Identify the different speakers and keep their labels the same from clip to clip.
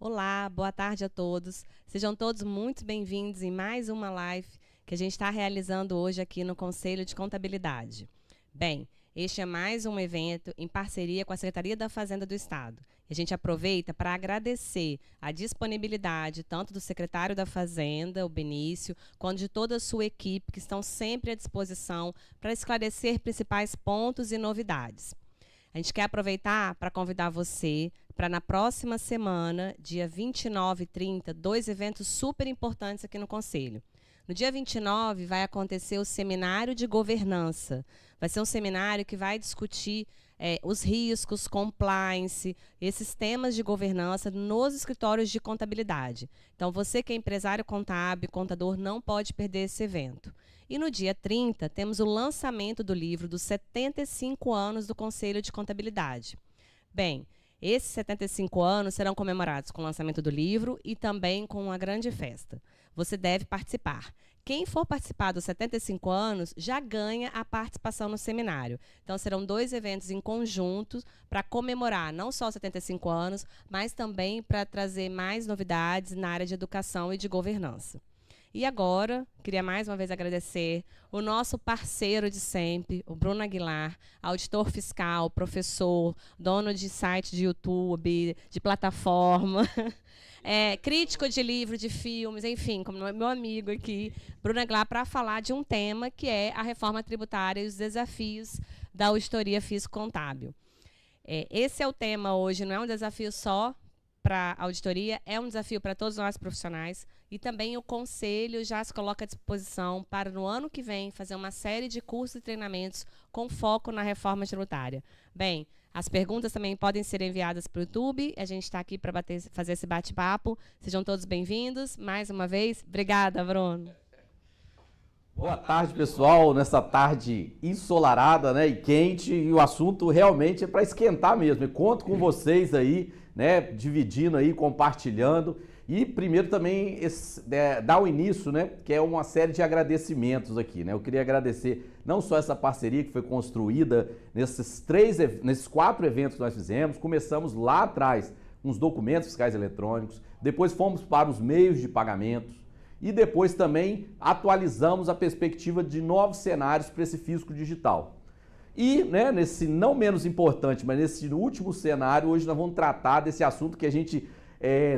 Speaker 1: Olá, boa tarde a todos. Sejam todos muito bem-vindos em mais uma live que a gente está realizando hoje aqui no Conselho de Contabilidade. Bem, este é mais um evento em parceria com a Secretaria da Fazenda do Estado. A gente aproveita para agradecer a disponibilidade tanto do secretário da Fazenda, o Benício, quanto de toda a sua equipe, que estão sempre à disposição para esclarecer principais pontos e novidades. A gente quer aproveitar para convidar você para na próxima semana, dia 29 e 30, dois eventos super importantes aqui no Conselho. No dia 29 vai acontecer o Seminário de Governança. Vai ser um seminário que vai discutir os riscos, compliance, esses temas de governança nos escritórios de contabilidade. Então, você que é empresário contábil, contador, não pode perder esse evento. E no dia 30, temos o lançamento do livro dos 75 anos do Conselho de Contabilidade. Bem, esses 75 anos serão comemorados com o lançamento do livro e também com uma grande festa. Você deve participar. Quem for participar dos 75 anos já ganha a participação no seminário. Então, serão dois eventos em conjunto para comemorar não só os 75 anos, mas também para trazer mais novidades na área de educação e de governança. E agora, queria mais uma vez agradecer o nosso parceiro de sempre, o Bruno Aguilar, auditor fiscal, professor, dono de site de YouTube, de plataforma, crítico de livro, de filmes, enfim, como meu amigo aqui, Bruno Aguilar, para falar de um tema que é a reforma tributária e os desafios da auditoria físico-contábil. Esse é o tema hoje, não é um desafio só para a auditoria, é um desafio para todos nós profissionais e também o Conselho já se coloca à disposição para, no ano que vem, fazer uma série de cursos e treinamentos com foco na reforma tributária. Bem, as perguntas também podem ser enviadas para o YouTube, a gente está aqui para fazer esse bate-papo. Sejam todos bem-vindos, mais uma vez. Obrigada, Bruno.
Speaker 2: Boa tarde, pessoal, nessa tarde ensolarada, né, e quente, e o assunto realmente é para esquentar mesmo. Eu conto com vocês aí, né, dividindo aí, compartilhando. E primeiro também dar o início, né, que é uma série de agradecimentos aqui, né? Eu queria agradecer não só essa parceria que foi construída nesses 4 eventos que nós fizemos. Começamos lá atrás com os documentos fiscais eletrônicos, depois fomos para os meios de pagamentos e depois também atualizamos a perspectiva de novos cenários para esse fisco digital. E, né, nesse não menos importante, mas nesse último cenário, hoje nós vamos tratar desse assunto que a gente,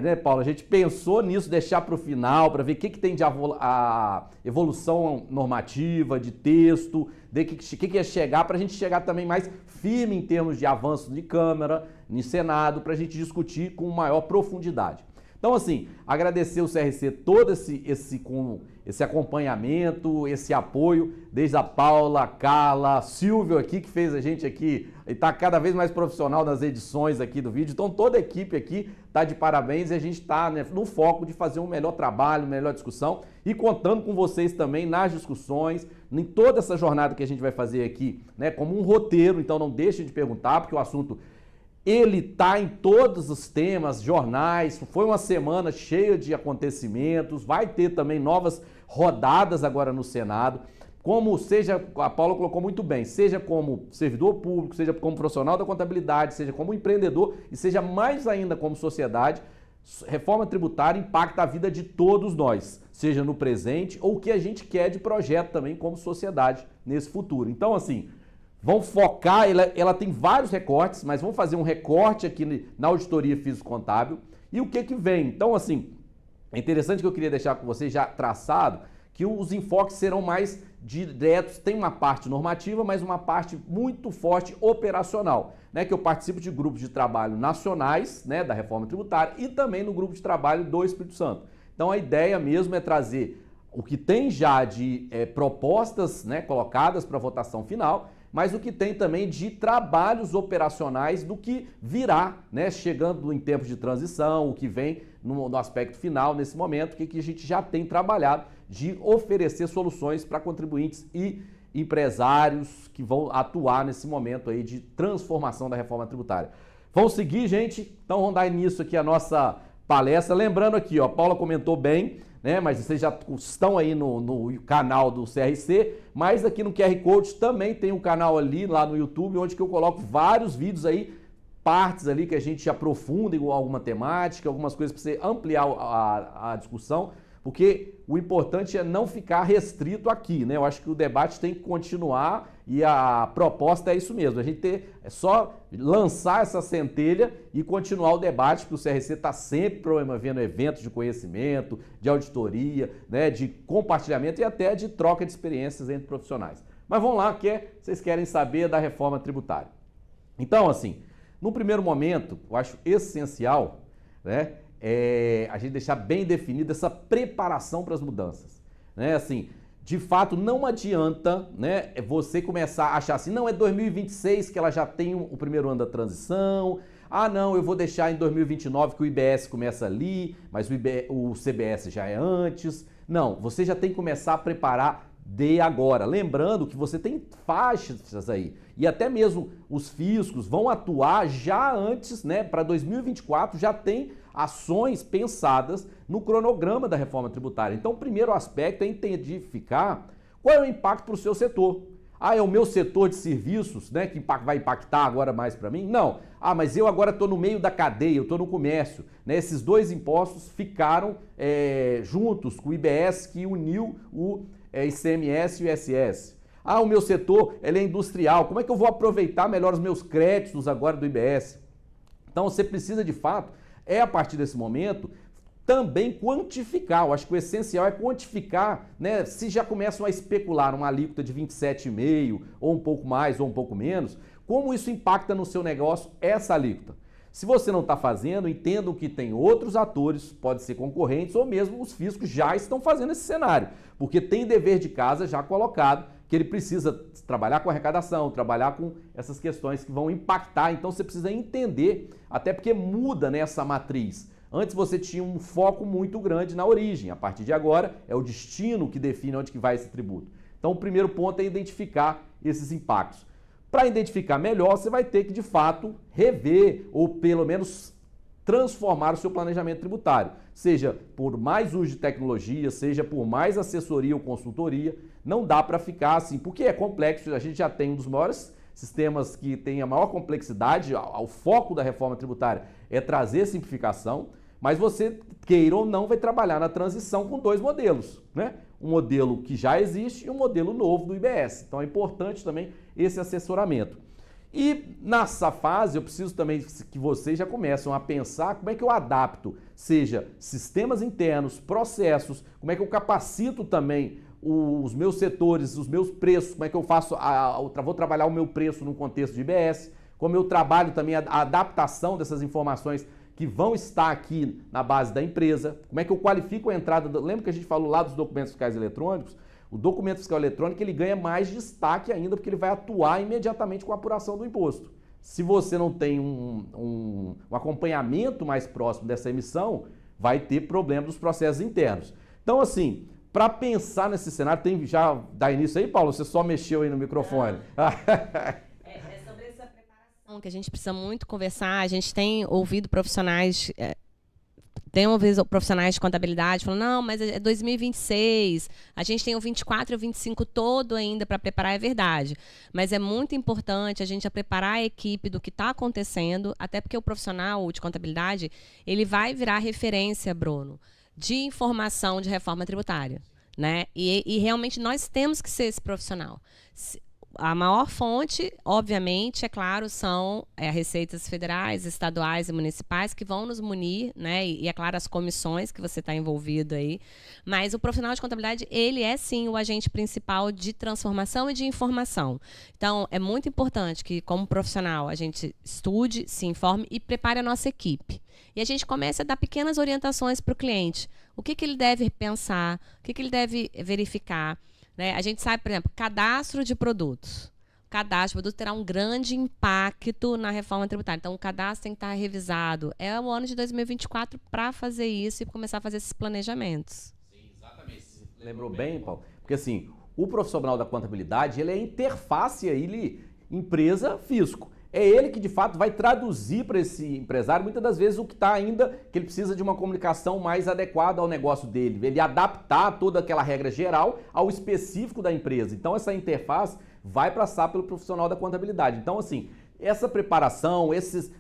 Speaker 2: né, Paulo, a gente pensou nisso, deixar para o final, para ver o que tem de a evolução normativa, de texto, de que ia chegar, para a gente chegar também mais firme em termos de avanço de Câmara, de Senado, para a gente discutir com maior profundidade. Então, assim, agradecer o CRC todo esse acompanhamento, esse apoio, desde a Paula, a Carla, a Silvio aqui, que fez a gente aqui, e está cada vez mais profissional nas edições aqui do vídeo. Então, toda a equipe aqui está de parabéns e a gente está, né, no foco de fazer um melhor trabalho, uma melhor discussão e contando com vocês também nas discussões, em toda essa jornada que a gente vai fazer aqui, né, como um roteiro. Então, não deixem de perguntar, porque o assunto ele está em todos os temas, jornais, foi uma semana cheia de acontecimentos, vai ter também novas rodadas agora no Senado, como seja, a Paula colocou muito bem, seja como servidor público, seja como profissional da contabilidade, seja como empreendedor e seja mais ainda como sociedade, reforma tributária impacta a vida de todos nós, seja no presente ou o que a gente quer de projeto também como sociedade nesse futuro. Então, assim, vamos focar, ela tem vários recortes, mas vamos fazer um recorte aqui na auditoria físico-contábil e o que vem. Então, assim, é interessante que eu queria deixar com vocês já traçado que os enfoques serão mais diretos, tem uma parte normativa, mas uma parte muito forte operacional, né? Que eu participo de grupos de trabalho nacionais, né, da reforma tributária e também no grupo de trabalho do Espírito Santo. Então, a ideia mesmo é trazer o que tem já de propostas, né, colocadas para votação final, mas o que tem também de trabalhos operacionais do que virá, né, chegando em tempos de transição, o que vem no aspecto final nesse momento, o que a gente já tem trabalhado de oferecer soluções para contribuintes e empresários que vão atuar nesse momento aí de transformação da reforma tributária. Vamos seguir, gente? Então vamos dar início aqui à nossa palestra. Lembrando aqui, ó, a Paula comentou bem, né, mas vocês já estão aí no canal do CRC, mas aqui no QR Code também tem um canal ali, lá no YouTube, onde que eu coloco vários vídeos aí partes ali que a gente aprofunda em alguma temática, algumas coisas para você ampliar a discussão, porque o importante é não ficar restrito aqui, né? Eu acho que o debate tem que continuar e a proposta é isso mesmo, a gente é só lançar essa centelha e continuar o debate, porque o CRC está sempre promovendo eventos de conhecimento, de auditoria, né, de compartilhamento e até de troca de experiências entre profissionais. Mas vamos lá, vocês querem saber da reforma tributária. Então, assim, no primeiro momento, eu acho essencial, né, a gente deixar bem definida essa preparação para as mudanças, né? Assim, de fato, não adianta, né, você começar a achar assim, não, é 2026 que ela já tem o primeiro ano da transição, ah, não, eu vou deixar em 2029 que o IBS começa ali, mas o CBS já é antes. Não, você já tem que começar a preparar de agora. Lembrando que você tem faixas aí. E até mesmo os fiscos vão atuar já antes, né? Para 2024 já tem ações pensadas no cronograma da reforma tributária. Então, o primeiro aspecto é identificar qual é o impacto para o seu setor. Ah, é o meu setor de serviços, né, que vai impactar agora mais para mim? Não. Ah, mas eu agora estou no meio da cadeia, eu estou no comércio. Né? Esses dois impostos ficaram juntos com o IBS que uniu o ICMS e o ISS. Ah, o meu setor ele é industrial. Como é que eu vou aproveitar melhor os meus créditos agora do IBS? Então você precisa de fato, a partir desse momento, também quantificar. Eu acho que o essencial é quantificar, né? Se já começam a especular uma alíquota de 27,5% ou um pouco mais ou um pouco menos, como isso impacta no seu negócio essa alíquota? Se você não está fazendo, entenda que tem outros atores, pode ser concorrentes ou mesmo os fiscos já estão fazendo esse cenário, porque tem dever de casa já colocado que ele precisa trabalhar com arrecadação, trabalhar com essas questões que vão impactar. Então você precisa entender, até porque muda nessa matriz. Antes você tinha um foco muito grande na origem, a partir de agora é o destino que define onde que vai esse tributo. Então o primeiro ponto é identificar esses impactos. Para identificar melhor, você vai ter que, de fato, rever ou, pelo menos, transformar o seu planejamento tributário. Seja por mais uso de tecnologia, seja por mais assessoria ou consultoria. Não dá para ficar assim, porque é complexo. A gente já tem um dos maiores sistemas que tem a maior complexidade. O foco da reforma tributária é trazer simplificação, mas você, queira ou não, vai trabalhar na transição com dois modelos, né? Um modelo que já existe e um modelo novo do IBS. Então é importante também esse assessoramento. E nessa fase eu preciso também que vocês já começam a pensar como é que eu adapto, seja sistemas internos, processos, como é que eu capacito também os meus setores, os meus preços, como é que eu faço, vou trabalhar o meu preço no contexto de IBS, como eu trabalho também a adaptação dessas informações que vão estar aqui na base da empresa, como é que eu qualifico a entrada, lembra que a gente falou lá dos documentos fiscais eletrônicos? O documento fiscal eletrônico ele ganha mais destaque ainda porque ele vai atuar imediatamente com a apuração do imposto. Se você não tem um acompanhamento mais próximo dessa emissão, vai ter problema dos processos internos. Então, assim, para pensar nesse cenário, tem já dá início aí, Paulo? Você só mexeu aí no microfone.
Speaker 1: Que a gente precisa muito conversar. A gente tem ouvido profissionais de contabilidade falando, não, mas é 2026, a gente tem o 24 e o 25 todo ainda para preparar, é verdade. Mas é muito importante a gente preparar a equipe do que está acontecendo, até porque o profissional de contabilidade, ele vai virar referência, Bruno, de informação de reforma tributária, né? E realmente nós temos que ser esse profissional. A maior fonte, obviamente, é claro, são receitas federais, estaduais e municipais que vão nos munir, né? E é claro, as comissões que você está envolvido aí. Mas o profissional de contabilidade, ele é sim o agente principal de transformação e de informação. Então, é muito importante que, como profissional, a gente estude, se informe e prepare a nossa equipe. E a gente comece a dar pequenas orientações para o cliente. O que ele deve pensar, o que ele deve verificar. Né? A gente sabe, por exemplo, cadastro de produtos. O cadastro de produtos terá um grande impacto na reforma tributária. Então, o cadastro tem que estar revisado. É o ano de 2024 para fazer isso e começar a fazer esses planejamentos.
Speaker 2: Sim, exatamente. Lembrou bem, Paulo? Porque, assim, o profissional da contabilidade, ele é a interface aí, empresa-fisco. É ele que, de fato, vai traduzir para esse empresário, muitas das vezes, o que está ainda, que ele precisa de uma comunicação mais adequada ao negócio dele. Ele adaptar toda aquela regra geral ao específico da empresa. Então, essa interface vai passar pelo profissional da contabilidade. Então, assim, essa preparação,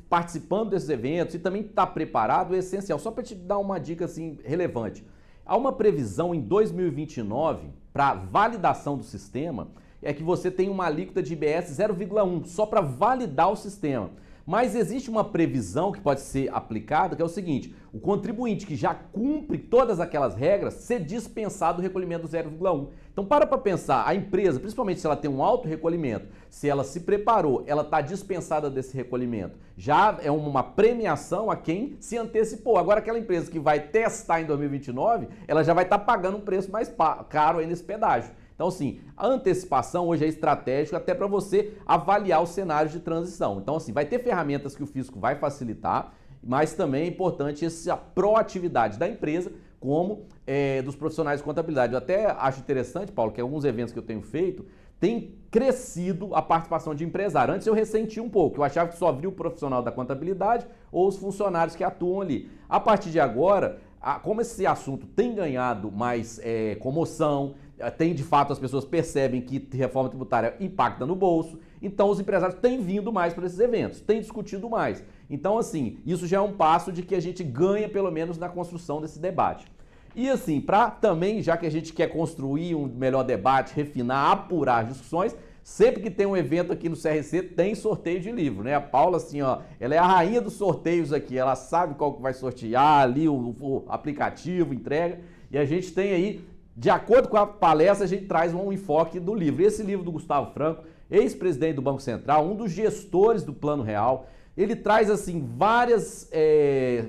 Speaker 2: participando desses eventos e também estar preparado é essencial. Só para te dar uma dica assim, relevante. Há uma previsão em 2029 para validação do sistema, é que você tem uma alíquota de IBS 0,1, só para validar o sistema. Mas existe uma previsão que pode ser aplicada, que é o seguinte: o contribuinte que já cumpre todas aquelas regras ser dispensado do recolhimento do 0,1. Então para pensar, a empresa, principalmente se ela tem um alto recolhimento, se ela se preparou, ela está dispensada desse recolhimento, já é uma premiação a quem se antecipou. Agora aquela empresa que vai testar em 2029, ela já vai estar pagando um preço mais caro aí nesse pedágio. Então, assim, a antecipação hoje é estratégica até para você avaliar os cenários de transição. Então, assim, vai ter ferramentas que o fisco vai facilitar, mas também é importante essa proatividade da empresa, como dos profissionais de contabilidade. Eu até acho interessante, Paulo, que alguns eventos que eu tenho feito, tem crescido a participação de empresário. Antes eu ressentia um pouco, eu achava que só havia o profissional da contabilidade ou os funcionários que atuam ali. A partir de agora, como esse assunto tem ganhado mais comoção, tem de fato, as pessoas percebem que reforma tributária impacta no bolso, então os empresários têm vindo mais para esses eventos, têm discutido mais. Então, assim, isso já é um passo de que a gente ganha, pelo menos, na construção desse debate. E assim, para também, já que a gente quer construir um melhor debate, refinar, apurar as discussões, sempre que tem um evento aqui no CRC, tem sorteio de livro, né? A Paula, assim, ó, ela é a rainha dos sorteios aqui, ela sabe qual que vai sortear ali, o aplicativo, entrega, e a gente tem aí, de acordo com a palestra, a gente traz um enfoque do livro. Esse livro do Gustavo Franco, ex-presidente do Banco Central, um dos gestores do Plano Real, ele traz, assim, várias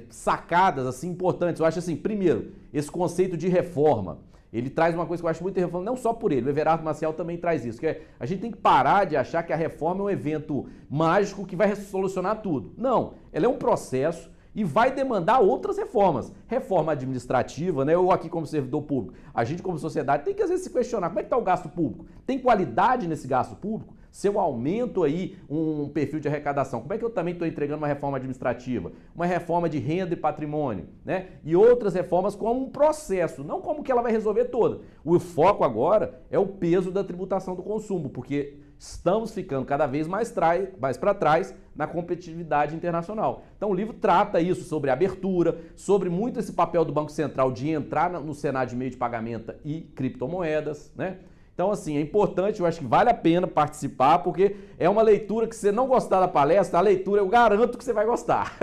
Speaker 2: sacadas, assim, importantes. Eu acho, assim, primeiro, esse conceito de reforma. Ele traz uma coisa que eu acho muito reforma, não só por ele, o Everardo Maciel também traz isso, que a gente tem que parar de achar que a reforma é um evento mágico que vai solucionar tudo. Não, ela é um processo e vai demandar outras reformas. Reforma administrativa, né? Eu aqui como servidor público, a gente como sociedade tem que às vezes se questionar, como é que está o gasto público? Tem qualidade nesse gasto público? Se eu aumento aí um perfil de arrecadação, como é que eu também estou entregando uma reforma administrativa? Uma reforma de renda e patrimônio, né? E outras reformas como um processo, não como que ela vai resolver toda. O foco agora é o peso da tributação do consumo, porque estamos ficando cada vez mais para trás na competitividade internacional. Então o livro trata isso, sobre abertura, sobre muito esse papel do Banco Central de entrar no cenário de meio de pagamento e criptomoedas, né? Então, assim, é importante, eu acho que vale a pena participar, porque é uma leitura que, se você não gostar da palestra, a leitura eu garanto que você vai gostar.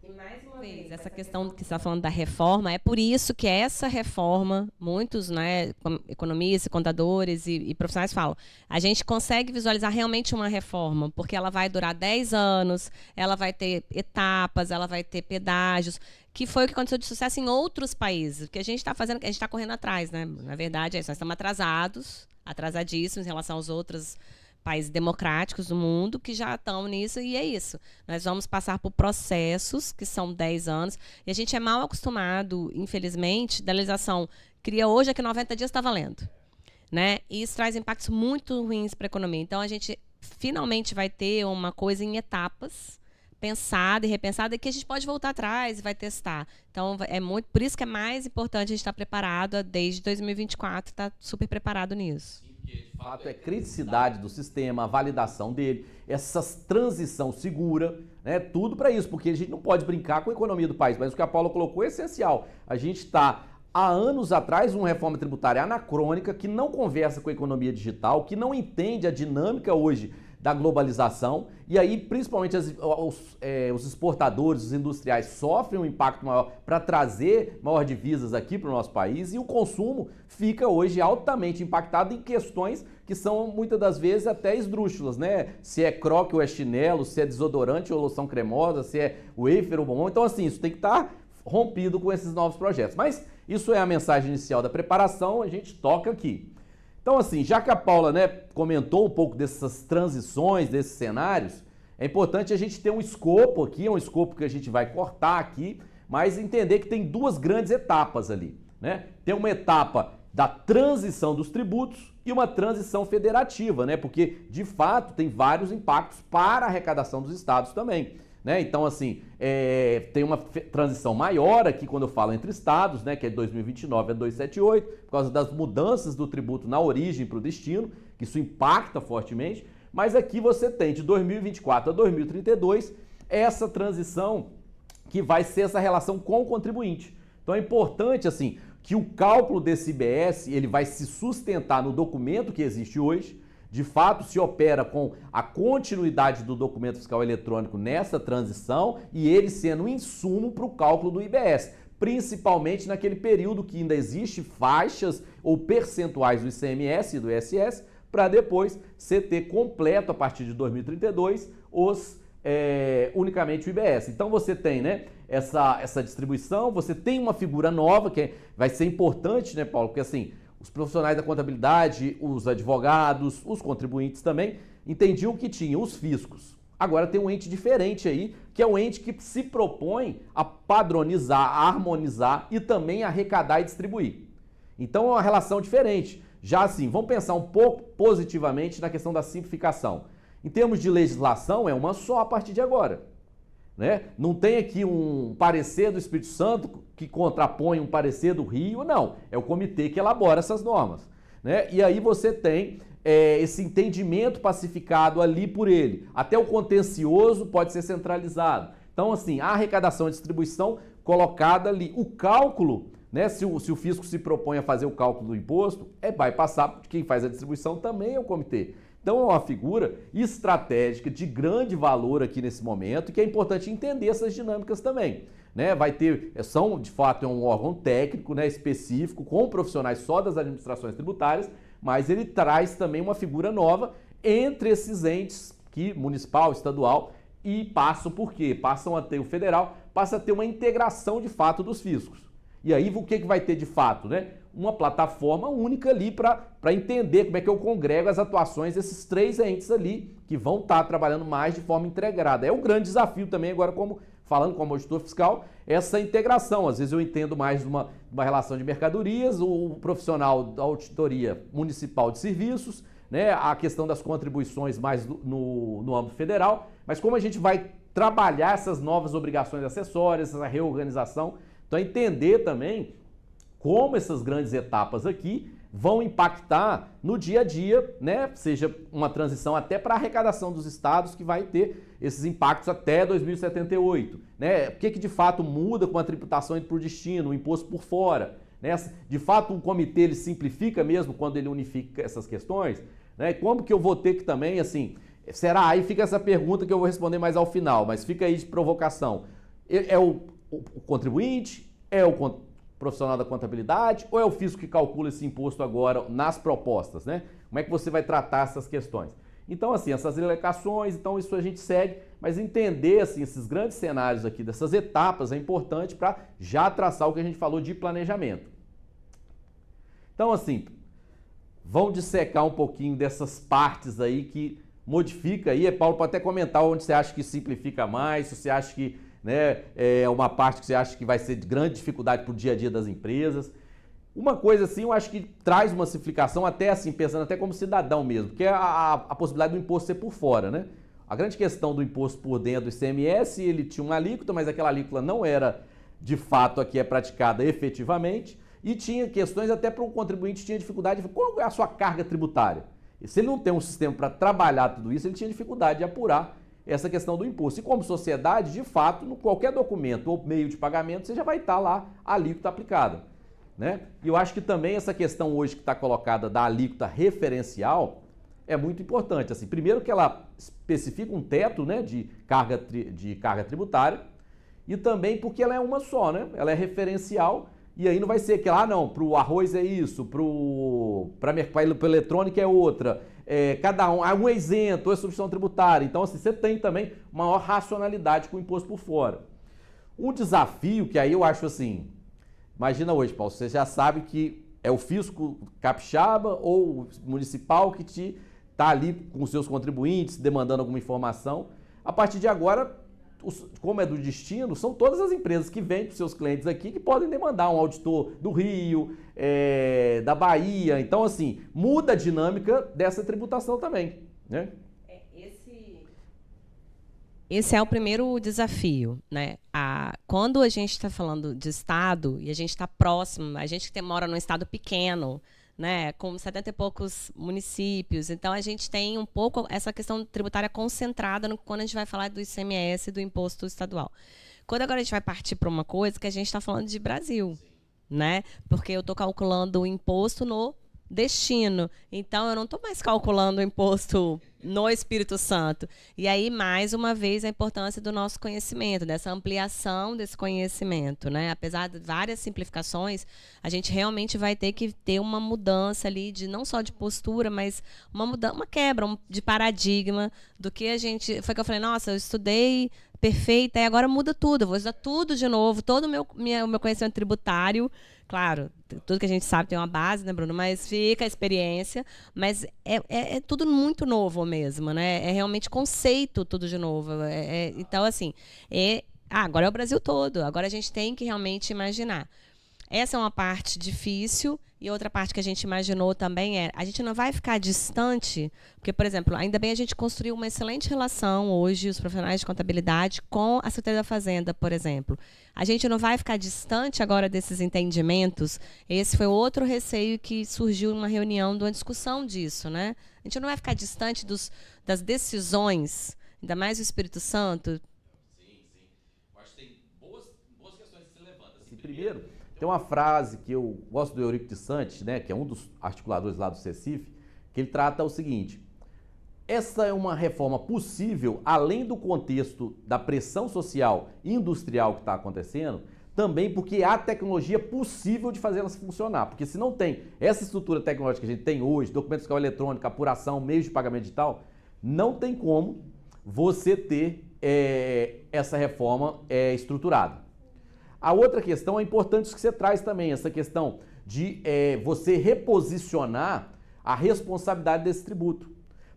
Speaker 1: E mais uma vez, essa questão que você está falando da reforma, é por isso que essa reforma, muitos, né, economistas, contadores e profissionais falam, a gente consegue visualizar realmente uma reforma, porque ela vai durar 10 anos, ela vai ter etapas, ela vai ter pedágios, que foi o que aconteceu de sucesso em outros países. O que a gente está fazendo, a gente está correndo atrás, né? Na verdade, nós estamos atrasadíssimos em relação aos outros países democráticos do mundo que já estão nisso, e é isso. Nós vamos passar por processos que são 10 anos, e a gente é mal acostumado, infelizmente, da legislação. Cria hoje é que 90 dias está valendo, né? E isso traz impactos muito ruins para a economia. Então, a gente finalmente vai ter uma coisa em etapas, pensada e repensada, que a gente pode voltar atrás e vai testar. Então, por isso que é mais importante a gente estar preparado desde 2024, estar super preparado nisso.
Speaker 2: De fato, é criticidade do sistema, a validação dele, essa transição segura, né? Tudo para isso, porque a gente não pode brincar com a economia do país, mas o que a Paula colocou é essencial. A gente está há anos atrás uma reforma tributária anacrônica que não conversa com a economia digital, que não entende a dinâmica hoje da globalização, e aí principalmente os exportadores, os industriais sofrem um impacto maior para trazer maior divisas aqui para o nosso país, e o consumo fica hoje altamente impactado em questões que são muitas das vezes até esdrúxulas, né? Se é croque ou é chinelo, se é desodorante ou loção cremosa, se é wafer ou bombom. Então, assim, isso tem que estar rompido com esses novos projetos. Mas isso é a mensagem inicial da preparação, a gente toca aqui. Então, assim, já que a Paula, né, comentou um pouco dessas transições, desses cenários, é importante a gente ter um escopo aqui, um escopo que a gente vai cortar aqui, mas entender que tem duas grandes etapas ali, né? Tem uma etapa da transição dos tributos e uma transição federativa, né? Porque, de fato, tem vários impactos para a arrecadação dos estados também, né? Então, assim, tem uma transição maior aqui quando eu falo entre estados, né? Que é de 2029 a 278, por causa das mudanças do tributo na origem para o destino, que isso impacta fortemente, Mas aqui você tem de 2024 a 2032 essa transição que vai ser essa relação com o contribuinte. Então é importante assim que o cálculo desse IBS ele vai se sustentar no documento que existe hoje. De fato, se opera com a continuidade do documento fiscal eletrônico nessa transição e ele sendo um insumo para o cálculo do IBS, principalmente naquele período que ainda existe faixas ou percentuais do ICMS e do ISS, para depois você ter completo, a partir de 2032, unicamente o IBS. Então você tem, né, essa distribuição, você tem uma figura nova que vai ser importante, né, Paulo? Porque assim, os profissionais da contabilidade, os advogados, os contribuintes também entendiam que tinha os fiscos. Agora tem um ente diferente aí, que é um ente que se propõe a padronizar, a harmonizar e também arrecadar e distribuir. Então é uma relação diferente. Já assim, vamos pensar um pouco positivamente na questão da simplificação. Em termos de legislação, é uma só a partir de agora. Né? Não tem aqui um parecer do Espírito Santo que contrapõe um parecer do Rio, não. É o comitê que elabora essas normas. Né? E aí você tem esse entendimento pacificado ali por ele. Até o contencioso pode ser centralizado. Então, assim, a arrecadação e distribuição colocada ali. O cálculo, né, se o fisco se propõe a fazer o cálculo do imposto, vai passar, quem faz a distribuição também é o comitê. Então é uma figura estratégica de grande valor aqui nesse momento e que é importante entender essas dinâmicas também. Né? Vai ter, de fato, é um órgão técnico, né, específico, com profissionais só das administrações tributárias, mas ele traz também uma figura nova entre esses entes, que municipal, estadual, e passam por quê? Passam a ter o federal, passa a ter uma integração de fato dos fiscos. E aí o que vai ter de fato? Né? Uma plataforma única ali para entender como é que eu congrego as atuações desses três entes ali que vão estar trabalhando mais de forma integrada. É um grande desafio também agora, falando como auditor fiscal, essa integração. Às vezes eu entendo mais de uma relação de mercadorias, o profissional da auditoria municipal de serviços, né? A questão das contribuições mais no âmbito federal, mas como a gente vai trabalhar essas novas obrigações acessórias, essa reorganização, então entender também como essas grandes etapas aqui vão impactar no dia a dia, né? Seja uma transição até para a arrecadação dos estados, que vai ter esses impactos até 2078. Né? O que de fato muda com a tributação por destino, o imposto por fora? Né? De fato, o comitê ele simplifica mesmo quando ele unifica essas questões? Né? Como que eu vou ter que também, assim, será? Aí fica essa pergunta que eu vou responder mais ao final, mas fica aí de provocação. É o contribuinte? É o profissional da contabilidade ou é o fisco que calcula esse imposto agora nas propostas, né? Como é que você vai tratar essas questões? Então, assim, essas alegações, então isso a gente segue, mas entender, assim, esses grandes cenários aqui, dessas etapas, é importante para já traçar o que a gente falou de planejamento. Então, assim, vamos dissecar um pouquinho dessas partes aí que modifica aí. Paulo, pode até comentar onde você acha que simplifica mais, se você acha que, né, é uma parte que você acha que vai ser de grande dificuldade para o dia a dia das empresas. Uma coisa assim, eu acho que traz uma simplificação, até assim, pensando até como cidadão mesmo, que é a possibilidade do imposto ser por fora, né? A grande questão do imposto por dentro do ICMS, ele tinha uma alíquota, mas aquela alíquota não era de fato aqui praticada efetivamente, e tinha questões até para o contribuinte tinha dificuldade de qual é a sua carga tributária. E se ele não tem um sistema para trabalhar tudo isso, ele tinha dificuldade de apurar essa questão do imposto. E como sociedade, de fato, no qualquer documento ou meio de pagamento, você já vai estar lá a alíquota aplicada. Né? E eu acho que também essa questão hoje que está colocada da alíquota referencial é muito importante. Assim, primeiro que ela especifica um teto, né, de carga tributária, e também porque ela é uma só, né? Ela é referencial, e aí não vai ser que não, para o arroz é isso, para o eletrônico é outra, cada um é isento, ou é substituição tributária. Então, assim, você tem também maior racionalidade com o imposto por fora. Um desafio que aí eu acho assim, imagina hoje, Paulo, você já sabe que é o fisco capixaba ou municipal que está ali com os seus contribuintes, demandando alguma informação. A partir de agora, como é do destino, são todas as empresas que vendem para os seus clientes aqui que podem demandar um auditor do Rio, da Bahia. Então, assim, muda a dinâmica dessa tributação também, né?
Speaker 1: Esse é o primeiro desafio, né? Quando a gente está falando de estado e a gente está próximo, a gente que mora num estado pequeno, né, com 70 e poucos municípios. Então, a gente tem um pouco essa questão tributária concentrada quando a gente vai falar do ICMS e do imposto estadual. Quando agora a gente vai partir para uma coisa que a gente está falando de Brasil, né? Porque eu estou calculando o imposto no destino. Então, eu não estou mais calculando o imposto no Espírito Santo. E aí, mais uma vez, a importância do nosso conhecimento, dessa ampliação desse conhecimento, né? Apesar de várias simplificações, a gente realmente vai ter que ter uma mudança ali, de não só de postura, mas uma quebra de paradigma do que a gente... Foi que eu falei, nossa, eu estudei perfeita, e agora muda tudo, eu vou estudar tudo de novo, todo o meu conhecimento tributário. Claro, tudo que a gente sabe tem uma base, né, Bruno? Mas fica a experiência, mas é tudo muito novo mesmo, né? É realmente conceito tudo de novo. Então, assim, agora é o Brasil todo, agora a gente tem que realmente imaginar. Essa é uma parte difícil, e outra parte que a gente imaginou também a gente não vai ficar distante, porque, por exemplo, ainda bem a gente construiu uma excelente relação hoje, os profissionais de contabilidade, com a Secretaria da Fazenda, por exemplo. A gente não vai ficar distante agora desses entendimentos. Esse foi outro receio que surgiu em uma reunião, de uma discussão disso, né? A gente não vai ficar distante das decisões, ainda mais o Espírito Santo.
Speaker 2: Sim. Eu acho que tem boas questões que você levanta. Assim, primeiro, tem uma frase que eu gosto do Eurico de Santos, né, que é um dos articuladores lá do CECIF, que ele trata o seguinte: essa é uma reforma possível, além do contexto da pressão social e industrial que está acontecendo, também porque há tecnologia possível de fazer elas funcionar. Porque se não tem essa estrutura tecnológica que a gente tem hoje, documento fiscal eletrônico, apuração, meios de pagamento digital, não tem como você ter essa reforma estruturada. A outra questão é importante isso que você traz também, essa questão de você reposicionar a responsabilidade desse tributo.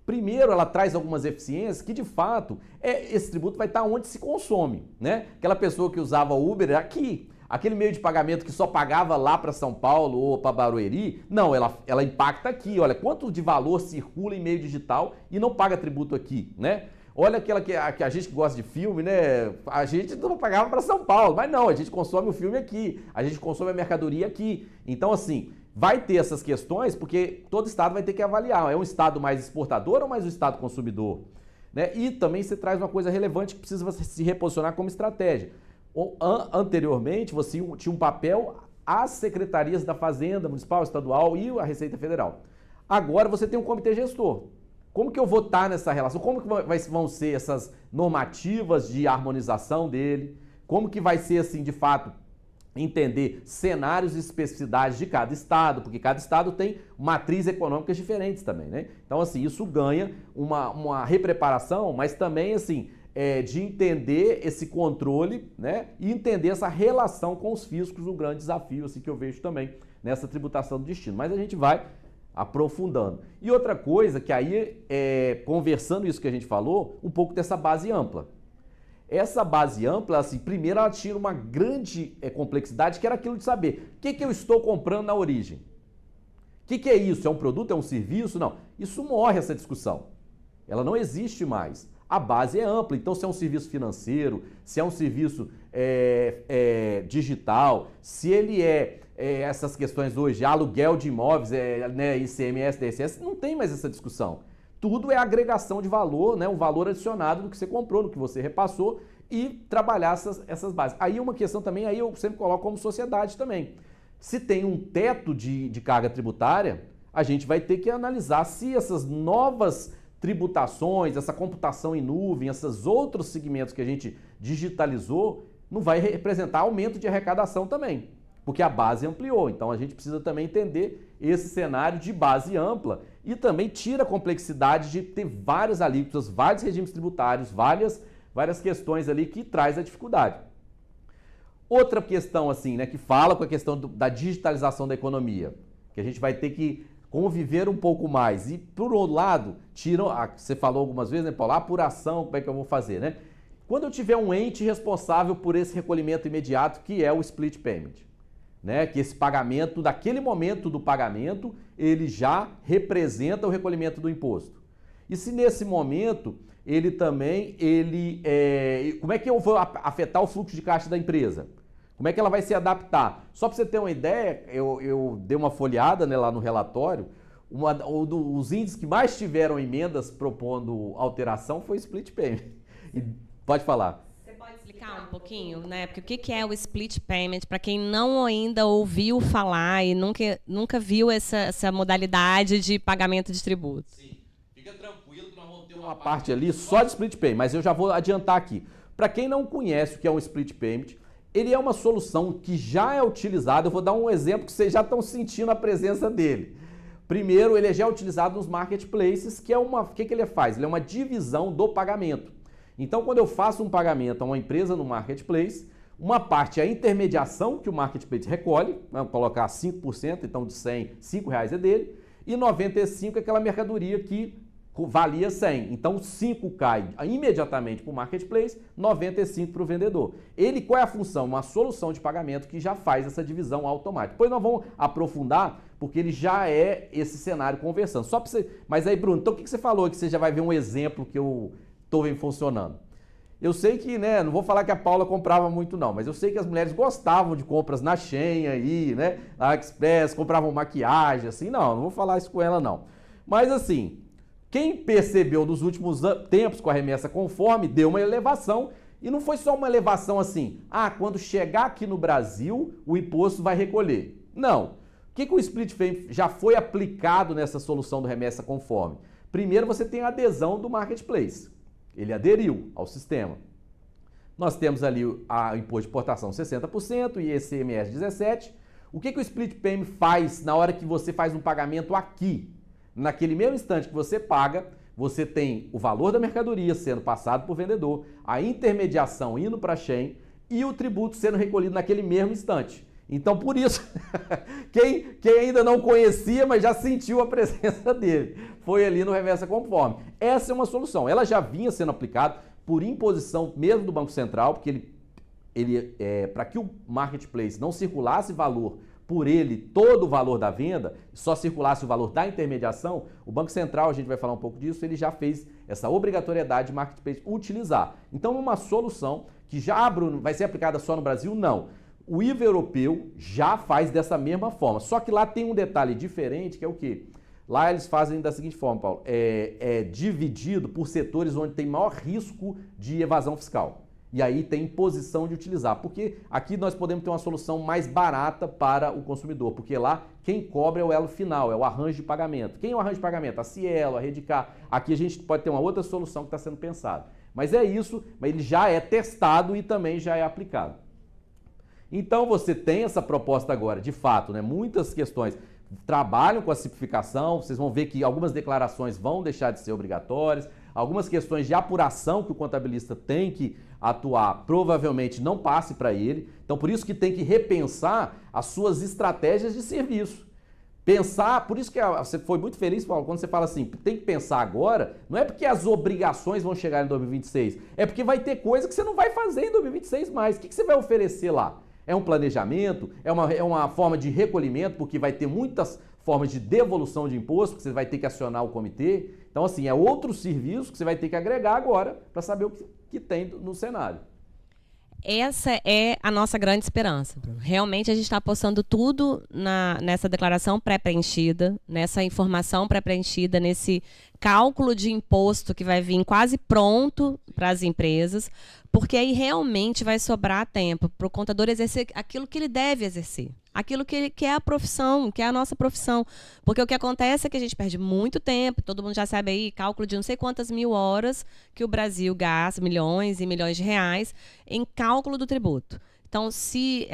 Speaker 2: Primeiro, ela traz algumas eficiências que, de fato, esse tributo vai estar onde se consome, né? Aquela pessoa que usava Uber aqui, aquele meio de pagamento que só pagava lá para São Paulo ou para Barueri, não, ela impacta aqui. Olha, quanto de valor circula em meio digital e não paga tributo aqui, né? Olha aquela que a gente que gosta de filme, né? A gente não pagava para São Paulo, mas não, a gente consome o filme aqui, a gente consome a mercadoria aqui. Então, assim, vai ter essas questões porque todo estado vai ter que avaliar. É um estado mais exportador ou mais um estado consumidor? Né? E também você traz uma coisa relevante que precisa se reposicionar como estratégia. Anteriormente, você tinha um papel às secretarias da Fazenda Municipal, Estadual e a Receita Federal. Agora você tem um comitê gestor. Como que eu vou estar nessa relação? Como que vão ser essas normativas de harmonização dele? Como que vai ser, assim, de fato, entender cenários e especificidades de cada estado? Porque cada estado tem matrizes econômicas diferentes também, né? Então, assim, isso ganha uma repreparação, mas também, assim, de entender esse controle, né? E entender essa relação com os fiscos, um grande desafio, assim, que eu vejo também nessa tributação do destino. Mas a gente vai aprofundando. E outra coisa que aí, conversando isso que a gente falou, um pouco dessa base ampla. Essa base ampla, assim, primeiro ela tinha uma grande complexidade, que era aquilo de saber o que eu estou comprando na origem. O que é isso? É um produto? É um serviço? Não. Isso morre, essa discussão. Ela não existe mais. A base é ampla. Então, se é um serviço financeiro, se é um serviço digital, se ele essas questões hoje, aluguel de imóveis, né, ICMS, DSS, não tem mais essa discussão. Tudo é agregação de valor, né, um valor adicionado no que você comprou, no que você repassou e trabalhar essas bases. Aí uma questão também, aí eu sempre coloco como sociedade também. Se tem um teto de carga tributária, a gente vai ter que analisar se essas novas tributações, essa computação em nuvem, esses outros segmentos que a gente digitalizou, não vai representar aumento de arrecadação também, porque a base ampliou. Então a gente precisa também entender esse cenário de base ampla e também tira a complexidade de ter várias alíquotas, vários regimes tributários, várias questões ali que traz a dificuldade. Outra questão assim, né, que fala com a questão da digitalização da economia, que a gente vai ter que conviver um pouco mais. E, por outro lado, você falou algumas vezes, né, Paulo, a apuração, como é que eu vou fazer, né? Quando eu tiver um ente responsável por esse recolhimento imediato, que é o split payment, né? Que esse pagamento, daquele momento do pagamento, ele já representa o recolhimento do imposto. E se nesse momento, ele também, como é que eu vou afetar o fluxo de caixa da empresa? Como é que ela vai se adaptar? Só para você ter uma ideia, eu dei uma folheada, né, lá no relatório, os índices que mais tiveram emendas propondo alteração foi split payment. Pode falar.
Speaker 1: Você pode explicar um pouquinho, né? Porque o que é o split payment, para quem não ainda ouviu falar e nunca viu essa modalidade de pagamento de tributo?
Speaker 2: Sim, fica tranquilo que nós vamos ter uma parte ali só de split payment, mas eu já vou adiantar aqui. Para quem não conhece o que é um split payment, ele é uma solução que já é utilizada. Eu vou dar um exemplo que vocês já estão sentindo a presença dele. Primeiro, ele já é utilizado nos marketplaces, que é o que ele faz? Ele é uma divisão do pagamento. Então, quando eu faço um pagamento a uma empresa no marketplace, uma parte é a intermediação que o marketplace recolhe, vamos colocar 5%, então de 100, R$5 é dele, e 95 é aquela mercadoria que valia 100. Então 5 cai imediatamente para o marketplace, 95 para o vendedor. Qual é a função? Uma solução de pagamento que já faz essa divisão automática. Depois nós vamos aprofundar, porque ele já é esse cenário conversando. Só para você. Mas aí, Bruno, então o que você falou que você já vai ver um exemplo que eu estou vendo funcionando? Eu sei que, né, não vou falar que a Paula comprava muito não, mas eu sei que as mulheres gostavam de compras na Shein aí, né, na AliExpress, compravam maquiagem, assim, não vou falar isso com ela não. Mas assim, quem percebeu nos últimos tempos com a remessa conforme, deu uma elevação, e não foi só uma elevação assim, quando chegar aqui no Brasil, o imposto vai recolher. Não. O que o split payment já foi aplicado nessa solução do remessa conforme? Primeiro, você tem a adesão do marketplace. Ele aderiu ao sistema. Nós temos ali o imposto de importação 60% e ICMS 17%. O que o split payment faz na hora que você faz um pagamento aqui? Naquele mesmo instante que você paga, você tem o valor da mercadoria sendo passado por vendedor, a intermediação indo para a Shein e o tributo sendo recolhido naquele mesmo instante. Então, por isso, quem ainda não conhecia, mas já sentiu a presença dele, foi ali no remessa conforme. Essa é uma solução. Ela já vinha sendo aplicada por imposição mesmo do Banco Central, porque para que o marketplace não circulasse valor por ele, todo o valor da venda, só circulasse o valor da intermediação, o Banco Central, a gente vai falar um pouco disso, ele já fez essa obrigatoriedade de marketplace utilizar. Então, uma solução que já, Bruno, vai ser aplicada só no Brasil? Não. O IVA europeu já faz dessa mesma forma, só que lá tem um detalhe diferente, que é o quê? Lá eles fazem da seguinte forma, Paulo, é dividido por setores onde tem maior risco de evasão fiscal. E aí tem imposição de utilizar, porque aqui nós podemos ter uma solução mais barata para o consumidor, porque lá quem cobra é o elo final, é o arranjo de pagamento. Quem é o arranjo de pagamento? A Cielo, a Redcar. Aqui a gente pode ter uma outra solução que está sendo pensada. Mas é isso, mas ele já é testado e também já é aplicado. Então você tem essa proposta agora, de fato, né? Muitas questões trabalham com a simplificação, vocês vão ver que algumas declarações vão deixar de ser obrigatórias, algumas questões de apuração que o contabilista tem que atuar provavelmente não passe para ele, então por isso que tem que repensar as suas estratégias de serviço. Pensar, por isso que você foi muito feliz, Paulo, quando você fala assim, tem que pensar agora, não é porque as obrigações vão chegar em 2026, é porque vai ter coisa que você não vai fazer em 2026 mais. O que você vai oferecer lá? É um planejamento? É uma forma de recolhimento, porque vai ter muitas formas de devolução de imposto, que você vai ter que acionar o comitê. Então, assim, é outro serviço que você vai ter que agregar agora para saber o que tem no cenário.
Speaker 1: Essa é a nossa grande esperança. Realmente a gente está apostando tudo nessa declaração pré-preenchida, nessa informação pré-preenchida, nesse cálculo de imposto que vai vir quase pronto para as empresas, porque aí realmente vai sobrar tempo para o contador exercer aquilo que ele deve exercer, aquilo que é a profissão, que é a nossa profissão. Porque o que acontece é que a gente perde muito tempo, todo mundo já sabe aí, cálculo de não sei quantas mil horas que o Brasil gasta, milhões e milhões de reais, em cálculo do tributo. Então, se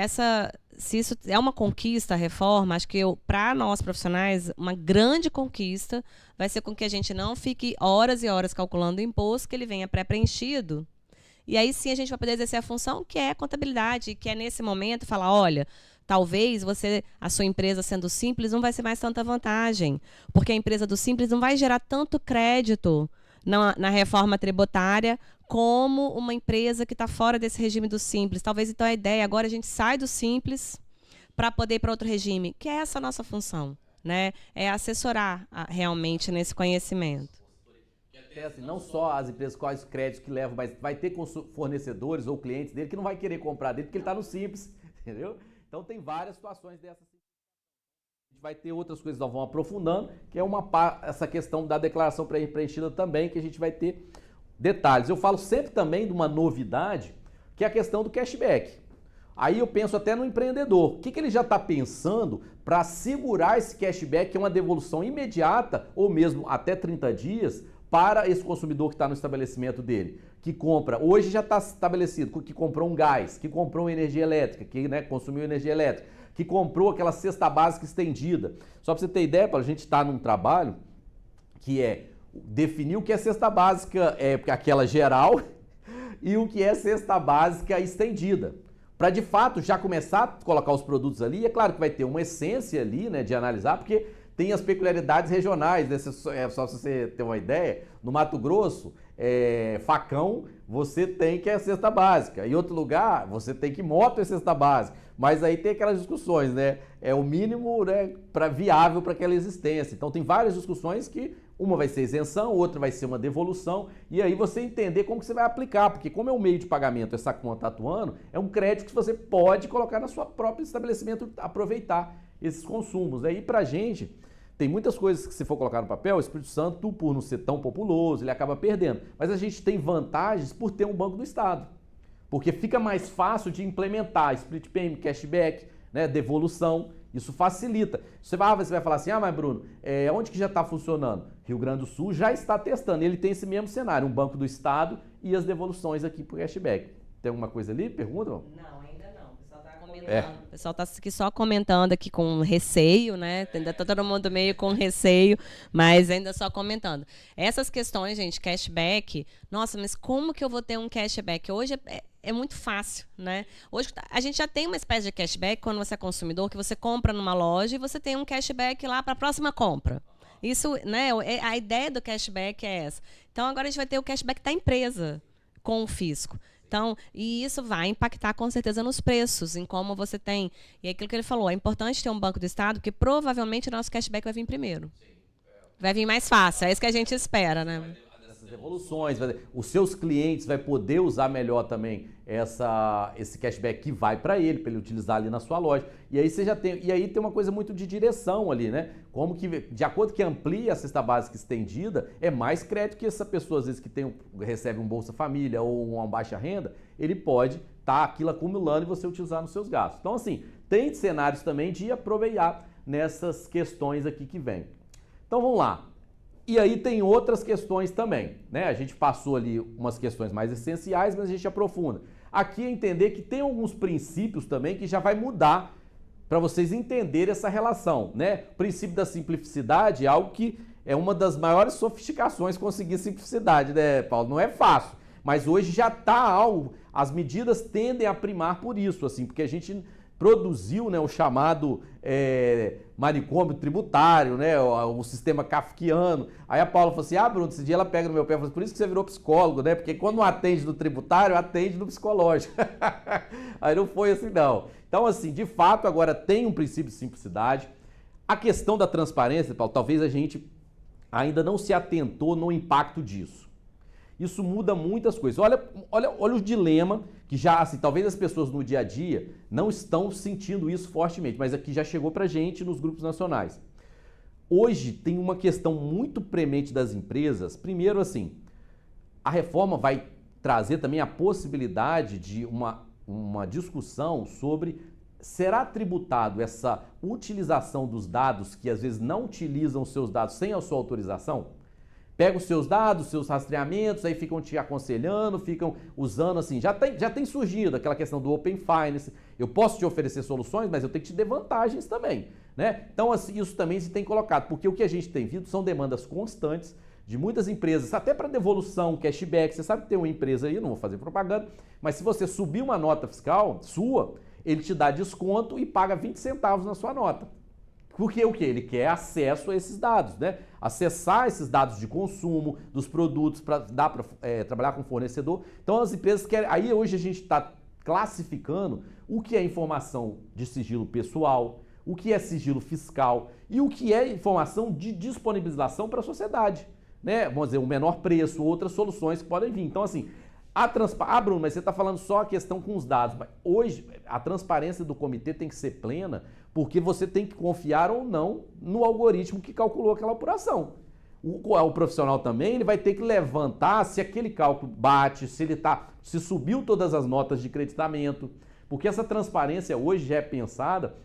Speaker 1: isso é uma conquista, a reforma, acho que para nós profissionais, uma grande conquista vai ser com que a gente não fique horas e horas calculando o imposto, que ele venha pré-preenchido. E aí sim a gente vai poder exercer a função que é a contabilidade, que é nesse momento falar, olha, talvez a sua empresa sendo simples não vai ser mais tanta vantagem, porque a empresa do simples não vai gerar tanto crédito na reforma tributária como uma empresa que está fora desse regime do simples. Talvez então a ideia agora a gente sai do simples para poder ir para outro regime, que é essa a nossa função, né? É assessorar realmente nesse conhecimento.
Speaker 2: Assim, não só as empresas quais créditos que levam, mas vai ter fornecedores ou clientes dele que não vai querer comprar dele porque ele está no simples. entendeu? Então tem várias situações dessas. A gente vai ter outras coisas que nós vamos aprofundando, que é essa questão da declaração preenchida também, que a gente vai ter detalhes. Eu falo sempre também de uma novidade, que é a questão do cashback. Aí eu penso até no empreendedor. O que ele já está pensando para segurar esse cashback, que é uma devolução imediata, ou mesmo até 30 dias, para esse consumidor que está no estabelecimento dele, que compra, hoje já está estabelecido, que comprou um gás, que comprou energia elétrica, que consumiu energia elétrica, que comprou aquela cesta básica estendida. Só para você ter ideia, a gente está num trabalho que é definir o que é cesta básica, aquela geral, e o que é cesta básica estendida. Para de fato já começar a colocar os produtos ali, é claro que vai ter uma essência ali, né, de analisar, porque tem as peculiaridades regionais, né? Só se você ter uma ideia, no Mato Grosso, facão, você tem que é a cesta básica. Em outro lugar, você tem que moto é cesta básica. Mas aí tem aquelas discussões, né? É o mínimo, né, viável para aquela existência. Então tem várias discussões que uma vai ser isenção, outra vai ser uma devolução. E aí você entender como que você vai aplicar. Porque como é um meio de pagamento, essa conta atuando, é um crédito que você pode colocar na sua própria estabelecimento, aproveitar esses consumos. Aí pra gente... Tem muitas coisas que se for colocar no papel, o Espírito Santo, por não ser tão populoso, ele acaba perdendo. Mas a gente tem vantagens por ter um Banco do Estado. Porque fica mais fácil de implementar split payment, cashback, né, devolução. Isso facilita. Você vai falar assim, mas Bruno, onde que já está funcionando? Rio Grande do Sul já está testando. Ele tem esse mesmo cenário, um Banco do Estado e as devoluções aqui para o cashback. Tem alguma coisa ali? Pergunta?
Speaker 1: Não, ainda não. O pessoal está aqui só comentando aqui com receio, né? Ainda está todo mundo meio com receio, mas ainda só comentando. Essas questões, gente, cashback, nossa, mas como que eu vou ter um cashback? Hoje é muito fácil, né? Hoje a gente já tem uma espécie de cashback quando você é consumidor, que você compra numa loja e você tem um cashback lá para a próxima compra. Isso, né? A ideia do cashback é essa. Então agora a gente vai ter o cashback da empresa com o fisco. Então, e isso vai impactar com certeza nos preços, em como você tem. E é aquilo que ele falou, é importante ter um Banco do Estado, porque provavelmente o nosso cashback vai vir primeiro. Vai vir mais fácil, é isso que a gente espera, né?
Speaker 2: Devoluções, os seus clientes vai poder usar melhor também esse cashback que vai para ele utilizar ali na sua loja. E aí você já tem, e aí tem uma coisa muito de direção ali, né? Como que, de acordo que amplia a cesta básica estendida, é mais crédito que essa pessoa, às vezes, que recebe um Bolsa Família ou uma baixa renda, ele pode estar aquilo acumulando e você utilizar nos seus gastos. Então, assim, tem cenários também de aproveitar nessas questões aqui que vem. Então, vamos lá. E aí tem outras questões também, né? A gente passou ali umas questões mais essenciais, mas a gente aprofunda. Aqui é entender que tem alguns princípios também que já vai mudar para vocês entenderem essa relação, né? O princípio da simplicidade é algo que é uma das maiores sofisticações conseguir simplicidade, né, Paulo? Não é fácil, mas hoje já está algo, as medidas tendem a primar por isso, assim, porque a gente produziu, né, o chamado manicômio tributário, né, o sistema kafkiano. Aí a Paula falou assim, Bruno, esse dia ela pega no meu pé e fala assim, por isso que você virou psicólogo, né, porque quando não atende no tributário, atende no psicológico. Aí não foi assim não. Então assim, de fato agora tem um princípio de simplicidade. A questão da transparência, Paulo, talvez a gente ainda não se atentou no impacto disso. Isso muda muitas coisas. Olha o dilema que já, assim, talvez as pessoas no dia a dia não estão sentindo isso fortemente, mas aqui já chegou pra gente nos grupos nacionais. Hoje tem uma questão muito premente das empresas. Primeiro, assim, a reforma vai trazer também a possibilidade de uma discussão sobre será tributado essa utilização dos dados que às vezes não utilizam os seus dados sem a sua autorização? Pega os seus dados, seus rastreamentos, aí ficam te aconselhando, ficam usando assim. Já tem surgido aquela questão do Open Finance. Eu posso te oferecer soluções, mas eu tenho que te dar vantagens também, né? Então, assim, isso também se tem colocado, porque o que a gente tem visto são demandas constantes de muitas empresas, até para devolução, cashback. Você sabe que tem uma empresa aí, não vou fazer propaganda, mas se você subir uma nota fiscal sua, ele te dá desconto e paga 20 centavos na sua nota. Porque o que? Ele quer acesso a esses dados, né? Acessar esses dados de consumo, dos produtos, para dar para trabalhar com fornecedor. Então as empresas querem. Aí hoje a gente está classificando o que é informação de sigilo pessoal, o que é sigilo fiscal e o que é informação de disponibilização para a sociedade, né? Vamos dizer, um menor preço, outras soluções que podem vir. Então, assim, Bruno, mas você está falando só a questão com os dados. Mas hoje, a transparência do comitê tem que ser plena, porque você tem que confiar ou não no algoritmo que calculou aquela apuração. O profissional também ele vai ter que levantar se aquele cálculo bate, se subiu todas as notas de creditamento, porque essa transparência hoje já é pensada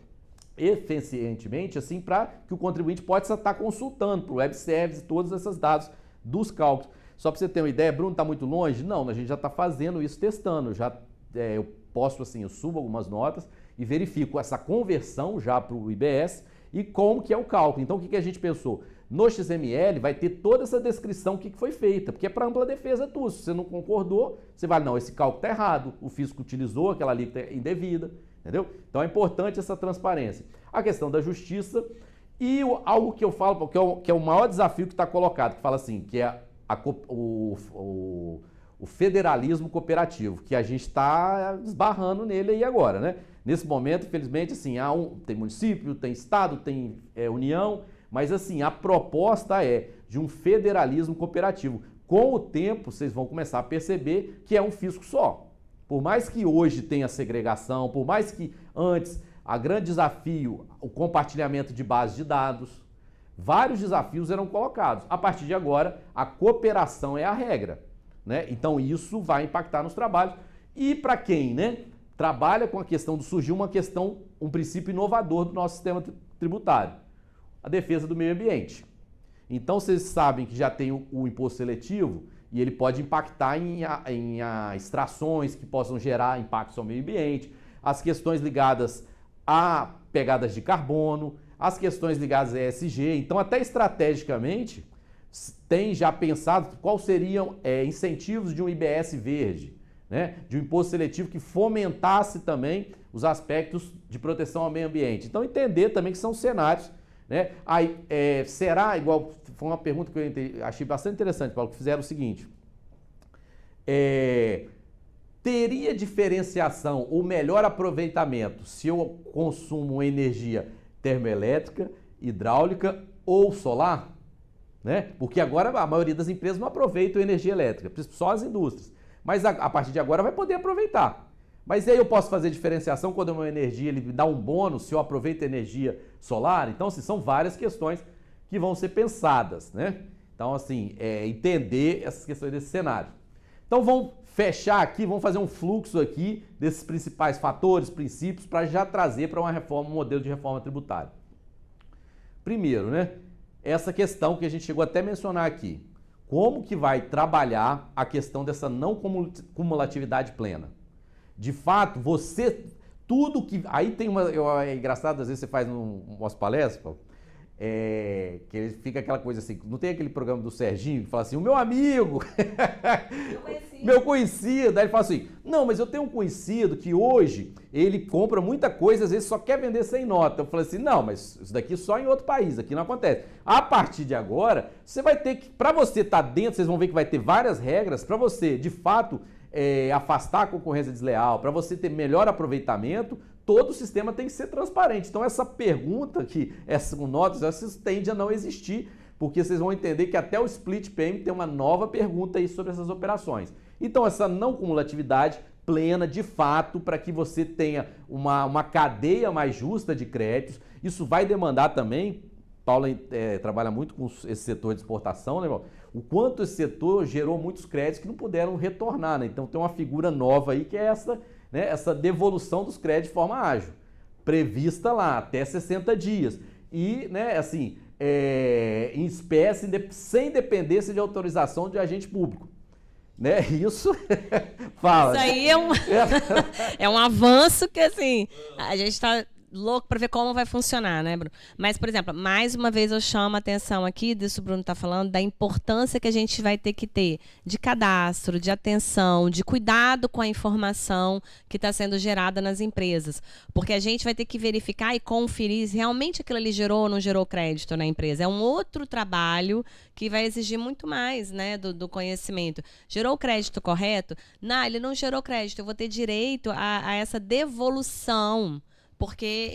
Speaker 2: eficientemente assim para que o contribuinte possa estar consultando para o web service todos esses dados dos cálculos. Só para você ter uma ideia, Bruno, está muito longe? Não, a gente já está fazendo isso, testando. Eu posto assim, eu subo algumas notas e verifico essa conversão já para o IBS e como que é o cálculo. Então, o que a gente pensou? No XML vai ter toda essa descrição que foi feita, porque é para ampla defesa tudo. Se você não concordou, você vai, não, esse cálculo está errado, o fisco utilizou aquela alíquota indevida, entendeu? Então, é importante essa transparência. A questão da justiça e algo que eu falo, que é o maior desafio que está colocado, que fala assim, que é o federalismo cooperativo, que a gente está esbarrando nele aí agora, né? Nesse momento, infelizmente, assim, tem município, tem estado, tem união, mas assim, a proposta é de um federalismo cooperativo. Com o tempo, vocês vão começar a perceber que é um fisco só. Por mais que hoje tenha segregação, por mais que antes, a grande desafio, o compartilhamento de bases de dados, vários desafios eram colocados. A partir de agora, a cooperação é a regra, né? Então isso vai impactar nos trabalhos. E para quem, né, trabalha com a questão surgiu um princípio inovador do nosso sistema tributário, a defesa do meio ambiente. Então vocês sabem que já tem o imposto seletivo e ele pode impactar em extrações que possam gerar impactos ao meio ambiente, as questões ligadas a pegadas de carbono, as questões ligadas a ESG. Então, até estrategicamente, tem já pensado quais seriam incentivos de um IBS verde, né? De um imposto seletivo que fomentasse também os aspectos de proteção ao meio ambiente. Então, entender também que são cenários, né? Aí, será, igual, foi uma pergunta que eu achei bastante interessante, Paulo, que fizeram o seguinte, teria diferenciação ou melhor aproveitamento se eu consumo energia termoelétrica, hidráulica ou solar, né? Porque agora a maioria das empresas não aproveitam energia elétrica, só as indústrias. Mas a partir de agora vai poder aproveitar. Mas aí eu posso fazer diferenciação quando a minha energia ele me dá um bônus se eu aproveito energia solar. Então, assim, são várias questões que vão ser pensadas, né? Então, assim, entender essas questões desse cenário. Então, vamos fechar aqui, vamos fazer um fluxo aqui desses principais fatores, princípios, para já trazer para uma reforma, um modelo de reforma tributária. Primeiro, né, essa questão que a gente chegou até a mencionar aqui. Como que vai trabalhar a questão dessa não cumulatividade plena? De fato, tudo que... Aí tem é engraçado, às vezes você faz umas palestras, Paulo, que fica aquela coisa assim, não tem aquele programa do Serginho que fala assim, o meu amigo, meu conhecido, aí ele fala assim, não, mas eu tenho um conhecido que hoje ele compra muita coisa, às vezes só quer vender sem nota. Eu falei assim, não, mas isso daqui só em outro país, aqui não acontece. A partir de agora, você vai ter que, para você estar dentro, vocês vão ver que vai ter várias regras, para você, de fato, afastar a concorrência desleal, para você ter melhor aproveitamento, todo o sistema tem que ser transparente. Então, essa pergunta aqui, essa notas, essas tende a não existir, porque vocês vão entender que até o Split Payment tem uma nova pergunta aí sobre essas operações. Então, essa não cumulatividade plena, de fato, para que você tenha uma cadeia mais justa de créditos. Isso vai demandar também, Paulo trabalha muito com esse setor de exportação, né, irmão? O quanto esse setor gerou muitos créditos que não puderam retornar, né? Então, tem uma figura nova aí que é essa, né, essa devolução dos créditos de forma ágil, prevista lá até 60 dias. E, né, assim, em espécie, sem dependência de autorização de agente público. Né? Isso fala.
Speaker 1: Isso aí é um avanço que, assim, a gente está louco para ver como vai funcionar, né, Bruno? Mas, por exemplo, mais uma vez eu chamo a atenção aqui, disso o Bruno está falando, da importância que a gente vai ter que ter de cadastro, de atenção, de cuidado com a informação que está sendo gerada nas empresas. Porque a gente vai ter que verificar e conferir se realmente aquilo ali gerou ou não gerou crédito na empresa. É um outro trabalho que vai exigir muito mais, né, do conhecimento. Gerou o crédito correto? Não, ele não gerou crédito. Eu vou ter direito a essa devolução, porque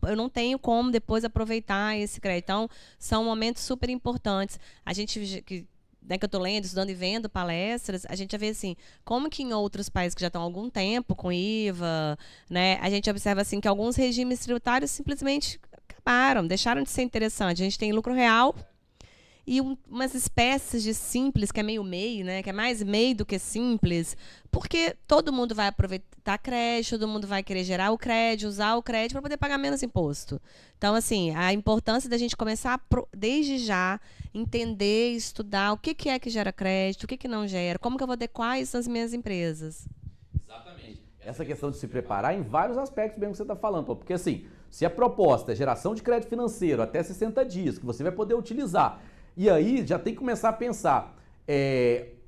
Speaker 1: eu não tenho como depois aproveitar esse crédito. Então, são momentos super importantes. A gente né, que eu estou lendo, estudando e vendo palestras, a gente já vê assim, como que em outros países que já estão há algum tempo com IVA, né, a gente observa assim que alguns regimes tributários simplesmente acabaram, deixaram de ser interessantes. A gente tem lucro real e umas espécies de simples, que é meio MEI, né, que é mais MEI do que simples, porque todo mundo vai aproveitar crédito, todo mundo vai querer gerar o crédito, usar o crédito para poder pagar menos imposto. Então, assim, a importância da gente começar desde já entender, estudar o que é que gera crédito, o que não gera, como que eu vou adequar isso nas minhas empresas.
Speaker 2: Exatamente. Essa questão de se preparar em vários aspectos mesmo que você está falando, porque assim, se a proposta é geração de crédito financeiro até 60 dias, que você vai poder utilizar, e aí já tem que começar a pensar,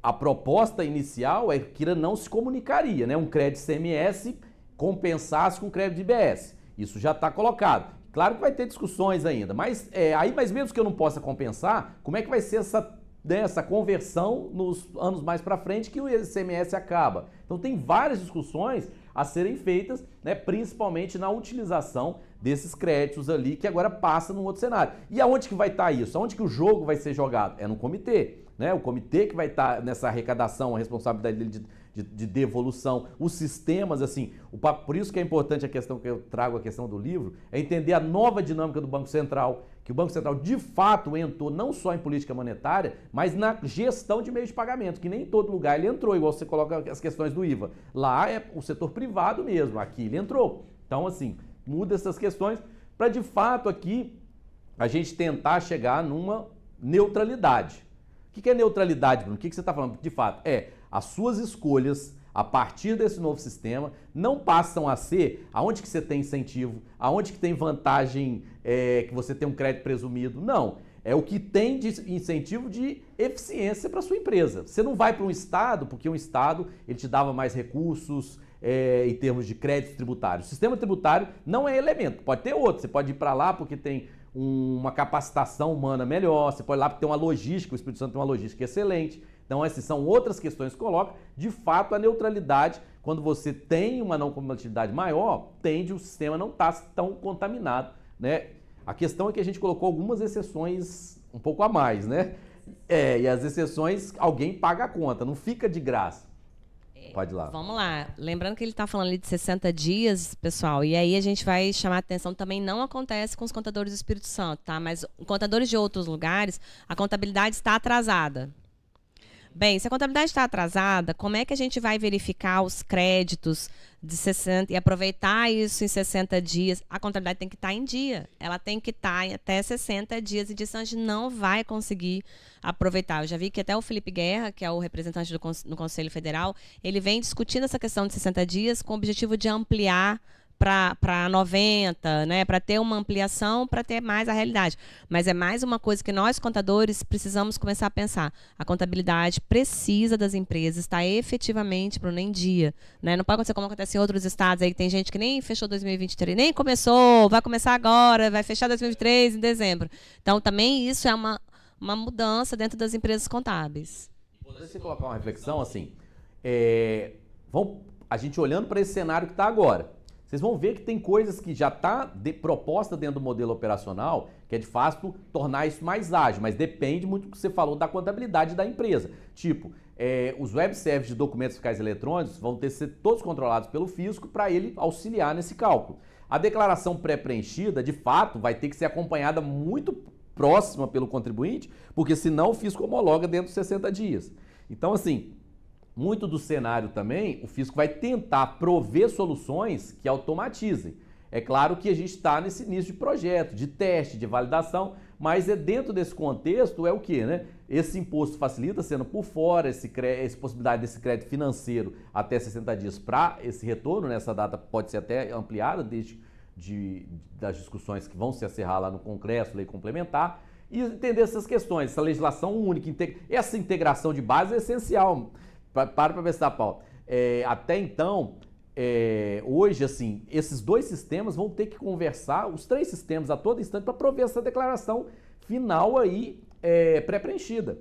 Speaker 2: a proposta inicial é que não se comunicaria, né? Um crédito CMS compensasse com crédito de IBS. Isso já está colocado. Claro que vai ter discussões ainda, mas mas mesmo que eu não possa compensar, como é que vai ser essa conversão nos anos mais para frente que o ICMS acaba? Então tem várias discussões a serem feitas, né, principalmente na utilização desses créditos ali, que agora passa num outro cenário. E aonde que vai estar isso? Aonde que o jogo vai ser jogado? É no comitê, né? O comitê que vai estar nessa arrecadação, a responsabilidade dele de devolução, os sistemas, assim, por isso que é importante a questão que eu trago, a questão do livro, é entender a nova dinâmica do Banco Central, que o Banco Central de fato entrou não só em política monetária, mas na gestão de meios de pagamento, que nem em todo lugar ele entrou, igual você coloca as questões do IVA. Lá é o setor privado mesmo, aqui ele entrou. Então, assim, muda essas questões para de fato aqui a gente tentar chegar numa neutralidade. O que é neutralidade, Bruno? O que você está falando? De fato, as suas escolhas a partir desse novo sistema não passam a ser aonde que você tem incentivo, aonde que tem vantagem, que você tem um crédito presumido. Não, é o que tem de incentivo de eficiência para sua empresa. Você não vai para um estado, porque um estado ele te dava mais recursos em termos de crédito tributário. O sistema tributário não é elemento, pode ter outro. Você pode ir para lá porque tem uma capacitação humana melhor, você pode ir lá porque tem uma logística, o Espírito Santo tem uma logística excelente. Então essas são outras questões que colocam. De fato, a neutralidade, quando você tem uma não compatibilidade maior, tende o sistema não estar tão contaminado, né? A questão é que a gente colocou algumas exceções um pouco a mais, né? E as exceções, alguém paga a conta, não fica de graça. Pode ir lá.
Speaker 1: Vamos lá. Lembrando que ele está falando ali de 60 dias, pessoal, e aí a gente vai chamar a atenção, também não acontece com os contadores do Espírito Santo, tá? Mas contadores de outros lugares, a contabilidade está atrasada. Bem, se a contabilidade está atrasada, como é que a gente vai verificar os créditos de 60 e aproveitar isso em 60 dias? A contabilidade tem que estar em dia. Ela tem que estar até 60 dias e disso a gente não vai conseguir aproveitar. Eu já vi que até o Felipe Guerra, que é o representante no Conselho Federal, ele vem discutindo essa questão de 60 dias com o objetivo de ampliar para 90, né, para ter uma ampliação, para ter mais a realidade. Mas é mais uma coisa que nós, contadores, precisamos começar a pensar. A contabilidade precisa das empresas estar efetivamente em dia. Né? Não pode acontecer como acontece em outros estados, aí que tem gente que nem fechou 2023, nem começou, vai começar agora, vai fechar 2023 em dezembro. Então, também isso é uma mudança dentro das empresas contábeis.
Speaker 2: Poderia você colocar uma reflexão assim, a gente olhando para esse cenário que está agora, vocês vão ver que tem coisas que já está proposta dentro do modelo operacional, que é de fato tornar isso mais ágil, mas depende muito do que você falou da contabilidade da empresa. Tipo, os web services de documentos fiscais eletrônicos vão ter que ser todos controlados pelo fisco para ele auxiliar nesse cálculo. A declaração pré-preenchida, de fato, vai ter que ser acompanhada muito próxima pelo contribuinte, porque senão o fisco homologa dentro dos 60 dias. Então, assim, muito do cenário também, o fisco vai tentar prover soluções que automatizem. É claro que a gente está nesse início de projeto, de teste, de validação, mas dentro desse contexto o quê, né? Esse imposto facilita sendo por fora, essa possibilidade desse crédito financeiro até 60 dias para esse retorno, nessa data pode ser até ampliada das discussões que vão se acerrar lá no Congresso, lei complementar, e entender essas questões, essa legislação única, essa integração de base é essencial. Para pensar, Paulo. Até então, hoje, assim, esses dois sistemas vão ter que conversar, os três sistemas a todo instante, para prover essa declaração final aí pré-preenchida.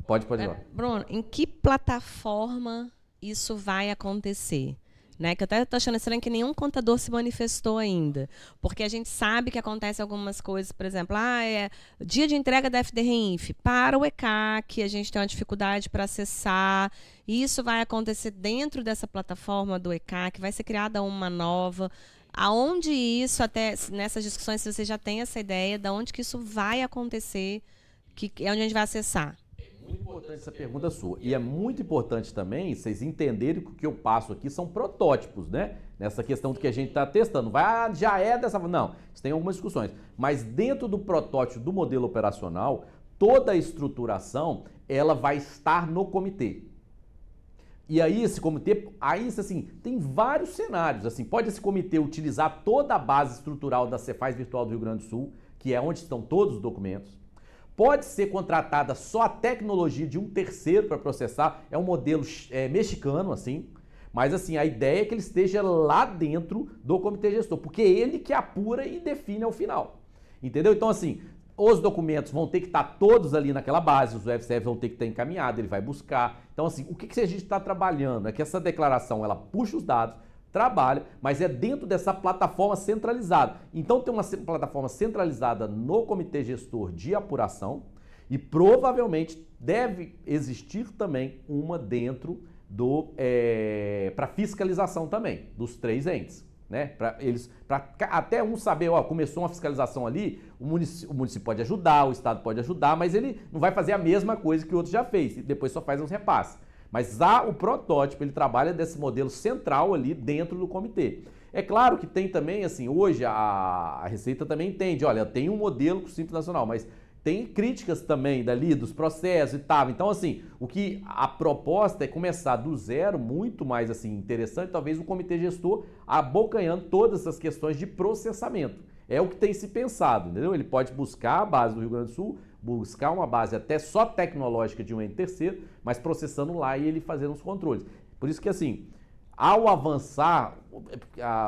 Speaker 2: Pode ir lá.
Speaker 1: Bruno, em que plataforma isso vai acontecer? né? Que eu até estou achando estranho que nenhum contador se manifestou ainda. Porque a gente sabe que acontece algumas coisas, por exemplo, dia de entrega da FDRINF para o ECAC, a gente tem uma dificuldade para acessar. Isso vai acontecer dentro dessa plataforma do ECAC, vai ser criada uma nova. Aonde isso, até nessas discussões, se você já tem essa ideia, de onde que isso vai acontecer, que é onde a gente vai acessar?
Speaker 2: Muito importante essa pergunta sua. E é muito importante também vocês entenderem que o que eu passo aqui são protótipos, né? Nessa questão do que a gente está testando. Já é dessa forma. Não, tem algumas discussões. Mas dentro do protótipo do modelo operacional, toda a estruturação, ela vai estar no comitê. E aí esse comitê, assim, tem vários cenários. Assim, pode esse comitê utilizar toda a base estrutural da Cefaz Virtual do Rio Grande do Sul, que é onde estão todos os documentos. Pode ser contratada só a tecnologia de um terceiro para processar, é um modelo mexicano, assim, mas assim, a ideia é que ele esteja lá dentro do comitê gestor, porque é ele que apura e define ao final, entendeu? Então assim, os documentos vão ter que estar todos ali naquela base, os UFCF vão ter que estar encaminhados, ele vai buscar. Então assim, o que a gente está trabalhando é que essa declaração, ela puxa os dados, trabalha, mas é dentro dessa plataforma centralizada. Então tem uma plataforma centralizada no comitê gestor de apuração e provavelmente deve existir também uma dentro para fiscalização também dos três entes, né? Para até um saber, começou uma fiscalização ali, o município pode ajudar, o estado pode ajudar, mas ele não vai fazer a mesma coisa que o outro já fez e depois só faz uns repasses. Mas o protótipo, ele trabalha desse modelo central ali dentro do comitê. É claro que tem também, assim, hoje a Receita também entende, olha, tem um modelo com o Simples Nacional, mas tem críticas também dali, dos processos e tal. Então, assim, a proposta é começar do zero, muito mais, assim, interessante, talvez o comitê gestor abocanhando todas essas questões de processamento. É o que tem se pensado, entendeu? Ele pode buscar a base do Rio Grande do Sul, buscar uma base até só tecnológica de um ente terceiro, mas processando lá e ele fazendo os controles. Por isso que, assim, ao avançar,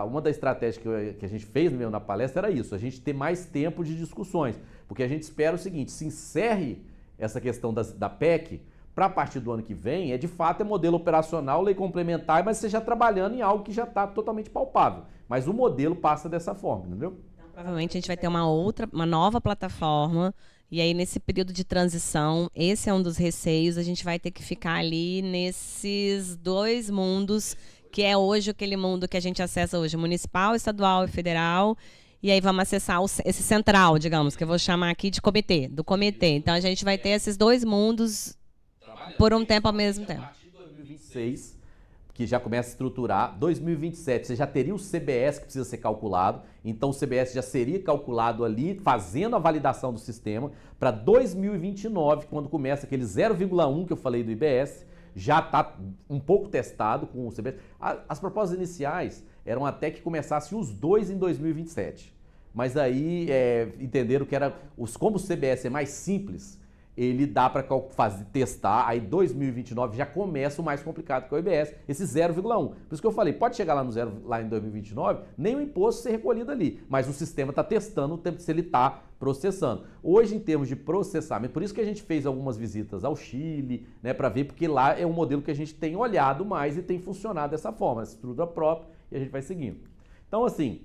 Speaker 2: uma das estratégias que a gente fez mesmo na palestra era isso, a gente ter mais tempo de discussões, porque a gente espera o seguinte, se encerre essa questão da PEC, para a partir do ano que vem, de fato é modelo operacional, lei complementar, mas você já trabalhando em algo que já está totalmente palpável. Mas o modelo passa dessa forma, entendeu?
Speaker 1: Provavelmente a gente vai ter uma nova plataforma, e aí nesse período de transição, esse é um dos receios, a gente vai ter que ficar ali nesses dois mundos, que é hoje aquele mundo que a gente acessa hoje, municipal, estadual e federal, e aí vamos acessar esse central, digamos, que eu vou chamar aqui de comitê, do comitê. Então a gente vai ter esses dois mundos por um tempo ao mesmo tempo.
Speaker 2: A partir de 2026, que já começa a estruturar, 2027 você já teria o CBS que precisa ser calculado, então o CBS já seria calculado ali, fazendo a validação do sistema, para 2029, quando começa aquele 0,1 que eu falei do IBS, já está um pouco testado com o CBS. As propostas iniciais eram até que começassem os dois em 2027, mas aí entenderam que como o CBS é mais simples, ele dá para testar, aí 2029 já começa o mais complicado que é o IBS, esse 0,1. Por isso que eu falei, pode chegar lá no zero, lá em 2029, nem o imposto ser recolhido ali, mas o sistema está testando o tempo se ele está processando. Hoje, em termos de processamento, por isso que a gente fez algumas visitas ao Chile, né, para ver, porque lá é um modelo que a gente tem olhado mais e tem funcionado dessa forma, essa estrutura própria, e a gente vai seguindo. Então, assim,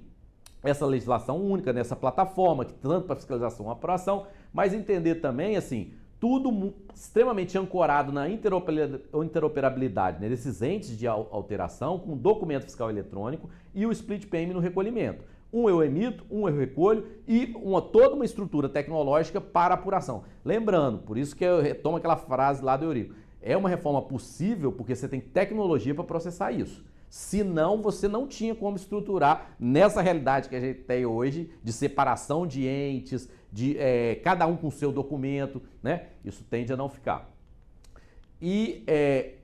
Speaker 2: essa legislação única nessa plataforma, que tanto para fiscalização e apuração, mas entender também, assim, tudo extremamente ancorado na interoperabilidade, né, desses entes de alteração com documento fiscal eletrônico e o split payment no recolhimento. Um eu emito, um eu recolho e toda uma estrutura tecnológica para apuração. Lembrando, por isso que eu retomo aquela frase lá do Eurico, é uma reforma possível porque você tem tecnologia para processar isso. Senão, você não tinha como estruturar nessa realidade que a gente tem hoje de separação de entes, de cada um com o seu documento, né? Isso tende a não ficar. E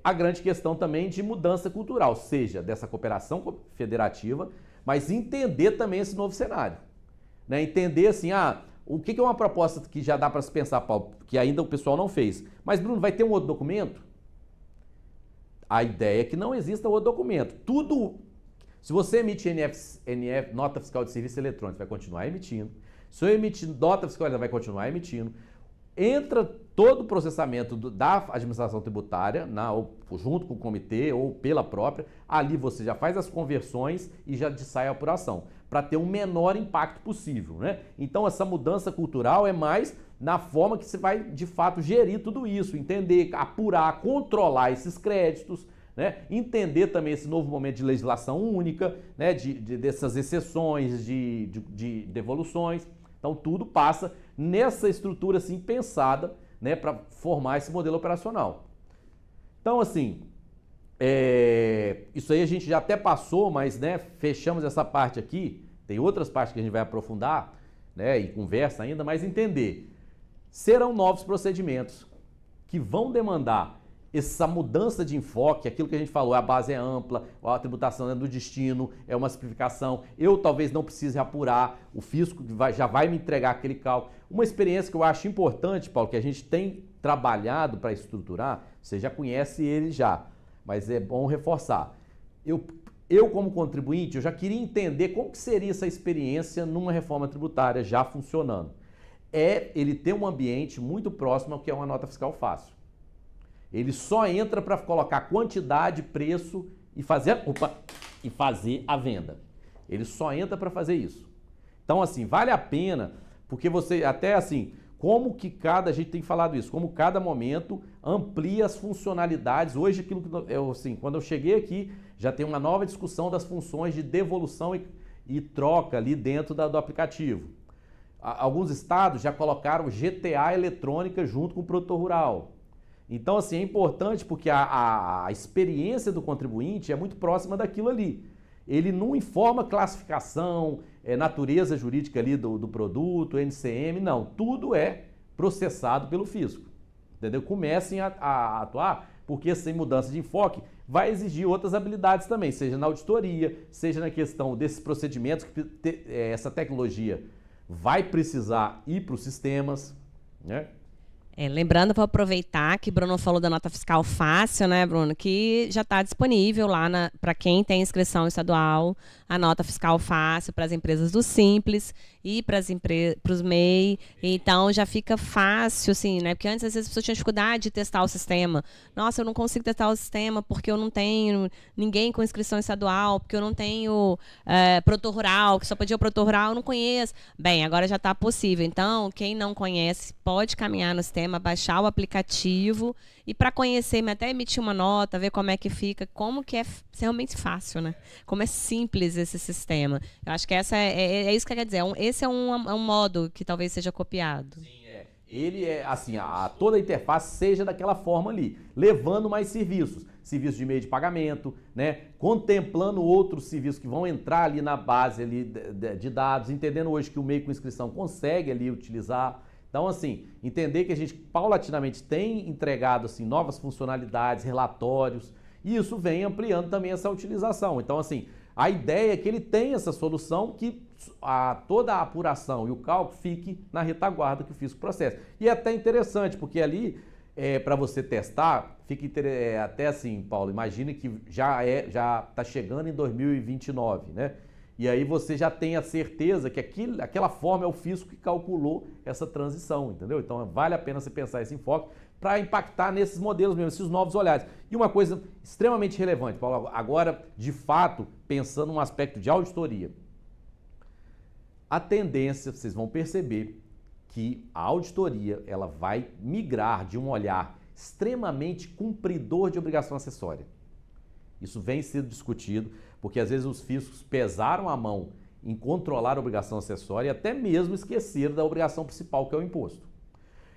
Speaker 2: a grande questão também de mudança cultural, seja dessa cooperação federativa, mas entender também esse novo cenário. Né? Entender assim, o que é uma proposta que já dá para se pensar, Paulo, que ainda o pessoal não fez. Mas, Bruno, vai ter um outro documento? A ideia é que não exista outro documento. Se você emitir NF, nota fiscal de serviço eletrônico, vai continuar emitindo. Se eu emitir nota fiscal, vai continuar emitindo. Entra todo o processamento da administração tributária, ou junto com o comitê ou pela própria, ali você já faz as conversões e já sai a apuração, para ter um menor impacto possível, né? Então essa mudança cultural é mais na forma que você vai de fato gerir tudo isso, entender, apurar, controlar esses créditos, né? Entender também esse novo momento de legislação única, né? Dessas exceções, de devoluções. Então tudo passa nessa estrutura assim pensada, né, para formar esse modelo operacional. Então, assim, isso aí a gente já até passou, mas, né, fechamos essa parte aqui. Tem outras partes que a gente vai aprofundar, né, e conversa ainda, mas entender. Serão novos procedimentos que vão demandar essa mudança de enfoque, aquilo que a gente falou, a base é ampla, a tributação é do destino, é uma simplificação, eu talvez não precise apurar, o fisco já vai me entregar aquele cálculo. Uma experiência que eu acho importante, Paulo, que a gente tem trabalhado para estruturar, você já conhece ele já, mas é bom reforçar. Eu como contribuinte, eu já queria entender como que seria essa experiência numa reforma tributária já funcionando. Ele ter um ambiente muito próximo ao que é uma nota fiscal fácil. Ele só entra para colocar quantidade, preço e fazer a venda. Ele só entra para fazer isso. Então, assim, vale a pena, porque você, até assim, a gente tem falado isso, como cada momento amplia as funcionalidades. Hoje, aquilo que assim, quando eu cheguei aqui, já tem uma nova discussão das funções de devolução e troca ali dentro do aplicativo. Alguns estados já colocaram GTA eletrônica junto com o produtor rural. Então, assim, é importante porque a experiência do contribuinte é muito próxima daquilo ali. Ele não informa classificação, natureza jurídica ali do produto, NCM, não. Tudo é processado pelo fisco, entendeu? Comecem a atuar, porque sem mudança de enfoque vai exigir outras habilidades também, seja na auditoria, seja na questão desses procedimentos, que essa tecnologia vai precisar ir para os sistemas, né?
Speaker 1: Lembrando, vou aproveitar que Bruno falou da nota fiscal fácil, né, Bruno? Que já está disponível lá para quem tem inscrição estadual, a nota fiscal fácil para as empresas do Simples e para os MEI. Então já fica fácil, assim, né? Porque antes às vezes a pessoa tinha dificuldade de testar o sistema. Nossa, eu não consigo testar o sistema porque eu não tenho ninguém com inscrição estadual, porque eu não tenho produtor rural, que só podia o produtor rural, eu não conheço. Bem, agora já está possível. Então, quem não conhece pode caminhar no sistema, baixar o aplicativo e para conhecer, até emitir uma nota, ver como é que fica, como que é realmente fácil, né? Como é simples esse sistema. Eu acho que essa é isso que quer dizer. Esse é um modo que talvez seja copiado.
Speaker 2: Sim, ele é assim, toda a interface seja daquela forma ali, levando mais serviços de meio de pagamento, né? Contemplando outros serviços que vão entrar ali na base ali de dados, entendendo hoje que o meio com inscrição consegue ali utilizar. Então, assim, entender que a gente paulatinamente tem entregado assim, novas funcionalidades, relatórios, e isso vem ampliando também essa utilização. Então, assim, a ideia é que ele tenha essa solução que toda a apuração e o cálculo fique na retaguarda que o fisco processa. E é até interessante, porque ali, para você testar, fica até assim, Paulo, imagine que já está chegando em 2029, né? E aí você já tem a certeza que aquela forma é o fisco que calculou essa transição, entendeu? Então vale a pena você pensar esse enfoque para impactar nesses modelos mesmo, esses novos olhares. E uma coisa extremamente relevante, Paulo, agora, de fato, pensando num aspecto de auditoria. A tendência, vocês vão perceber que a auditoria ela vai migrar de um olhar extremamente cumpridor de obrigação acessória. Isso vem sendo discutido, porque às vezes os fiscos pesaram a mão em controlar a obrigação acessória e até mesmo esqueceram da obrigação principal, que é o imposto.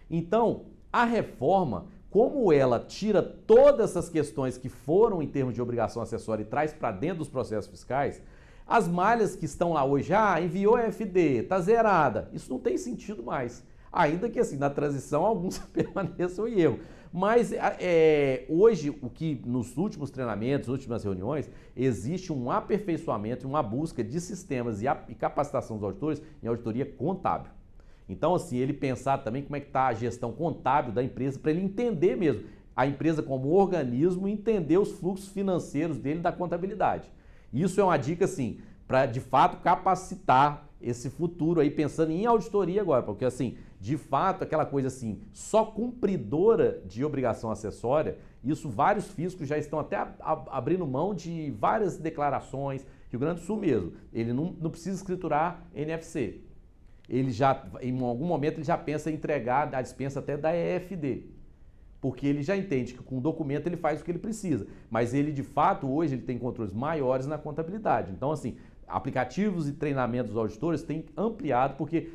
Speaker 2: Então, a reforma, como ela tira todas essas questões que foram em termos de obrigação acessória e traz para dentro dos processos fiscais, as malhas que estão lá hoje, enviou a FD, está zerada, isso não tem sentido mais. Ainda que assim, na transição alguns permaneçam em erro. Mas hoje, o que nos últimos treinamentos, nas últimas reuniões, existe um aperfeiçoamento, uma busca de sistemas e capacitação dos auditores em auditoria contábil. Então, assim, ele pensar também como é que está a gestão contábil da empresa, para ele entender mesmo a empresa como organismo e entender os fluxos financeiros dele da contabilidade. Isso é uma dica, assim, para de fato capacitar esse futuro aí, pensando em auditoria agora, porque assim, de fato, aquela coisa assim, só cumpridora de obrigação acessória, isso vários fiscos já estão até abrindo mão de várias declarações. Rio Grande do Sul mesmo, ele não precisa escriturar NFC. Ele já, em algum momento, ele já pensa em entregar a dispensa até da EFD. Porque ele já entende que com o documento ele faz o que ele precisa. Mas ele, de fato, hoje, ele tem controles maiores na contabilidade. Então, assim, aplicativos e treinamentos dos auditores têm ampliado, porque,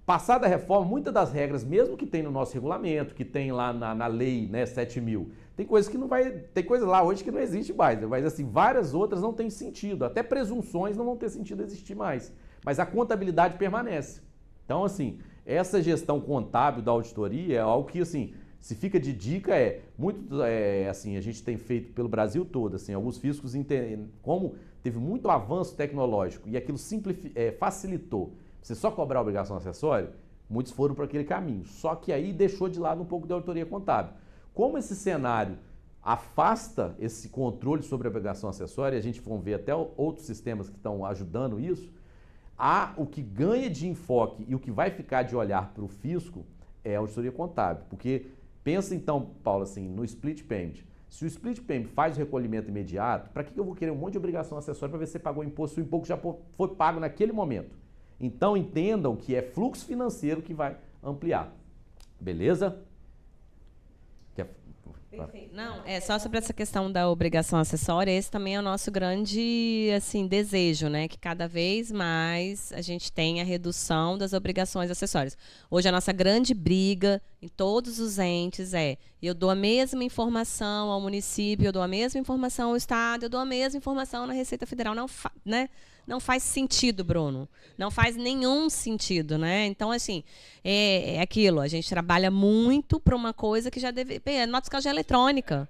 Speaker 2: passada a reforma, muitas das regras, mesmo que tem no nosso regulamento, que tem lá na lei, né, 7.000, tem coisas que não vai, tem coisa lá hoje que não existe mais, mas assim, várias outras não têm sentido, até presunções não vão ter sentido existir mais, mas a contabilidade permanece. Então, assim, essa gestão contábil da auditoria é algo que, assim, se fica de dica assim, a gente tem feito pelo Brasil todo, assim, alguns fiscos, como teve muito avanço tecnológico e aquilo facilitou você só cobrar a obrigação acessória, muitos foram para aquele caminho, só que aí deixou de lado um pouco da auditoria contábil. Como esse cenário afasta esse controle sobre a obrigação acessória, a gente vai ver até outros sistemas que estão ajudando isso, o que ganha de enfoque e o que vai ficar de olhar para o fisco é a auditoria contábil. Porque pensa então, Paulo, assim, no split payment. Se o split payment faz o recolhimento imediato, para que eu vou querer um monte de obrigação acessória para ver se você pagou o imposto, se o imposto já foi pago naquele momento? Então entendam que é fluxo financeiro que vai ampliar. Beleza?
Speaker 1: Perfeito. Não, só sobre essa questão da obrigação acessória, esse também é o nosso grande, assim, desejo, né? Que cada vez mais a gente tenha a redução das obrigações acessórias. Hoje a nossa grande briga em todos os entes eu dou a mesma informação ao município, eu dou a mesma informação ao Estado, eu dou a mesma informação na Receita Federal, né? Não faz sentido, Bruno. Não faz nenhum sentido, né? Então, assim, é aquilo. A gente trabalha muito para uma coisa que já deve... Nota fiscal já é eletrônica.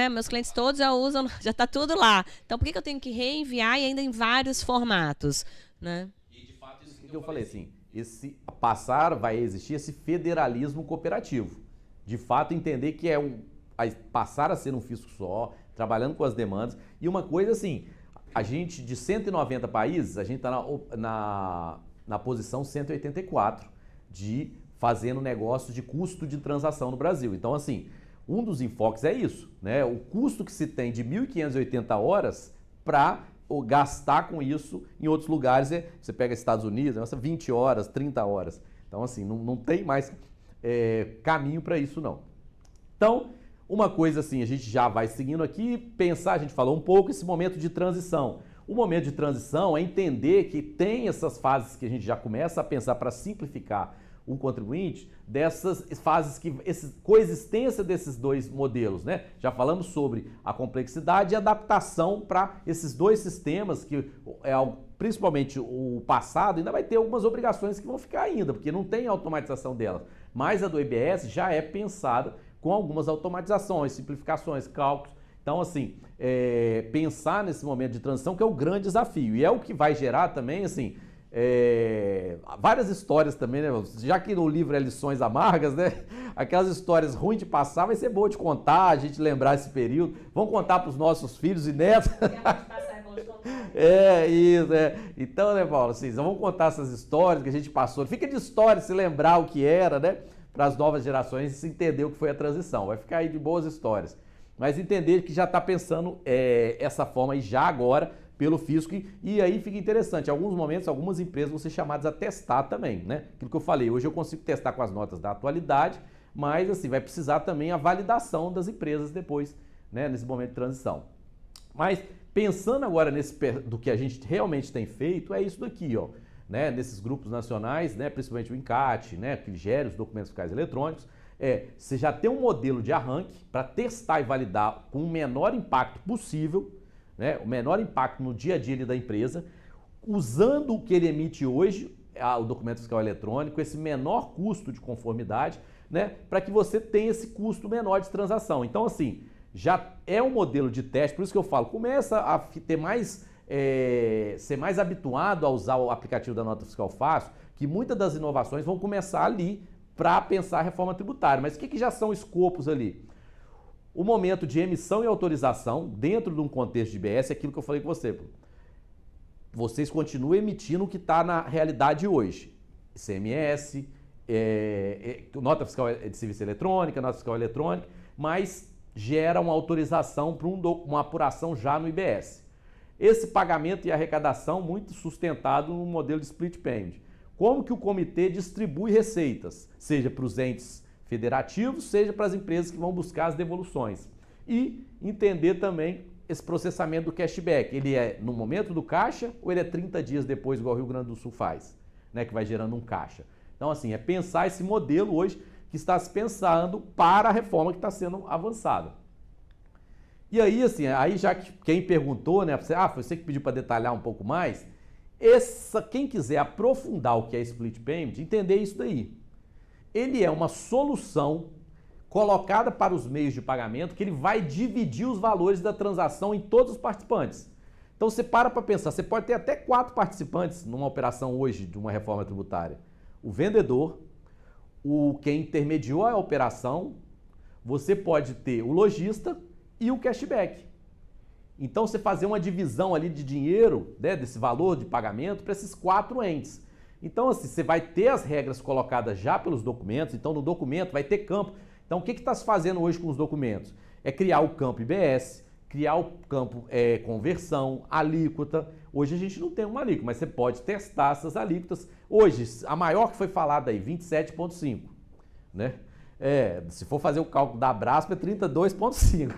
Speaker 1: Meus clientes todos já usam, já está tudo lá. Então, por que eu tenho que reenviar e ainda em vários formatos, né?
Speaker 2: E, de fato, isso que eu falei, assim, vai existir esse federalismo cooperativo. De fato, entender que passar a ser um fisco só, trabalhando com as demandas. E uma coisa, assim... A gente, de 190 países, a gente está na posição 184 de fazendo negócio de custo de transação no Brasil. Então, assim, um dos enfoques é isso, né? O custo que se tem de 1.580 horas para gastar com isso em outros lugares. Você pega Estados Unidos, 20 horas, 30 horas. Então, assim, não tem mais caminho para isso, não. Então... Uma coisa assim, a gente já vai seguindo aqui, a gente falou um pouco, esse momento de transição. O momento de transição é entender que tem essas fases que a gente já começa a pensar para simplificar o contribuinte, dessas fases coexistência desses dois modelos, né? Já falamos sobre a complexidade e adaptação para esses dois sistemas, que principalmente o passado ainda vai ter algumas obrigações que vão ficar ainda, porque não tem automatização delas. Mas a do EBS já é pensada com algumas automatizações, simplificações, cálculos. Então, assim, pensar nesse momento de transição que é o grande desafio. E é o que vai gerar também, assim, várias histórias também, né? Já que no livro é lições amargas, né? Aquelas histórias ruins de passar, vai ser boa de contar, a gente lembrar esse período. Vamos contar para os nossos filhos e netos. Isso. Então, né, Paulo, assim, vamos contar essas histórias que a gente passou. Fica de história se lembrar o que era, né? Para as novas gerações se entender o que foi a transição. Vai ficar aí de boas histórias. Mas entender que já está pensando essa forma aí já agora pelo fisco. E aí fica interessante. Em alguns momentos, algumas empresas vão ser chamadas a testar também, né? Aquilo que eu falei, hoje eu consigo testar com as notas da atualidade, mas assim, vai precisar também a validação das empresas depois, né? Nesse momento de transição. Mas pensando agora do que a gente realmente tem feito, é isso daqui, ó. Né, nesses grupos nacionais, né, principalmente o INCAT, né, que gera os documentos fiscais eletrônicos, você já tem um modelo de arranque para testar e validar com o menor impacto possível, né, o menor impacto no dia a dia da empresa, usando o que ele emite hoje, o documento fiscal eletrônico, esse menor custo de conformidade, né, para que você tenha esse custo menor de transação. Então, assim, já é um modelo de teste, por isso que eu falo, começa a ter ser mais habituado a usar o aplicativo da Nota Fiscal Fácil, que muitas das inovações vão começar ali para pensar a reforma tributária. Mas o que já são escopos ali? O momento de emissão e autorização, dentro de um contexto de IBS, é aquilo que eu falei com você. Vocês continuam emitindo o que está na realidade hoje. ICMS, nota fiscal de serviço eletrônica, nota fiscal eletrônica, mas gera uma autorização para uma apuração já no IBS. Esse pagamento e arrecadação muito sustentado no modelo de split payment. Como que o comitê distribui receitas, seja para os entes federativos, seja para as empresas que vão buscar as devoluções. E entender também esse processamento do cashback. Ele é no momento do caixa ou ele é 30 dias depois, igual o Rio Grande do Sul faz, né, que vai gerando um caixa. Então, assim, é pensar esse modelo hoje que está se pensando para a reforma que está sendo avançada. E aí, assim, aí já que quem perguntou, né, foi você que pediu para detalhar um pouco mais, quem quiser aprofundar o que é split payment, entender isso daí. Ele é uma solução colocada para os meios de pagamento que ele vai dividir os valores da transação em todos os participantes. Então você para pensar, você pode ter até 4 participantes numa operação hoje de uma reforma tributária. O vendedor, quem intermediou a operação, você pode ter o lojista e o cashback. Então você fazer uma divisão ali de dinheiro, né, desse valor de pagamento para esses 4 entes. Então assim, você vai ter as regras colocadas já pelos documentos, então no documento vai ter campo. Então o que está se fazendo hoje com os documentos? É criar o campo IBS, criar o campo conversão, alíquota. Hoje a gente não tem uma alíquota, mas você pode testar essas alíquotas. Hoje, a maior que foi falada aí, 27,5, né? Se for fazer o cálculo da Brasp é 32,5.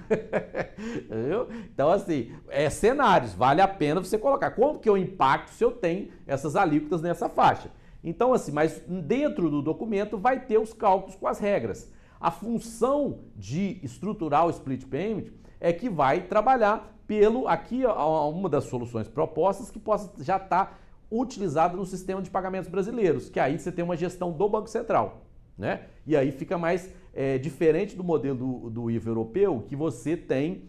Speaker 2: Então, assim, cenários, vale a pena você colocar. Como que eu impacto se eu tenho essas alíquotas nessa faixa? Então, assim, mas dentro do documento vai ter os cálculos com as regras. A função de estruturar o split payment é que vai trabalhar aqui uma das soluções propostas que possa já estar utilizada no sistema de pagamentos brasileiros, que aí você tem uma gestão do Banco Central, né? E aí fica mais diferente do modelo do IVA europeu, que você tem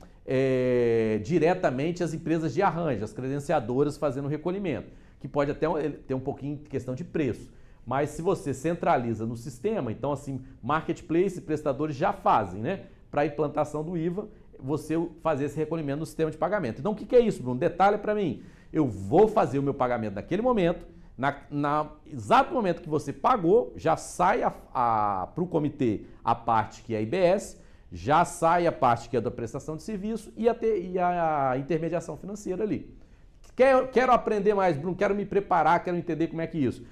Speaker 2: diretamente as empresas de arranjo, as credenciadoras fazendo o recolhimento, que pode até ter um pouquinho de questão de preço. Mas se você centraliza no sistema, então assim, marketplace e prestadores já fazem, né? Para a implantação do IVA, você fazer esse recolhimento no sistema de pagamento. Então o que é isso, Bruno? Detalhe para mim. Eu vou fazer o meu pagamento naquele momento, exato momento que você pagou, já sai para o comitê a parte que é a IBS, já sai a parte que é da prestação de serviço e a intermediação financeira ali. Quero aprender mais, Bruno, quero me preparar, quero entender como é que é isso.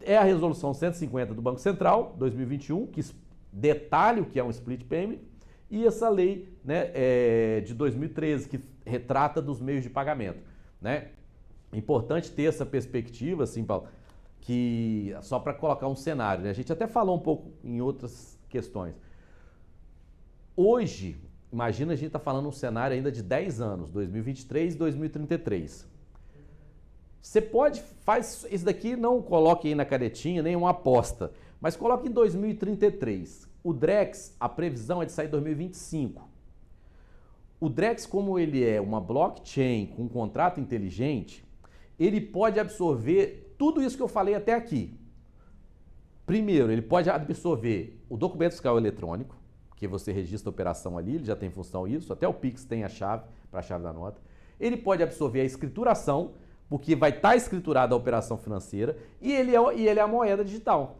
Speaker 2: É a resolução 150 do Banco Central, 2021, que detalha o que é um split payment, e essa lei, né, de 2013, que retrata dos meios de pagamento, né? Importante ter essa perspectiva, assim, Paulo, que só para colocar um cenário, né? A gente até falou um pouco em outras questões. Hoje, imagina a gente está falando um cenário ainda de 10 anos, 2023 e 2033. Você faz isso daqui, não coloque aí na canetinha, nem uma aposta, mas coloque em 2033. O Drex, a previsão é de sair em 2025. O Drex, como ele é uma blockchain com um contrato inteligente, ele pode absorver tudo isso que eu falei até aqui. Primeiro, ele pode absorver o documento fiscal eletrônico, que você registra a operação ali, ele já tem função isso, até o Pix tem a chave, para a chave da nota. Ele pode absorver a escrituração, porque vai estar escriturada a operação financeira, e ele é a moeda digital.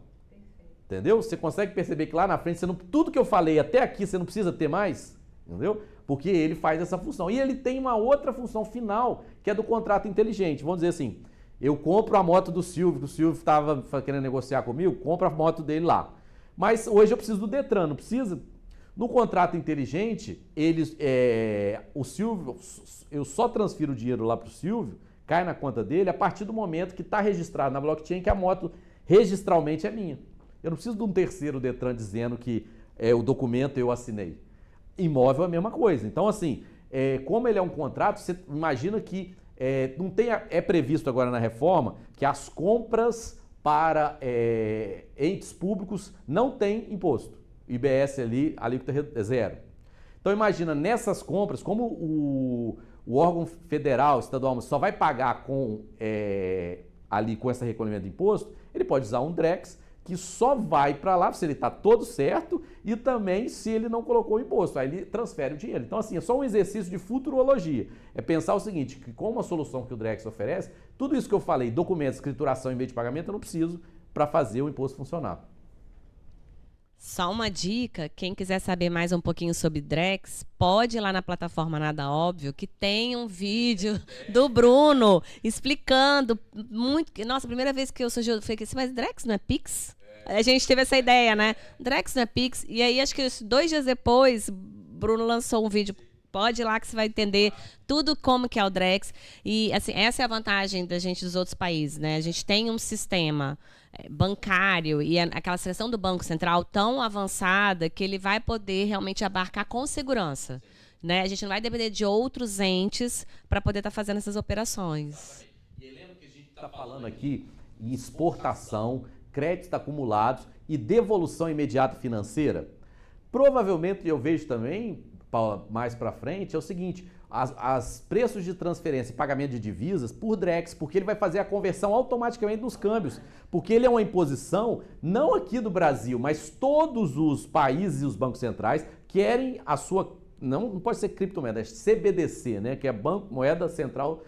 Speaker 2: Entendeu? Você consegue perceber que lá na frente, tudo que eu falei até aqui, você não precisa ter mais, entendeu? Porque ele faz essa função. E ele tem uma outra função final, que é do contrato inteligente. Vamos dizer assim, eu compro a moto do Silvio, que o Silvio estava querendo negociar comigo, compro a moto dele lá. Mas hoje eu preciso do Detran, não precisa? No contrato inteligente, o Silvio, eu só transfiro o dinheiro lá para o Silvio, cai na conta dele a partir do momento que está registrado na blockchain que a moto registralmente é minha. Eu não preciso de um terceiro Detran dizendo que o documento eu assinei. Imóvel é a mesma coisa. Então, assim, como ele é um contrato, você imagina que é previsto agora na reforma que as compras para entes públicos não têm imposto. IBS ali, a alíquota é 0. Então, imagina, nessas compras, como o órgão federal, estadual, só vai pagar ali com esse recolhimento de imposto, ele pode usar um Drex, que só vai para lá se ele está todo certo e também se ele não colocou o imposto. Aí ele transfere o dinheiro. Então, assim, é só um exercício de futurologia. É pensar o seguinte, que com uma solução que o Drex oferece, tudo isso que eu falei, documento, escrituração e meio de pagamento, eu não preciso para fazer o imposto funcionar.
Speaker 1: Só uma dica, quem quiser saber mais um pouquinho sobre Drex, pode ir lá na plataforma Nada Óbvio, que tem um vídeo do Bruno explicando muito. Nossa, a primeira vez que eu surgiu, eu falei assim, mas Drex não é Pix? A gente teve essa ideia, né? Drex não é Pix. E aí, acho que 2 dias depois, Bruno lançou um vídeo. Pode ir lá que você vai entender tudo como que é o Drex. E, assim, essa é a vantagem da gente dos outros países, né? A gente tem um sistema bancário e aquela seleção do Banco Central tão avançada que ele vai poder realmente abarcar com segurança, né? A gente não vai depender de outros entes para poder estar fazendo essas operações.
Speaker 2: E lembra que a gente está falando aqui em exportação, créditos acumulados e devolução imediata financeira? Provavelmente eu vejo também mais para frente é o seguinte, as preços de transferência e pagamento de divisas por Drex, porque ele vai fazer a conversão automaticamente dos câmbios, porque ele é uma imposição não aqui do Brasil, mas todos os países e os bancos centrais querem a sua, não pode ser criptomoeda, é CBDC, né, que é moeda central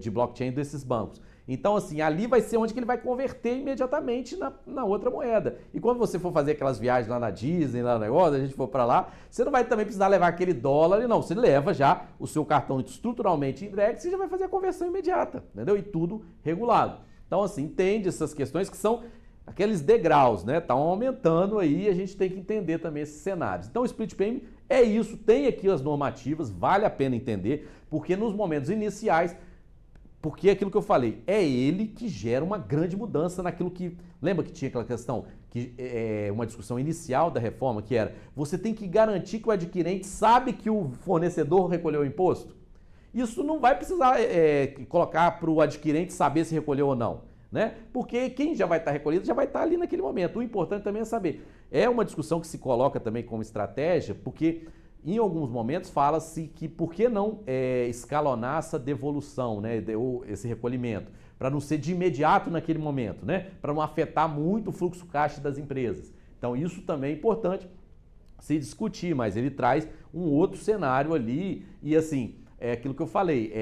Speaker 2: de blockchain desses bancos. Então, assim, ali vai ser onde que ele vai converter imediatamente na outra moeda. E quando você for fazer aquelas viagens lá na Disney, lá no negócio, a gente for para lá, você não vai também precisar levar aquele dólar, não. Você leva já o seu cartão estruturalmente em Drex e já vai fazer a conversão imediata, entendeu? E tudo regulado. Então, assim, entende essas questões que são aqueles degraus, né? Estão aumentando aí e a gente tem que entender também esses cenários. Então, o Split Payment é isso, tem aqui as normativas, vale a pena entender, porque nos momentos iniciais, porque aquilo que eu falei, é ele que gera uma grande mudança naquilo que... Lembra que tinha aquela questão, que uma discussão inicial da reforma, que era, você tem que garantir que o adquirente sabe que o fornecedor recolheu o imposto? Isso não vai precisar colocar para o adquirente saber se recolheu ou não, né? Porque quem já vai estar recolhido já vai estar ali naquele momento. O importante também é saber. É uma discussão que se coloca também como estratégia, porque... Em alguns momentos fala-se que por que não escalonar essa devolução, né, esse recolhimento, para não ser de imediato naquele momento, né, para não afetar muito o fluxo caixa das empresas. Então isso também é importante se discutir, mas ele traz um outro cenário ali e assim, é aquilo que eu falei,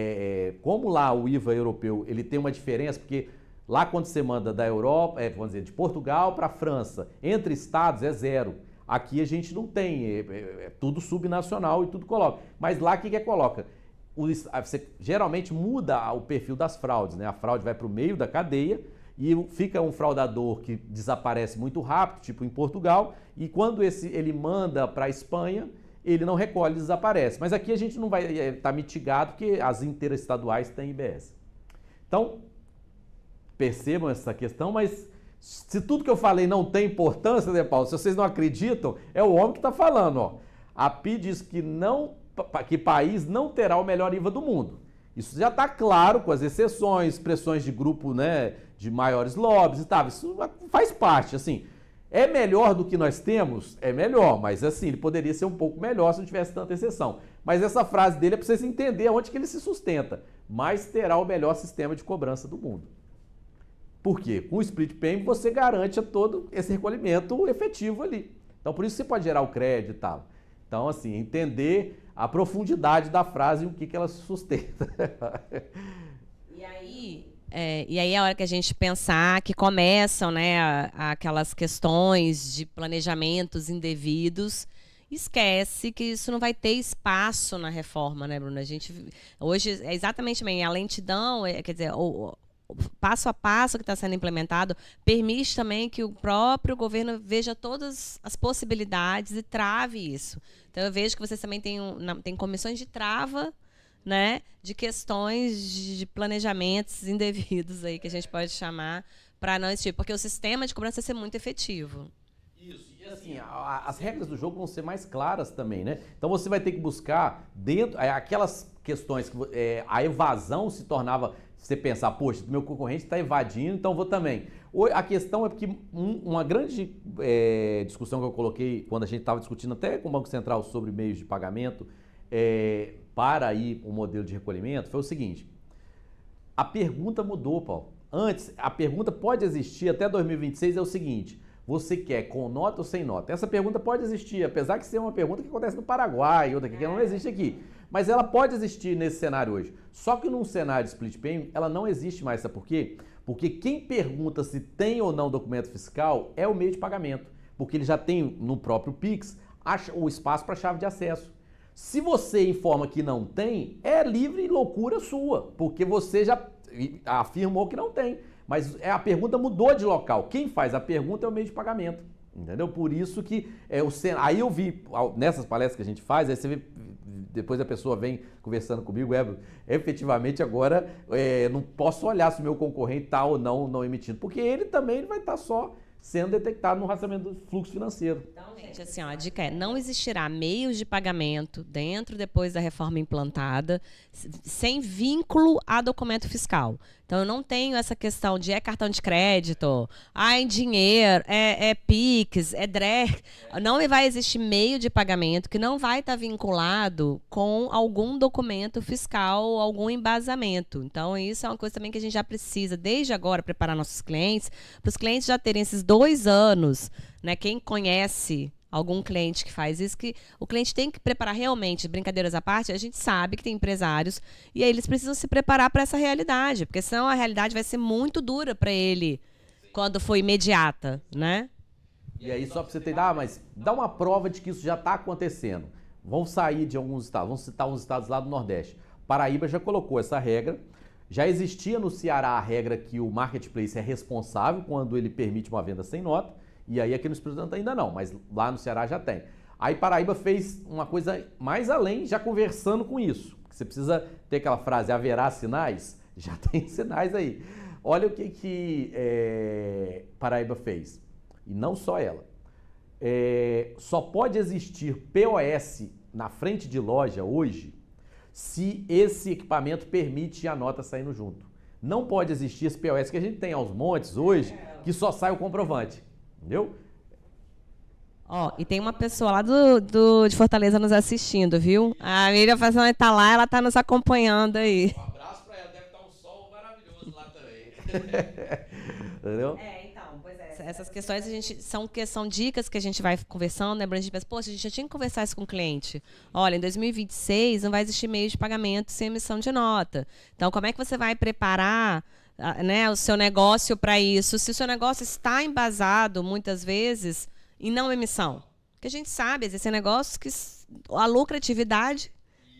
Speaker 2: como lá o IVA europeu ele tem uma diferença, porque lá quando você manda da Europa, vamos dizer, de Portugal para a França, entre estados é 0. Aqui a gente não tem, é tudo subnacional e tudo coloca. Mas lá o que coloca? Você geralmente muda o perfil das fraudes, né? A fraude vai para o meio da cadeia e fica um fraudador que desaparece muito rápido, tipo em Portugal, e quando ele manda para a Espanha, ele não recolhe, desaparece. Mas aqui a gente não vai estar mitigado porque as interestaduais têm IBS. Então, percebam essa questão, mas... Se tudo que eu falei não tem importância, né, Paulo? Se vocês não acreditam, é o homem que está falando, ó. A PI diz que país não terá o melhor IVA do mundo. Isso já está claro com as exceções, pressões de grupo, né, de maiores lobbies e tal. Isso faz parte, assim. É melhor do que nós temos? É melhor, mas assim, ele poderia ser um pouco melhor se não tivesse tanta exceção. Mas essa frase dele é para vocês entenderem onde que ele se sustenta. Mas terá o melhor sistema de cobrança do mundo. Por quê? Com o Split Payment você garante todo esse recolhimento efetivo ali. Então, por isso você pode gerar o crédito e tal. Então, assim, entender a profundidade da frase e o que ela sustenta.
Speaker 1: E aí é a hora que a gente pensar que começam, né, aquelas questões de planejamentos indevidos. Esquece que isso não vai ter espaço na reforma, né, Bruna? A gente, hoje, é exatamente bem, a lentidão, quer dizer... o passo a passo que está sendo implementado permite também que o próprio governo veja todas as possibilidades e trave isso. Então, eu vejo que vocês também têm comissões de trava, né, de questões de planejamentos indevidos aí, que a gente pode chamar, para não existir, porque o sistema de cobrança vai ser muito efetivo.
Speaker 2: Isso, e assim, as regras do jogo vão ser mais claras também, né? Então você vai ter que buscar dentro, aquelas questões que a evasão se tornava... Você pensar, poxa, meu concorrente está evadindo, então vou também. A questão é porque uma grande discussão que eu coloquei quando a gente estava discutindo até com o Banco Central sobre meios de pagamento para aí o modelo de recolhimento foi o seguinte, a pergunta mudou, Paulo. Antes, a pergunta pode existir até 2026 é o seguinte, você quer com nota ou sem nota? Essa pergunta pode existir, apesar de ser uma pergunta que acontece no Paraguai, outra que não existe aqui. Mas ela pode existir nesse cenário hoje. Só que num cenário de split payment, ela não existe mais. Sabe por quê? Porque quem pergunta se tem ou não documento fiscal é o meio de pagamento. porque ele já tem no próprio Pix o espaço para chave de acesso. Se você informa que não tem, é livre e loucura sua, porque você já afirmou que não tem. Mas a pergunta mudou de local. Quem faz a pergunta é o meio de pagamento. Entendeu? Por isso que aí eu vi, nessas palestras que a gente faz, aí você vê, depois a pessoa vem conversando comigo, efetivamente agora não posso olhar se o meu concorrente está ou não emitindo, porque ele também vai estar só sendo detectado no rastreamento do fluxo financeiro.
Speaker 1: Então, gente, assim, ó, a dica é, não existirá meios de pagamento depois da reforma implantada, sem vínculo a documento fiscal. Então, eu não tenho essa questão de cartão de crédito, em dinheiro, Pix, DRE. Não vai existir meio de pagamento que não vai estar vinculado com algum documento fiscal, algum embasamento. Então, isso é uma coisa também que a gente já precisa, desde agora, preparar nossos clientes, para os clientes já terem esses 2 anos, né? Quem conhece algum cliente que faz isso, que o cliente tem que preparar realmente, brincadeiras à parte, a gente sabe que tem empresários e aí eles precisam se preparar para essa realidade, porque senão a realidade vai ser muito dura para ele quando for imediata, né?
Speaker 2: E aí só para você ter, mas dá uma prova de que isso já está acontecendo. Vamos sair de alguns estados, vamos citar uns estados lá do Nordeste. Paraíba já colocou essa regra, já existia no Ceará a regra que o marketplace é responsável quando ele permite uma venda sem nota, e aí aqui no Espírito Santo ainda não, mas lá no Ceará já tem. Aí Paraíba fez uma coisa mais além, já conversando com isso. Você precisa ter aquela frase, haverá sinais? Já tem sinais aí. Olha o que Paraíba fez. E não só ela. Só pode existir POS na frente de loja hoje se esse equipamento permite a nota saindo junto. Não pode existir esse POS que a gente tem aos montes hoje, que só sai o comprovante. Entendeu?
Speaker 1: E tem uma pessoa lá de Fortaleza nos assistindo, viu? A Miriam Fazão está lá, ela está nos acompanhando aí.
Speaker 3: Um abraço para ela, deve estar um sol maravilhoso lá também.
Speaker 2: Entendeu?
Speaker 1: Essas questões são dicas que a gente vai conversando, né? A gente pensa, poxa, a gente já tinha que conversar isso com o cliente. Olha, em 2026 não vai existir meio de pagamento sem emissão de nota. Então, como é que você vai preparar, né, o seu negócio para isso? Se o seu negócio está embasado, muitas vezes, em não emissão. Porque a gente sabe, existem negócios que a lucratividade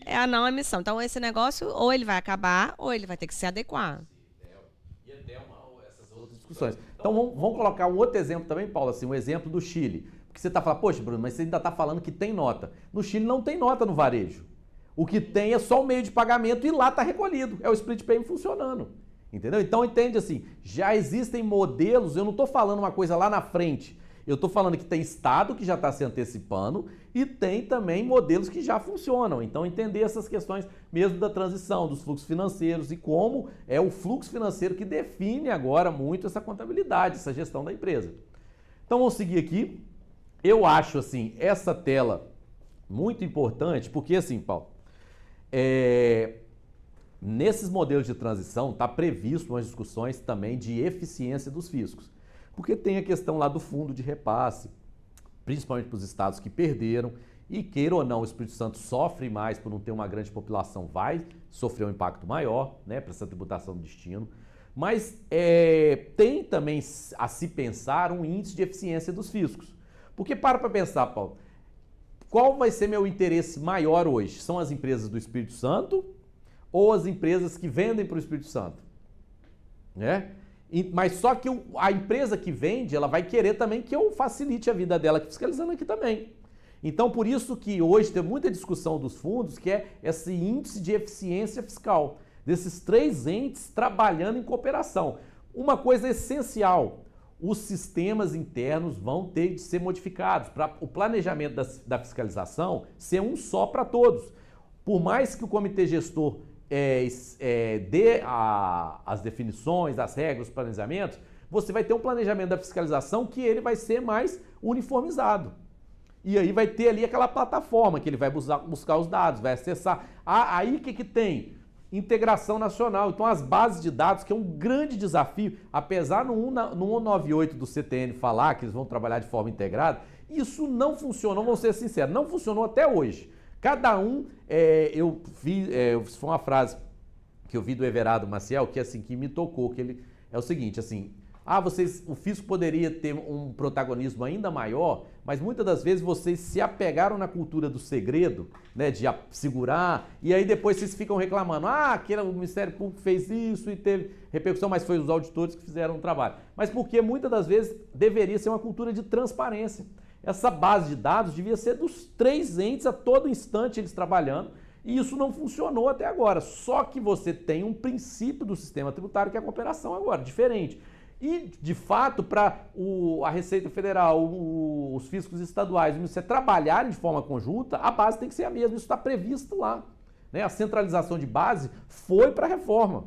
Speaker 1: é a não emissão. Então, esse negócio, ou ele vai acabar, ou ele vai ter que se adequar.
Speaker 2: E até essas outras discussões. Então, vamos colocar um outro exemplo também, Paulo, assim, um exemplo do Chile. Porque você está falando, poxa, Bruno, mas você ainda está falando que tem nota. No Chile não tem nota no varejo. O que tem é só o meio de pagamento e lá está recolhido. É o split payment funcionando. Entendeu? Então, entende assim, já existem modelos, eu não estou falando uma coisa lá na frente. Eu estou falando que tem estado que já está se antecipando e tem também modelos que já funcionam. Então, entender essas questões mesmo da transição, dos fluxos financeiros e como é o fluxo financeiro que define agora muito essa contabilidade, essa gestão da empresa. Então, vamos seguir aqui. Eu acho, assim, essa tela muito importante, porque, assim, Paulo, nesses modelos de transição está previsto umas discussões também de eficiência dos fiscos. Porque tem a questão lá do fundo de repasse, principalmente para os estados que perderam, e queira ou não, o Espírito Santo sofre mais por não ter uma grande população, vai sofrer um impacto maior, né, para essa tributação do destino. Mas tem também a se pensar um índice de eficiência dos fiscos. Porque para pensar, Paulo, qual vai ser meu interesse maior hoje? São as empresas do Espírito Santo ou as empresas que vendem para o Espírito Santo? Né? Mas só que a empresa que vende, ela vai querer também que eu facilite a vida dela, fiscalizando aqui também. Então, por isso que hoje tem muita discussão dos fundos, que é esse índice de eficiência fiscal, desses 3 entes trabalhando em cooperação. Uma coisa essencial, os sistemas internos vão ter de ser modificados para o planejamento da fiscalização ser um só para todos. Por mais que o comitê gestor dê as definições, as regras, os planejamentos, você vai ter um planejamento da fiscalização que ele vai ser mais uniformizado. E aí vai ter ali aquela plataforma que ele vai buscar os dados, vai acessar. Aí o que tem? Integração nacional. Então as bases de dados, que é um grande desafio, apesar no 198 do CTN falar que eles vão trabalhar de forma integrada, isso não funcionou, vamos ser sinceros, não funcionou até hoje. Cada um, foi uma frase que eu vi do Everardo Maciel, que assim, que me tocou, que ele é o seguinte, assim, o fisco poderia ter um protagonismo ainda maior, mas muitas das vezes vocês se apegaram na cultura do segredo, né, de segurar, e aí depois vocês ficam reclamando, o Ministério Público fez isso e teve repercussão, mas foi os auditores que fizeram o trabalho. Mas porque muitas das vezes deveria ser uma cultura de transparência. Essa base de dados devia ser dos 3 entes a todo instante eles trabalhando, e isso não funcionou até agora. Só que você tem um princípio do sistema tributário que é a cooperação agora, diferente. E, de fato, para a Receita Federal, os fiscos estaduais, você trabalharem de forma conjunta, a base tem que ser a mesma. Isso está previsto lá, né? A centralização de base foi para a reforma.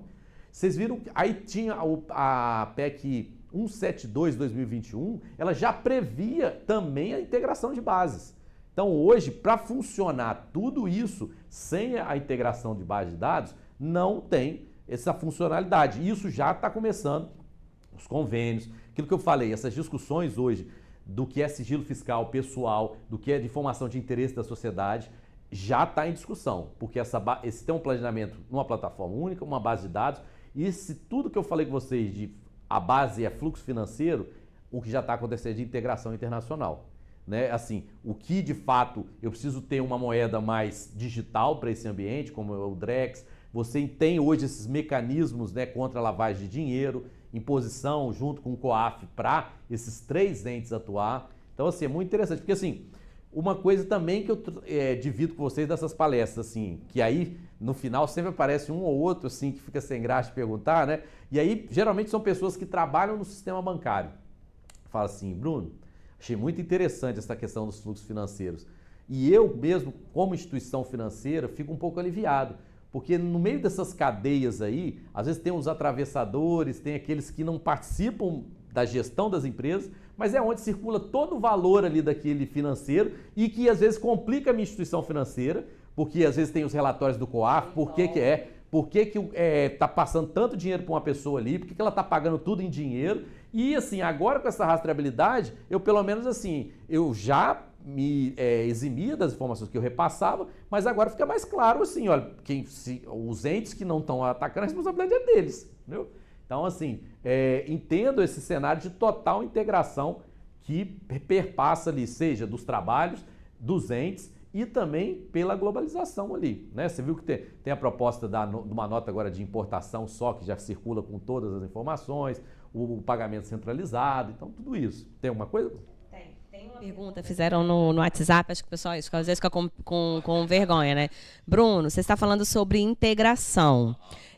Speaker 2: Vocês viram, aí tinha a PEC 172 de 2021, ela já previa também a integração de bases. Então, hoje, para funcionar tudo isso sem a integração de base de dados, não tem essa funcionalidade. Isso já está começando, os convênios, aquilo que eu falei, essas discussões hoje do que é sigilo fiscal pessoal, do que é de informação de interesse da sociedade, já está em discussão, porque esse tem um planejamento numa plataforma única, uma base de dados, e se tudo que eu falei com vocês de a base é fluxo financeiro, o que já está acontecendo de integração internacional. Né? Assim, o que de fato eu preciso ter uma moeda mais digital para esse ambiente, como o Drex, você tem hoje esses mecanismos, né, contra a lavagem de dinheiro, imposição junto com o COAF para esses 3 entes atuar. Então, assim, é muito interessante, porque assim, uma coisa também que eu divido com vocês dessas palestras, assim, que aí no final sempre aparece um ou outro, assim, que fica sem graça de perguntar, né? E aí, geralmente são pessoas que trabalham no sistema bancário. Fala assim, Bruno, achei muito interessante essa questão dos fluxos financeiros. E eu mesmo, como instituição financeira, fico um pouco aliviado, porque no meio dessas cadeias aí, às vezes tem os atravessadores, tem aqueles que não participam da gestão das empresas, mas é onde circula todo o valor ali daquele financeiro e que às vezes complica a minha instituição financeira, porque às vezes tem os relatórios do COAF, por que está passando tanto dinheiro para uma pessoa ali, por que ela está pagando tudo em dinheiro. E assim, agora com essa rastreabilidade, eu pelo menos assim, eu já me eximia das informações que eu repassava, mas agora fica mais claro assim, olha, os entes que não estão atacando, a responsabilidade é deles, entendeu? Então assim, entendo esse cenário de total integração que perpassa ali, seja dos trabalhos, dos entes e também pela globalização ali, né? Você viu que tem a proposta de uma nota agora de importação só, que já circula com todas as informações, o pagamento centralizado, então tudo isso. Tem alguma coisa?
Speaker 1: Tem uma pergunta, fizeram no WhatsApp, acho que o pessoal às vezes fica com vergonha, né? Bruno, você está falando sobre integração.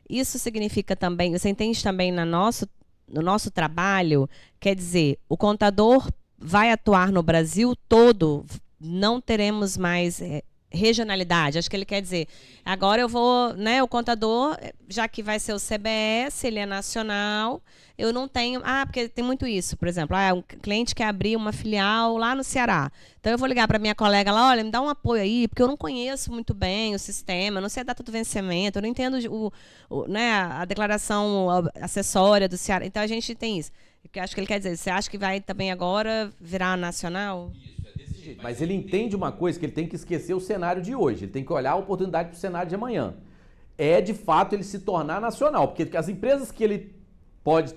Speaker 1: Isso significa também, você entende também no nosso trabalho, quer dizer, o contador vai atuar no Brasil todo, não teremos mais regionalidade. Acho que ele quer dizer, agora eu vou, né, o contador, já que vai ser o CBS, ele é nacional, eu não tenho, porque tem muito isso, por exemplo, um cliente quer abrir uma filial lá no Ceará, então eu vou ligar para minha colega lá, olha, me dá um apoio aí, porque eu não conheço muito bem o sistema, eu não sei a data do vencimento, eu não entendo né, a declaração acessória do Ceará, então a gente tem isso. Eu acho que ele quer dizer, você acha que vai também agora virar nacional?
Speaker 2: Mas ele entende uma coisa, que ele tem que esquecer o cenário de hoje, ele tem que olhar a oportunidade para o cenário de amanhã. É, de fato, ele se tornar nacional, porque as empresas que ele pode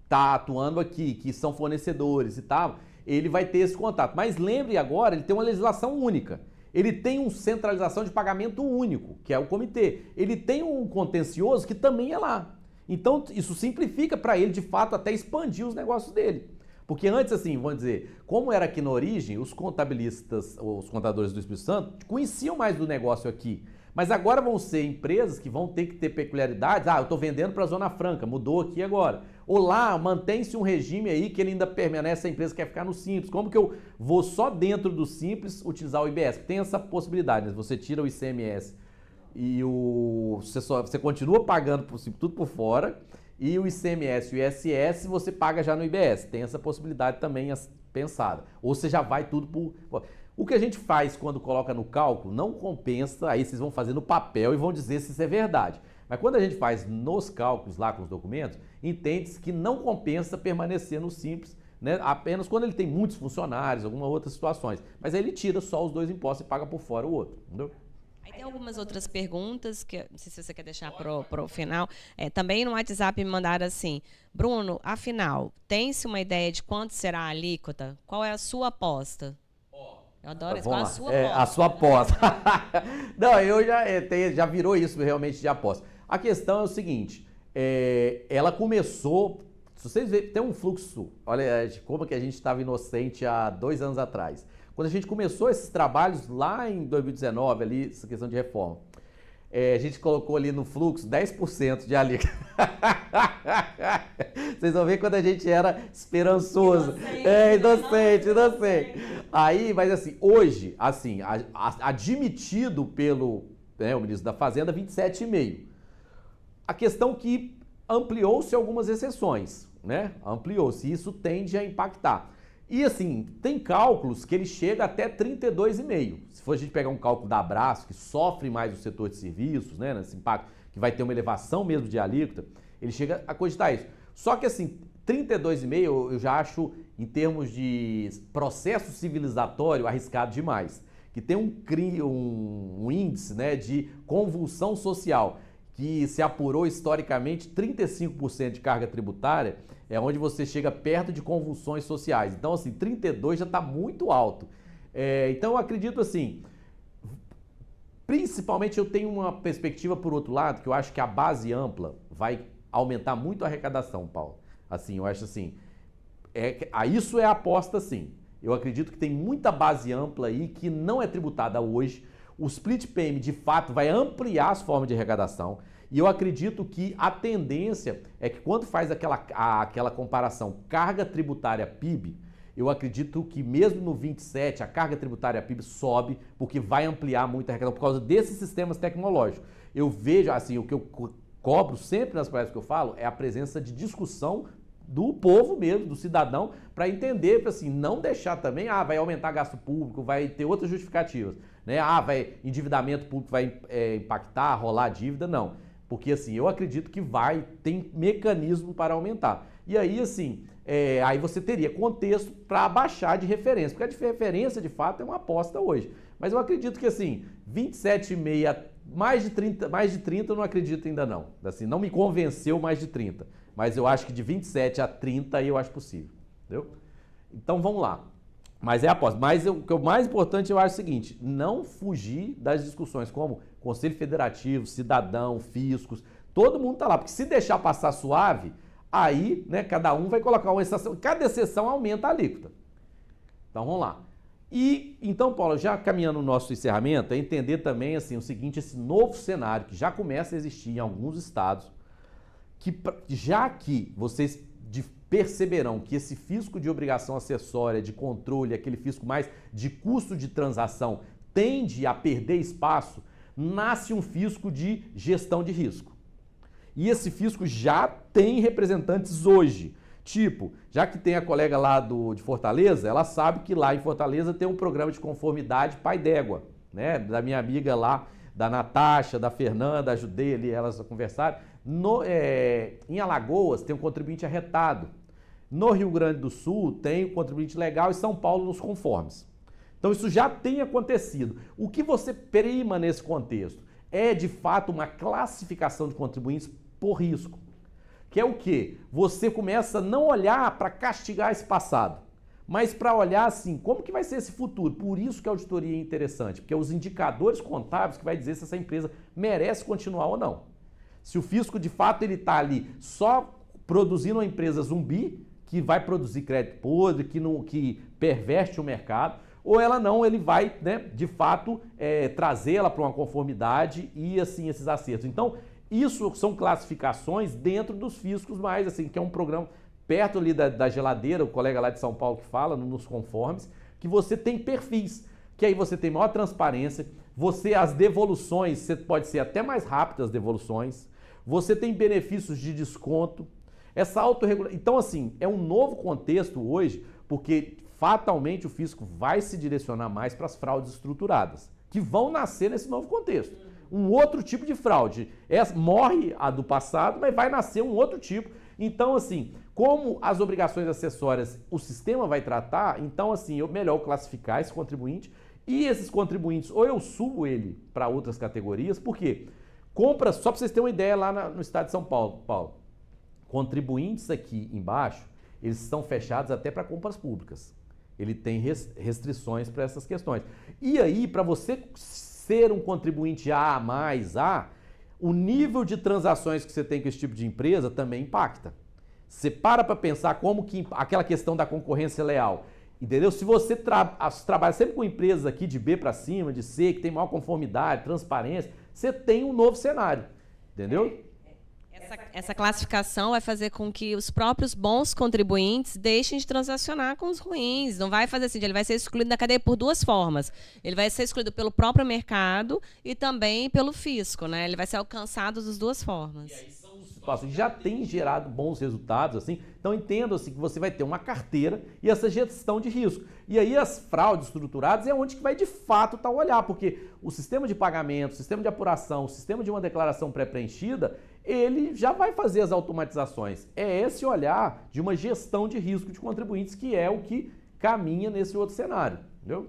Speaker 2: estar atuando aqui, que são fornecedores e tal, ele vai ter esse contato. Mas lembre agora, ele tem uma legislação única. Ele tem uma centralização de pagamento único, que é o comitê. Ele tem um contencioso que também é lá. Então, isso simplifica para ele, de fato, até expandir os negócios dele. Porque antes, assim, vamos dizer, como era aqui na origem, os contabilistas, os contadores do Espírito Santo, conheciam mais do negócio aqui. Mas agora vão ser empresas que vão ter que ter peculiaridades. Eu estou vendendo para a Zona Franca, mudou aqui agora. Ou lá, mantém-se um regime aí que ele ainda permanece, a empresa quer ficar no Simples. Como que eu vou só dentro do Simples utilizar o IBS? Tem essa possibilidade, né? Você tira o ICMS e você continua pagando tudo por fora, e o ICMS e o ISS você paga já no IBS. Tem essa possibilidade também pensada. Ou você já vai tudo por... O que a gente faz quando coloca no cálculo não compensa, aí vocês vão fazer no papel e vão dizer se isso é verdade. Mas quando a gente faz nos cálculos lá com os documentos, entende-se que não compensa permanecer no Simples, né? Apenas quando ele tem muitos funcionários, algumas outras situações. Mas aí ele tira só os 2 impostos e paga por fora o outro, entendeu?
Speaker 1: Aí tem algumas outras perguntas, que não sei se você quer deixar para o final. Também no WhatsApp me mandaram assim, Bruno, afinal, tem-se uma ideia de quanto será a alíquota? Qual é a sua aposta? Eu adoro isso, qual é a sua aposta?
Speaker 2: A sua aposta. Não, eu já virou isso realmente de aposta. A questão é o seguinte, ela começou, se vocês verem, tem um fluxo, olha como que a gente estava inocente há 2 anos atrás. Quando a gente começou esses trabalhos lá em 2019, ali, essa questão de reforma, a gente colocou ali no fluxo 10% de alíquota. Vocês vão ver quando a gente era esperançoso. Inocente. Aí, mas assim, hoje, assim, admitido pelo o ministro da Fazenda, 27,5%. A questão que ampliou-se algumas exceções, né? Ampliou-se, isso tende a impactar. E assim, tem cálculos que ele chega até 32,5%. Se for a gente pegar um cálculo da Abraço, que sofre mais o setor de serviços, né, nesse impacto, que vai ter uma elevação mesmo de alíquota, ele chega a cogitar isso. Só que assim, 32,5% eu já acho, em termos de processo civilizatório, arriscado demais. Que tem um índice, né, de convulsão social, que se apurou historicamente 35% de carga tributária, é onde você chega perto de convulsões sociais. Então, assim, 32 já está muito alto. Então, eu acredito assim, principalmente eu tenho uma perspectiva por outro lado, que eu acho que a base ampla vai aumentar muito a arrecadação, Paulo. Assim, eu acho assim, isso é a aposta sim. Eu acredito que tem muita base ampla aí que não é tributada hoje. O split payment, de fato, vai ampliar as formas de arrecadação. E eu acredito que a tendência é que quando faz aquela comparação carga tributária PIB, eu acredito que mesmo no 27 a carga tributária PIB sobe, porque vai ampliar muito a arrecadação por causa desses sistemas tecnológicos. Eu vejo, assim, o que eu cobro sempre nas palestras que eu falo é a presença de discussão do povo mesmo, do cidadão, para entender, assim, não deixar também, vai aumentar gasto público, vai ter outras justificativas, né? Endividamento público vai impactar, rolar dívida, não. Porque, assim, eu acredito que tem mecanismo para aumentar. E aí, assim, aí você teria contexto para abaixar de referência, porque a de referência, de fato, é uma aposta hoje. Mas eu acredito que, assim, 27,5, mais de 30 eu não acredito ainda não. Assim, não me convenceu mais de 30. Mas eu acho que de 27 a 30 aí eu acho possível. Entendeu? Então, vamos lá. Mas é a aposta. Mas o que é o mais importante, eu acho o seguinte, não fugir das discussões como Conselho Federativo, Cidadão, Fiscos, todo mundo tá lá. Porque se deixar passar suave, aí, né, cada um vai colocar uma exceção. Cada exceção aumenta a alíquota. Então, vamos lá. E, então, Paulo, já caminhando no nosso encerramento, é entender também, assim, o seguinte, esse novo cenário que já começa a existir em alguns estados, que já que vocês perceberão que esse fisco de obrigação acessória, de controle, aquele fisco mais de custo de transação, tende a perder espaço, nasce um fisco de gestão de risco. E esse fisco já tem representantes hoje. Tipo, já que tem a colega lá de Fortaleza, ela sabe que lá em Fortaleza tem um programa de conformidade pai d'égua, né? Da minha amiga lá, da Natasha, da Fernanda, ajudei ali elas a conversar. Em Alagoas tem um contribuinte arretado. No Rio Grande do Sul tem um contribuinte legal e São Paulo nos conformes. Então isso já tem acontecido. O que você prima nesse contexto é de fato uma classificação de contribuintes por risco. Que é o quê? Você começa a não olhar para castigar esse passado, mas para olhar assim, como que vai ser esse futuro? Por isso que a auditoria é interessante, porque é os indicadores contábeis que vai dizer se essa empresa merece continuar ou não. Se o fisco, de fato, ele está ali só produzindo uma empresa zumbi, que vai produzir crédito podre, que perverte o mercado, ou ela não, ele vai, né, de fato, trazê-la para uma conformidade e, assim, esses acertos. Então, isso são classificações dentro dos fiscos mais, assim, que é um programa perto ali da geladeira, o colega lá de São Paulo que fala, nos conformes, que você tem perfis, que aí você tem maior transparência, as devoluções, pode ser até mais rápidas as devoluções, você tem benefícios de desconto, essa autorregulação. Então, assim, é um novo contexto hoje, porque fatalmente o fisco vai se direcionar mais para as fraudes estruturadas, que vão nascer nesse novo contexto. Um outro tipo de fraude. Morre a do passado, mas vai nascer um outro tipo. Então, assim, como as obrigações acessórias o sistema vai tratar, então, assim, é melhor classificar esse contribuinte E esses contribuintes, ou eu subo ele para outras categorias, por quê? Compra, só para vocês terem uma ideia lá no estado de São Paulo, contribuintes aqui embaixo, eles estão fechados até para compras públicas. Ele tem restrições para essas questões. E aí, para você ser um contribuinte A mais A, o nível de transações que você tem com esse tipo de empresa também impacta. Você para pensar como que aquela questão da concorrência leal, entendeu? Se você trabalha sempre com empresas aqui de B para cima, de C, que tem maior conformidade, transparência, você tem um novo cenário, entendeu?
Speaker 1: Essa classificação vai fazer com que os próprios bons contribuintes deixem de transacionar com os ruins. Não vai fazer assim, ele vai ser excluído da cadeia por duas formas. Ele vai ser excluído pelo próprio mercado e também pelo fisco, né? Ele vai ser alcançado das duas formas.
Speaker 2: E aí são situações que já tem gerado bons resultados, assim. Então entendo assim que você vai ter uma carteira e essa gestão de risco. E aí as fraudes estruturadas é onde que vai de fato estar o olhar, porque o sistema de pagamento, o sistema de apuração, o sistema de uma declaração pré-preenchida, ele já vai fazer as automatizações. É esse olhar de uma gestão de risco de contribuintes que é o que caminha nesse outro cenário, entendeu?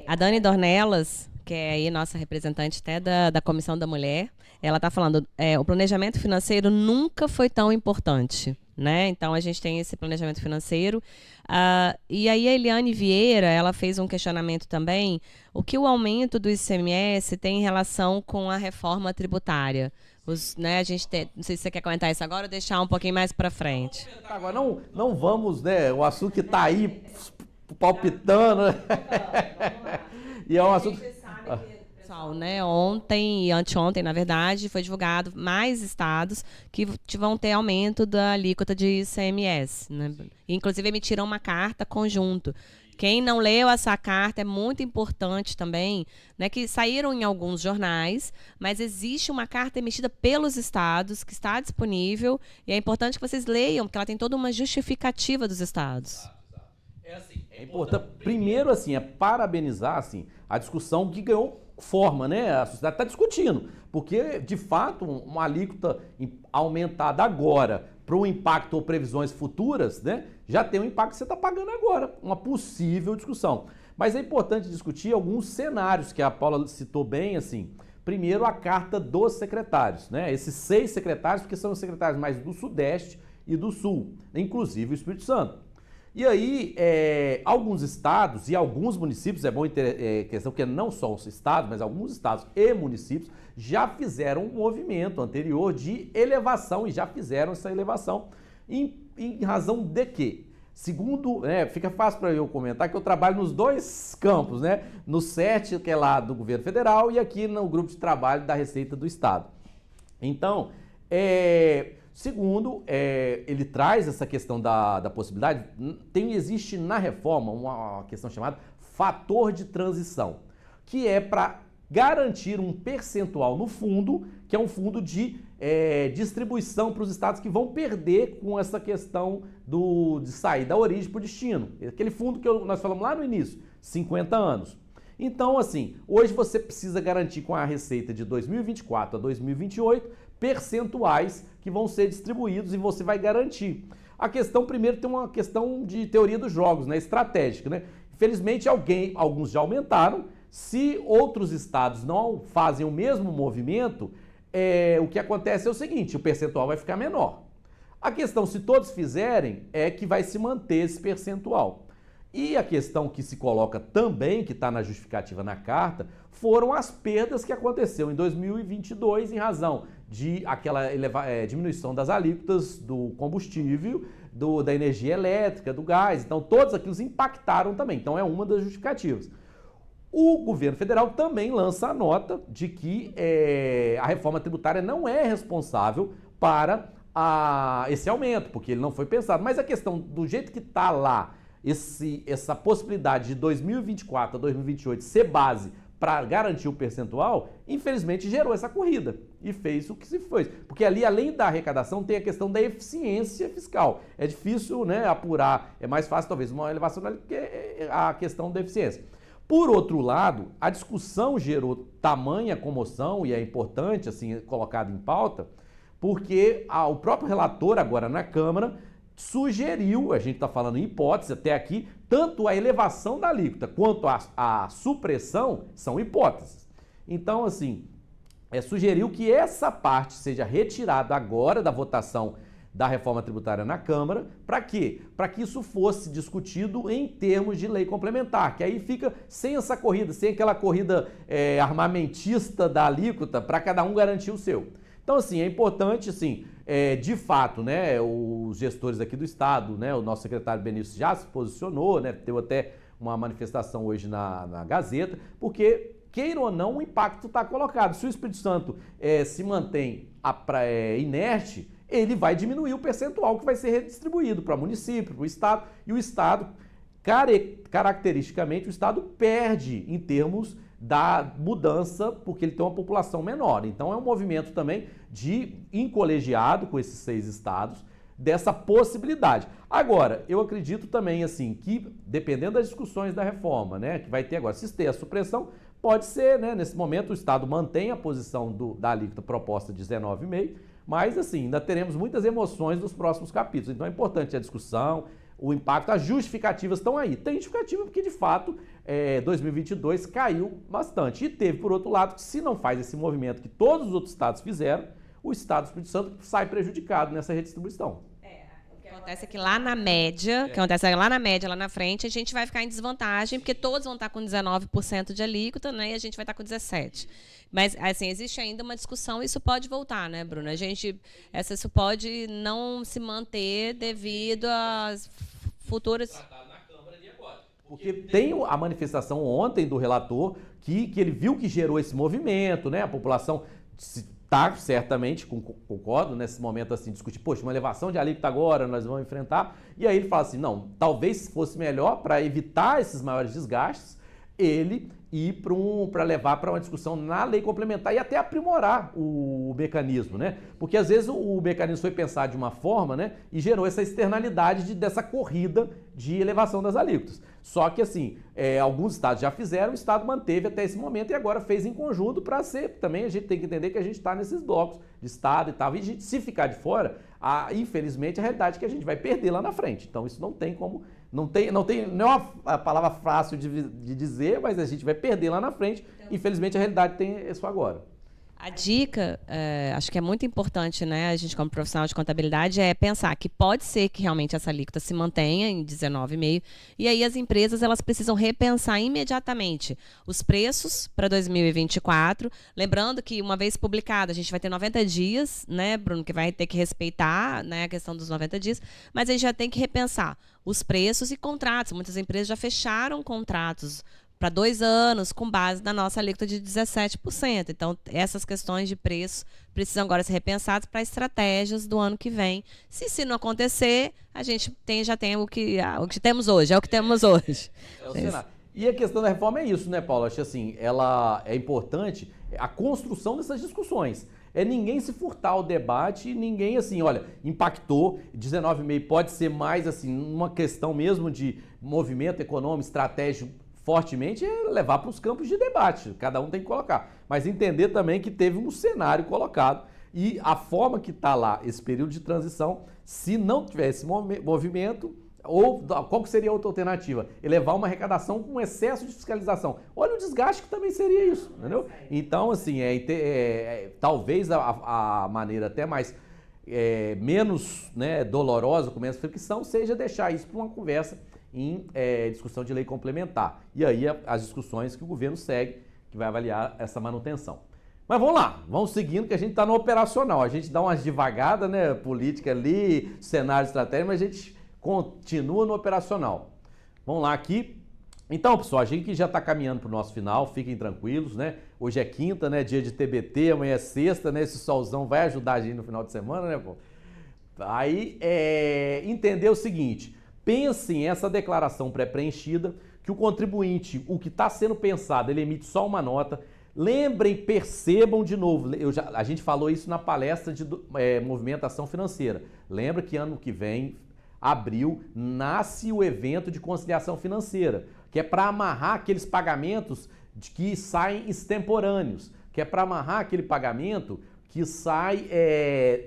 Speaker 1: A Dani Dornelas, que é aí nossa representante até da Comissão da Mulher, ela está falando, o planejamento financeiro nunca foi tão importante, né? Então a gente tem esse planejamento financeiro. E aí a Eliane Vieira, ela fez um questionamento também, o que o aumento do ICMS tem em relação com a reforma tributária? Né, a gente não sei se você quer comentar isso agora ou deixar um pouquinho mais para frente.
Speaker 2: Agora não vamos, né? O assunto que está aí palpitando. E é um assunto.
Speaker 1: Pessoal, né? Ontem e anteontem, na verdade, foi divulgado mais estados que vão ter aumento da alíquota de ICMS, né? Inclusive emitiram uma carta conjunto. Quem não leu essa carta é muito importante também, né, que saíram em alguns jornais, mas existe uma carta emitida pelos estados que está disponível e é importante que vocês leiam, porque ela tem toda uma justificativa dos estados.
Speaker 2: É importante, primeiro, assim, parabenizar, assim, a discussão que ganhou forma, né? A sociedade está discutindo, porque, de fato, uma alíquota aumentada agora para o impacto ou previsões futuras, né? Já tem um impacto que você está pagando agora, uma possível discussão. Mas é importante discutir alguns cenários que a Paula citou bem, assim. Primeiro, a carta dos secretários, né? Esses 6 secretários, porque são os secretários mais do Sudeste e do Sul, inclusive o Espírito Santo. E aí, alguns estados e alguns municípios, é bom questão que não só os estados, mas alguns estados e municípios já fizeram um movimento anterior de elevação e já fizeram essa elevação em razão de quê? Segundo, fica fácil para eu comentar que eu trabalho nos dois campos, né? No CERT, que é lá do governo federal, e aqui no grupo de trabalho da Receita do Estado. Então, segundo, ele traz essa questão da possibilidade, existe na reforma uma questão chamada fator de transição, que é para garantir um percentual no fundo, que é um fundo de distribuição para os estados que vão perder com essa questão de sair da origem para o destino. Aquele fundo que nós falamos lá no início, 50 anos. Então, assim, hoje você precisa garantir com a receita de 2024 a 2028 percentuais que vão ser distribuídos e você vai garantir. A questão, primeiro, tem uma questão de teoria dos jogos, né, estratégica, né? Infelizmente, alguns já aumentaram. Se outros estados não fazem o mesmo movimento, o que acontece é o seguinte, o percentual vai ficar menor. A questão, se todos fizerem, é que vai se manter esse percentual. E a questão que se coloca também, que está na justificativa na carta, foram as perdas que aconteceu em 2022 em razão de aquela diminuição das alíquotas do combustível, da energia elétrica, do gás. Então, todos aqueles impactaram também. Então, é uma das justificativas. O governo federal também lança a nota de que a reforma tributária não é responsável para esse aumento, porque ele não foi pensado. Mas a questão, do jeito que está lá, essa possibilidade de 2024 a 2028 ser base para garantir o percentual, infelizmente gerou essa corrida e fez o que se fez. Porque ali, além da arrecadação, tem a questão da eficiência fiscal. É difícil, né, apurar, é mais fácil talvez uma elevação do que a questão da eficiência. Por outro lado, a discussão gerou tamanha comoção e é importante, assim, colocado em pauta, porque o próprio relator agora na Câmara sugeriu, a gente está falando em hipótese até aqui, tanto a elevação da alíquota quanto a supressão são hipóteses. Então, assim, sugeriu que essa parte seja retirada agora da votação da reforma tributária na Câmara. Para quê? Para que isso fosse discutido em termos de lei complementar, que aí fica sem essa corrida, sem aquela corrida armamentista da alíquota para cada um garantir o seu. Então, assim, é importante, assim, de fato, né, os gestores aqui do Estado, né, o nosso secretário Benício já se posicionou, né, deu até uma manifestação hoje na Gazeta, porque, queira ou não, o impacto está colocado. Se o Espírito Santo se mantém inerte, ele vai diminuir o percentual que vai ser redistribuído para o município, para o Estado, e o Estado, caracteristicamente, o Estado perde em termos da mudança, porque ele tem uma população menor. Então é um movimento também em colegiado com esses 6 estados, dessa possibilidade. Agora, eu acredito também assim que, dependendo das discussões da reforma, né, que vai ter agora, se ter a supressão, pode ser, né, nesse momento o Estado mantém a posição da alíquota proposta de 19,5%, mas assim, ainda teremos muitas emoções nos próximos capítulos. Então é importante a discussão, o impacto, as justificativas estão aí. Tem justificativa porque, de fato, 2022 caiu bastante. E teve, por outro lado, que se não faz esse movimento que todos os outros estados fizeram, o Estado do Espírito Santo sai prejudicado nessa redistribuição.
Speaker 1: O que acontece é que lá na média, lá na frente, a gente vai ficar em desvantagem, porque todos vão estar com 19% de alíquota, né, e a gente vai estar com 17%. Mas, assim, existe ainda uma discussão, isso pode voltar, né, Bruna? Isso pode não se manter devido às futuras...
Speaker 2: Porque tem a manifestação ontem do relator que ele viu que gerou esse movimento, né? A população está certamente, concordo, nesse momento assim, discutir, poxa, uma elevação de alíquota agora, nós vamos enfrentar. E aí ele fala assim, não, talvez fosse melhor para evitar esses maiores desgastes, ele ir para levar para uma discussão na lei complementar e até aprimorar o mecanismo, né? Porque às vezes o mecanismo foi pensado de uma forma, né, e gerou essa externalidade dessa corrida de elevação das alíquotas. Só que assim, alguns estados já fizeram, o estado manteve até esse momento e agora fez em conjunto para ser. Também a gente tem que entender que a gente está nesses blocos de estado e tal, e a gente, se ficar de fora, infelizmente a realidade é que a gente vai perder lá na frente. Então isso não tem como... Não é uma palavra fácil de dizer, mas a gente vai perder lá na frente. Infelizmente, a realidade tem isso agora.
Speaker 1: A dica, acho que é muito importante, né, a gente como profissional de contabilidade, é pensar que pode ser que realmente essa alíquota se mantenha em 19,5%, e aí as empresas elas precisam repensar imediatamente os preços para 2024, lembrando que uma vez publicado, a gente vai ter 90 dias, né, Bruno, que vai ter que respeitar, né, a questão dos 90 dias, mas a gente já tem que repensar os preços e contratos. Muitas empresas já fecharam contratos para 2 anos, com base na nossa alíquota de 17%. Então, essas questões de preço precisam agora ser repensadas para estratégias do ano que vem. Se não acontecer, a gente já tem o que temos hoje, é o que temos hoje.
Speaker 2: E a questão da reforma é isso, né, Paulo? Acho que assim, ela é importante, a construção dessas discussões. Ninguém se furtar ao debate e ninguém, assim, olha, impactou, 19,5% pode ser mais, assim, uma questão mesmo de movimento econômico, estratégico, fortemente, levar para os campos de debate. Cada um tem que colocar. Mas entender também que teve um cenário colocado e a forma que está lá, esse período de transição, se não tiver esse movimento, ou qual que seria a outra alternativa? Elevar uma arrecadação com excesso de fiscalização. Olha o desgaste que também seria isso, entendeu? Então, assim, talvez a maneira até mais menos, né, dolorosa, com menos fricção, seja deixar isso para uma conversa em discussão de lei complementar. E aí as discussões que o governo segue, que vai avaliar essa manutenção. Mas vamos lá, vamos seguindo, que a gente está no operacional. A gente dá umas devagadas, né, política ali, cenário estratégico, mas a gente continua no operacional. Vamos lá aqui. Então, pessoal, a gente já está caminhando para o nosso final, fiquem tranquilos, né? Hoje é quinta, né, dia de TBT, amanhã é sexta, né? Esse solzão vai ajudar a gente no final de semana, né, pô? Aí, entender o seguinte... Pensem essa declaração pré-preenchida, que o contribuinte, o que está sendo pensado, ele emite só uma nota. Lembrem, percebam de novo, a gente falou isso na palestra de movimentação financeira. Lembra que ano que vem, abril, nasce o evento de conciliação financeira, que é para amarrar aqueles pagamentos que saem extemporâneos, que é para amarrar aquele pagamento que sai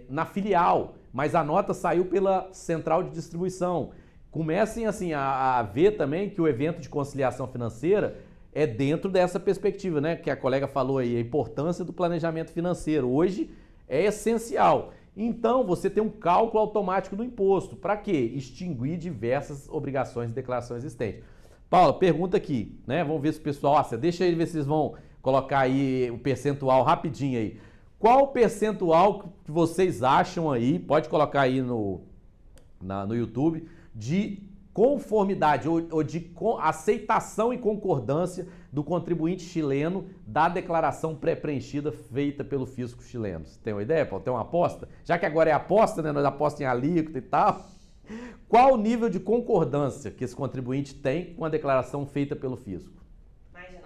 Speaker 2: na filial. mas a nota saiu pela central de distribuição. Comecem assim a ver também que o evento de conciliação financeira é dentro dessa perspectiva, né? Que a colega falou aí, a importância do planejamento financeiro. Hoje é essencial. Então, você tem um cálculo automático do imposto. Para quê? Extinguir diversas obrigações de declaração existentes. Paula, pergunta aqui, né? Vamos ver se o pessoal... deixa aí ver se eles vão colocar aí o percentual rapidinho aí. Qual o percentual que vocês acham aí, pode colocar aí no YouTube, de conformidade ou de aceitação e concordância do contribuinte chileno da declaração pré-preenchida feita pelo fisco chileno? Você tem uma ideia, Paulo? Tem uma aposta? Já que agora é aposta, né? Nós apostamos em alíquota e tal. Qual o nível de concordância que esse contribuinte tem com a declaração feita pelo fisco?
Speaker 1: Mais de 90%.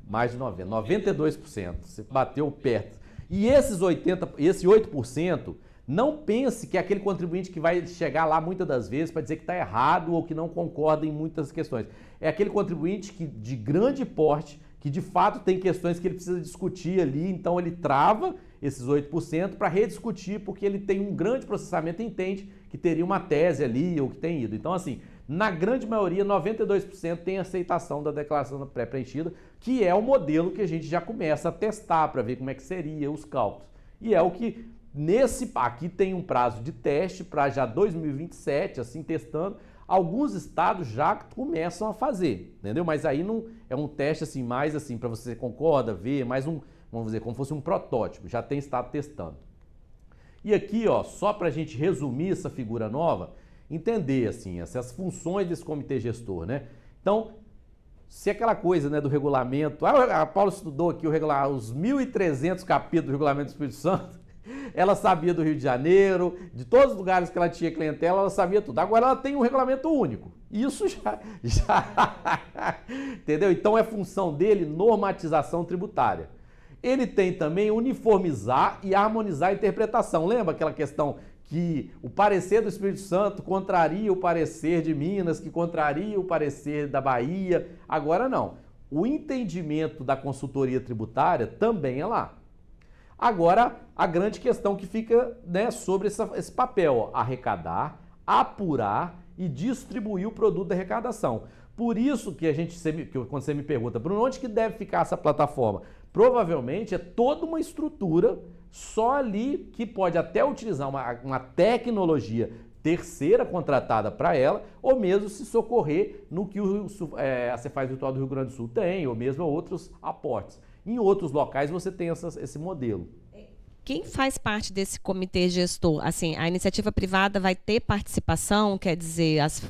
Speaker 2: Mais de 90%. 92%. Você bateu perto. E esse 8%, não pense que é aquele contribuinte que vai chegar lá muitas das vezes para dizer que está errado ou que não concorda em muitas questões. É aquele contribuinte que, de grande porte, que de fato tem questões que ele precisa discutir ali, então ele trava esses 8% para rediscutir, porque ele tem um grande processamento e entende que teria uma tese ali ou que tem ido. Então, assim, na grande maioria, 92% tem aceitação da declaração pré-preenchida, que é o modelo que a gente já começa a testar para ver como é que seria os cálculos. E é o que... Aqui tem um prazo de teste para já 2027, assim, testando. Alguns estados já começam a fazer, entendeu? Mas aí não é um teste assim, mais assim, para você concorda, ver, mais um, vamos dizer, como fosse um protótipo. Já tem estado testando. E aqui, ó, só para a gente resumir essa figura nova, entender, assim, essas funções desse comitê gestor, né? Então, se aquela coisa, né, do regulamento... a Paula estudou aqui os 1.300 capítulos do regulamento do Espírito Santo. Ela sabia do Rio de Janeiro, de todos os lugares que ela tinha clientela, ela sabia tudo. Agora ela tem um regulamento único. Isso já entendeu? Então é função dele normatização tributária. Ele tem também uniformizar e harmonizar a interpretação. Lembra aquela questão que o parecer do Espírito Santo contraria o parecer de Minas, que contraria o parecer da Bahia? Agora não. O entendimento da consultoria tributária também é lá. Agora, a grande questão que fica, né, sobre esse papel, ó, arrecadar, apurar e distribuir o produto da arrecadação. Por isso que quando você me pergunta, Bruno, onde que deve ficar essa plataforma? Provavelmente é toda uma estrutura só ali que pode até utilizar uma tecnologia terceira contratada para ela, ou mesmo se socorrer no que a Cefaz Virtual do Rio Grande do Sul tem, ou mesmo outros aportes. Em outros locais você tem esse modelo.
Speaker 1: Quem faz parte desse comitê gestor? Assim, a iniciativa privada vai ter participação, quer dizer, as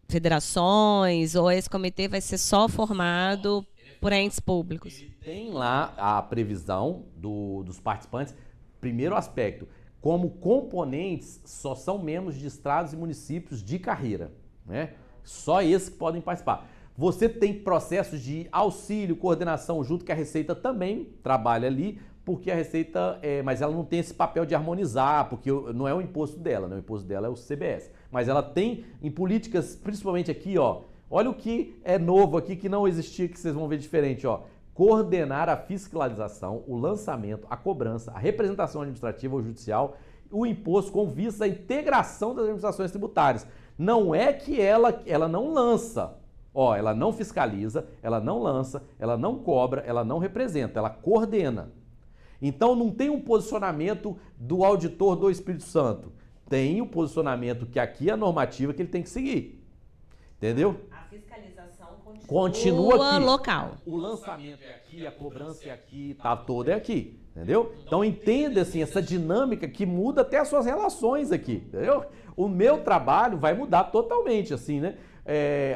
Speaker 1: federações, ou esse comitê vai ser só formado por entes públicos?
Speaker 2: Tem lá a previsão dos participantes. Primeiro aspecto, como componentes só são membros de estados e municípios de carreira, né? Só esses que podem participar. Você tem processos de auxílio, coordenação junto, que a Receita também trabalha ali, porque a Receita, mas ela não tem esse papel de harmonizar, porque não é o imposto dela, né? O imposto dela é o CBS. Mas ela tem em políticas, principalmente aqui, ó, olha o que é novo aqui, que não existia, que vocês vão ver diferente, ó. Coordenar a fiscalização, o lançamento, a cobrança, a representação administrativa ou judicial, o imposto com vista à integração das administrações tributárias. Não é que ela não lança. Ó, ela não fiscaliza, ela não lança, ela não cobra, ela não representa, ela coordena. Então não tem um posicionamento do auditor do Espírito Santo. Tem o posicionamento que aqui é a normativa que ele tem que seguir. Entendeu?
Speaker 1: A fiscalização
Speaker 2: continua aqui.
Speaker 1: Local.
Speaker 2: O lançamento é aqui, a cobrança é aqui, tá toda é aqui. Entendeu? Então entenda assim, essa dinâmica que muda até as suas relações aqui. Entendeu? O meu trabalho vai mudar totalmente, assim, né?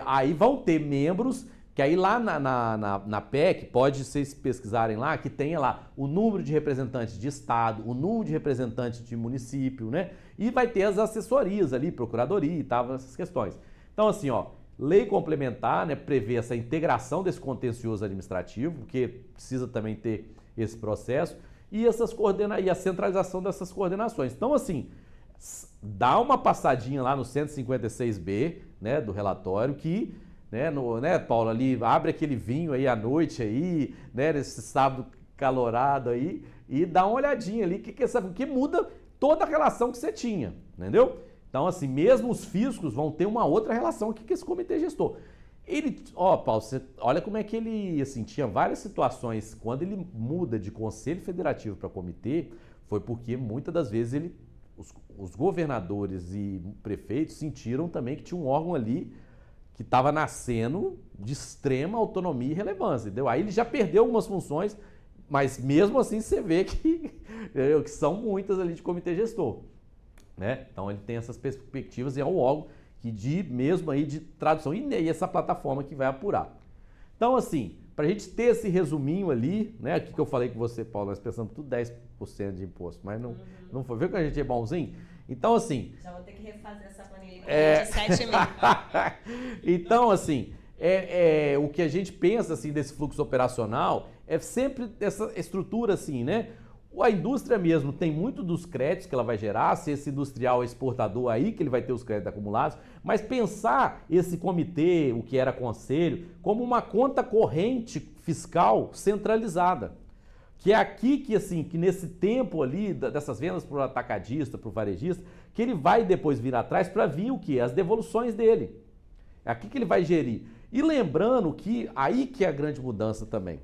Speaker 2: Aí vão ter membros, que aí lá na PEC, pode vocês pesquisarem lá, que tenha lá o número de representantes de estado, o número de representantes de município, né? E vai ter as assessorias ali, procuradoria e tal, essas questões. Então assim, ó, lei complementar, né, prevê essa integração desse contencioso administrativo, porque precisa também ter esse processo, e a centralização dessas coordenações. Então assim, dá uma passadinha lá no 156B, né, do relatório, que, né, Paulo, ali, abre aquele vinho aí à noite aí, né, nesse sábado calorado aí, e dá uma olhadinha ali, que muda toda a relação que você tinha, entendeu? Então, assim, mesmo os físicos vão ter uma outra relação aqui com esse comitê gestor. Ele, Paulo, você olha como é que ele, assim, tinha várias situações, quando ele muda de conselho federativo para comitê, foi porque muitas das vezes os governadores e prefeitos sentiram também que tinha um órgão ali que estava nascendo de extrema autonomia e relevância, entendeu? Aí ele já perdeu algumas funções, mas mesmo assim você vê que são muitas ali de comitê gestor, né? Então ele tem essas perspectivas e é um órgão que mesmo aí de tradução, e essa plataforma que vai apurar. Então, assim, para a gente ter esse resuminho ali, né? Aqui que eu falei com você, Paulo, nós pensamos tudo 10% de imposto, mas não foi. Viu que a gente é bonzinho? Então, assim...
Speaker 1: Já vou ter que refazer essa planilha de 7 mil.
Speaker 2: Então, assim, o que a gente pensa, assim, desse fluxo operacional é sempre essa estrutura, assim, né? A indústria mesmo tem muito dos créditos que ela vai gerar, se esse industrial é exportador aí que ele vai ter os créditos acumulados, mas pensar esse comitê, o que era conselho, como uma conta corrente fiscal centralizada. Que é aqui que, assim, que nesse tempo ali, dessas vendas para o atacadista, para o varejista, que ele vai depois vir atrás para vir o quê? As devoluções dele. É aqui que ele vai gerir. E lembrando que aí que é a grande mudança também.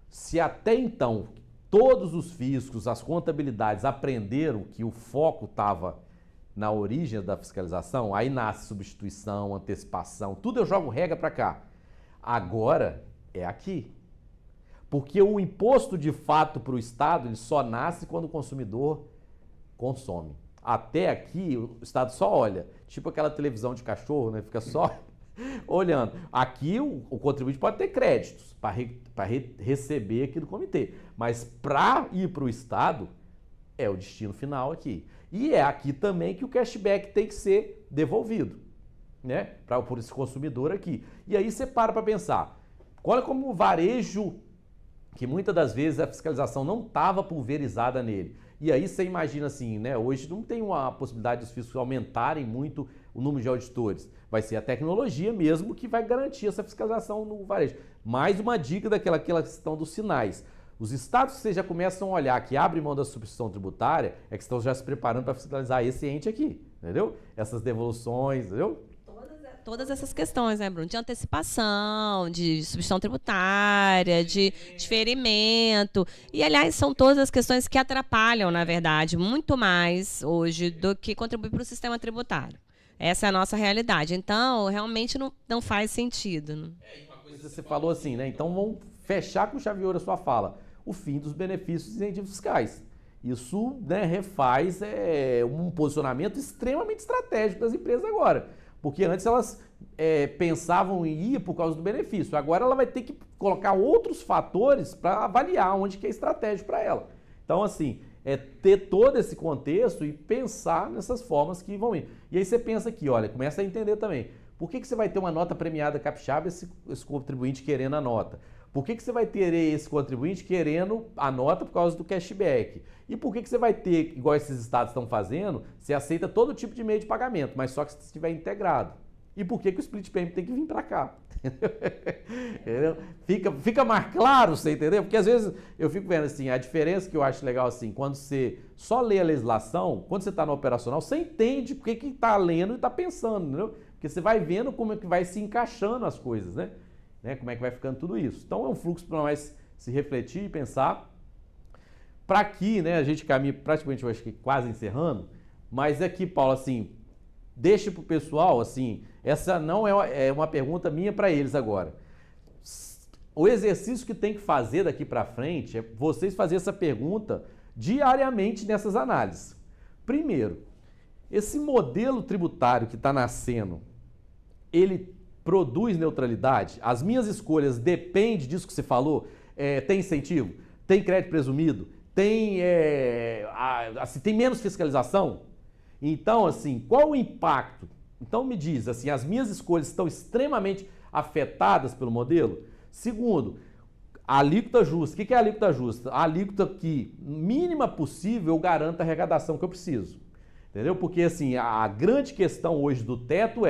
Speaker 2: Se até então todos os fiscos, as contabilidades aprenderam que o foco estava na origem da fiscalização, aí nasce substituição, antecipação, tudo eu jogo regra para cá. Agora é aqui. Porque o imposto de fato para o Estado, ele só nasce quando o consumidor consome. Até aqui o Estado só olha, tipo aquela televisão de cachorro, né? Fica só olhando. Aqui o contribuinte pode ter créditos para receber aqui do comitê, mas para ir para o Estado é o destino final aqui. E é aqui também que o cashback tem que ser devolvido, né? Por esse consumidor aqui. E aí você para pensar, olha como o varejo, que muitas das vezes a fiscalização não estava pulverizada nele. E aí você imagina assim, né? Hoje não tem uma possibilidade dos fiscos aumentarem muito o número de auditores. Vai ser a tecnologia mesmo que vai garantir essa fiscalização no varejo. Mais uma dica daquela questão dos sinais. Os estados que vocês já começam a olhar que abrem mão da substituição tributária é que estão já se preparando para fiscalizar esse ente aqui, entendeu? Essas devoluções, entendeu?
Speaker 1: Todas essas questões, né, Bruno? De antecipação, de substituição tributária, de diferimento. E, aliás, são todas as questões que atrapalham, na verdade, muito mais hoje do que contribuir para o sistema tributário. Essa é a nossa realidade. Então, realmente não faz sentido. Né?
Speaker 2: Você falou assim, né? Então, vamos fechar com chave de ouro a sua fala. O fim dos benefícios e incentivos fiscais. Isso, né, refaz um posicionamento extremamente estratégico das empresas agora. Porque antes elas pensavam em ir por causa do benefício. Agora ela vai ter que colocar outros fatores para avaliar onde que é estratégico para ela. Então, assim, ter todo esse contexto e pensar nessas formas que vão ir. E aí você pensa aqui, olha, começa a entender também. Por que você vai ter uma nota premiada capixaba e esse contribuinte querendo a nota? Por que você vai ter esse contribuinte querendo a nota por causa do cashback? E por que você vai ter, igual esses estados estão fazendo, você aceita todo tipo de meio de pagamento, mas só que se estiver integrado? E por que o split payment tem que vir para cá? Entendeu? Fica mais claro, você entendeu? Porque às vezes eu fico vendo assim, a diferença que eu acho legal assim, quando você só lê a legislação, quando você está no operacional, você entende porque que está lendo e está pensando, entendeu? Porque você vai vendo como é que vai se encaixando as coisas, né? Como é que vai ficando tudo isso. Então é um fluxo para nós se refletir e pensar. Para aqui, né, a gente caminha praticamente, eu acho que quase encerrando, mas aqui, Paulo, assim, deixa para o pessoal, assim, essa não é uma pergunta minha para eles agora. O exercício que tem que fazer daqui para frente é vocês fazerem essa pergunta diariamente nessas análises. Primeiro, esse modelo tributário que está nascendo, ele produz neutralidade? As minhas escolhas dependem disso que você falou? Tem incentivo? Tem crédito presumido? Tem menos fiscalização? Então, assim, qual o impacto? Então me diz, assim, as minhas escolhas estão extremamente afetadas pelo modelo? Segundo, a alíquota justa. O que é a alíquota justa? A alíquota que, mínima possível, garanta a arrecadação que eu preciso. Entendeu? Porque, assim, a grande questão hoje do teto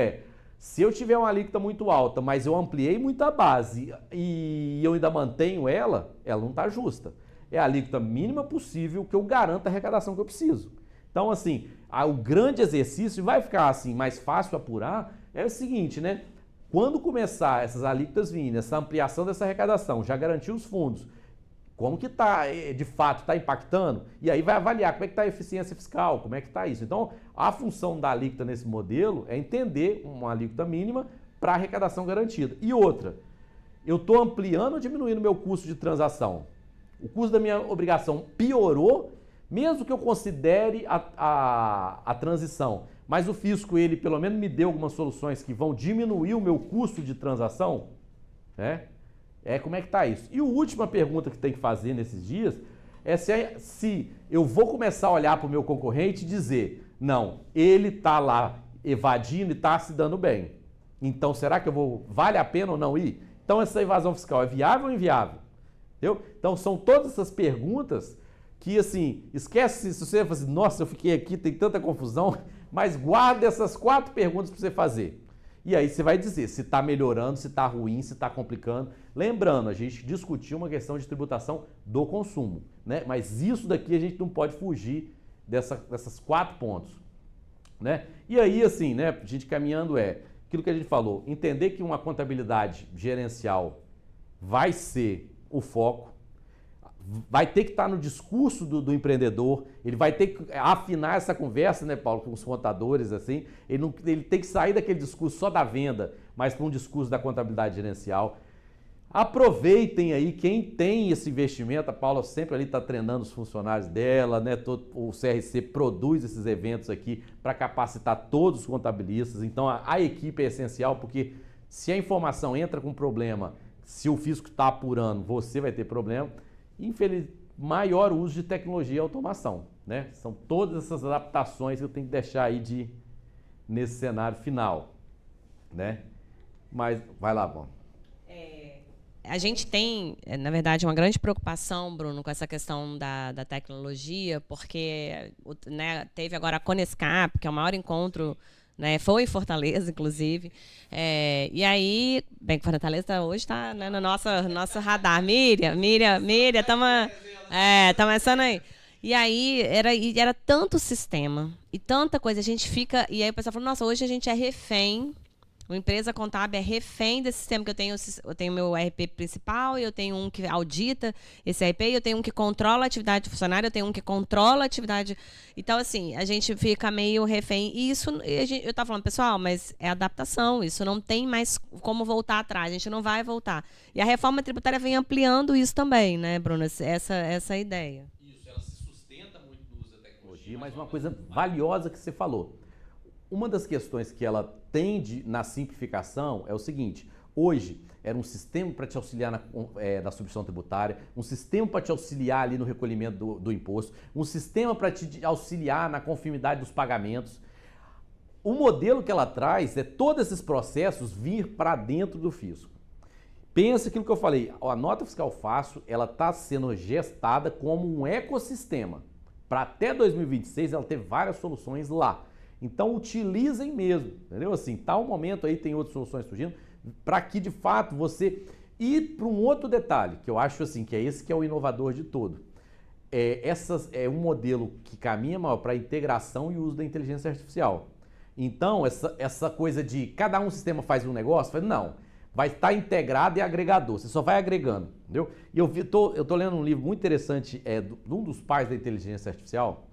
Speaker 2: se eu tiver uma alíquota muito alta, mas eu ampliei muito a base e eu ainda mantenho ela não está justa. É a alíquota mínima possível que eu garanto a arrecadação que eu preciso. Então, assim, o grande exercício vai ficar assim mais fácil apurar é o seguinte, né? Quando começar essas alíquotas vindo, essa ampliação dessa arrecadação, já garantir os fundos, como que está, de fato, está impactando? E aí vai avaliar como é que está a eficiência fiscal, como é que está isso. Então, a função da alíquota nesse modelo é entender uma alíquota mínima para arrecadação garantida. E outra, eu estou ampliando ou diminuindo o meu custo de transação? O custo da minha obrigação piorou, mesmo que eu considere a transição, mas o fisco, ele pelo menos me deu algumas soluções que vão diminuir o meu custo de transação, né? Como é que está isso? E a última pergunta que tem que fazer nesses dias é se eu vou começar a olhar para o meu concorrente e dizer, não, ele está lá evadindo e está se dando bem. Então, será que vale a pena ou não ir? Então, essa evasão fiscal é viável ou inviável? Entendeu? Então, são todas essas perguntas que, assim, esquece se você fala assim, nossa, eu fiquei aqui, tem tanta confusão, mas guarda essas 4 perguntas para você fazer. E aí você vai dizer se está melhorando, se está ruim, se está complicando. Lembrando, a gente discutiu uma questão de tributação do consumo, né? Mas isso daqui a gente não pode fugir dessas 4 pontos, né? E aí, assim, né, a gente caminhando aquilo que a gente falou, entender que uma contabilidade gerencial vai ser o foco, vai ter que estar no discurso do empreendedor, ele vai ter que afinar essa conversa, né, Paulo, com os contadores, assim, ele tem que sair daquele discurso só da venda, mas para um discurso da contabilidade gerencial. Aproveitem aí quem tem esse investimento, a Paula sempre ali está treinando os funcionários dela, né? O CRC produz esses eventos aqui para capacitar todos os contabilistas, então a equipe é essencial, porque se a informação entra com problema, se o fisco está apurando, você vai ter problema. Maior uso de tecnologia e automação, né? São todas essas adaptações que eu tenho que deixar aí nesse cenário final, né? Mas vai lá, bom.
Speaker 1: A gente tem, na verdade, uma grande preocupação, Bruno, com essa questão da tecnologia, porque, né, teve agora a Conescap, que é o maior encontro, né, foi em Fortaleza, inclusive. E aí, bem, Fortaleza hoje está, né, no nosso radar. Miriam, estamos começando aí. E aí, era tanto sistema e tanta coisa, a gente fica... E aí o pessoal falou, nossa, hoje a gente é refém, uma empresa contábil é refém desse sistema que eu tenho meu RP principal, e eu tenho um que audita esse RP, eu tenho um que controla a atividade do funcionário, eu tenho um que controla a atividade... Então, assim, a gente fica meio refém. E isso, eu estava falando, pessoal, mas é adaptação, isso não tem mais como voltar atrás, a gente não vai voltar. E a reforma tributária vem ampliando isso também, né, Bruno? Essa ideia.
Speaker 3: Isso, ela se sustenta muito no uso da tecnologia.
Speaker 2: Mas uma coisa valiosa que você falou. Uma das questões que ela tende na simplificação é o seguinte: hoje era um sistema para te auxiliar na substituição tributária, um sistema para te auxiliar ali no recolhimento do imposto, um sistema para te auxiliar na conformidade dos pagamentos. O modelo que ela traz é todos esses processos vir para dentro do fisco. Pensa aquilo que eu falei, a nota fiscal fácil, ela está sendo gestada como um ecossistema. Para até 2026 ela ter várias soluções lá. Então utilizem mesmo, entendeu? Assim, tá um momento aí, tem outras soluções surgindo, para que de fato você ir para um outro detalhe, que eu acho assim, que é esse que é o inovador de todo. É um modelo que caminha maior para a integração e uso da inteligência artificial. Então, essa coisa de cada um sistema faz um negócio, não, vai estar integrado e agregador, você só vai agregando, entendeu? E eu tô lendo um livro muito interessante de um dos pais da inteligência artificial,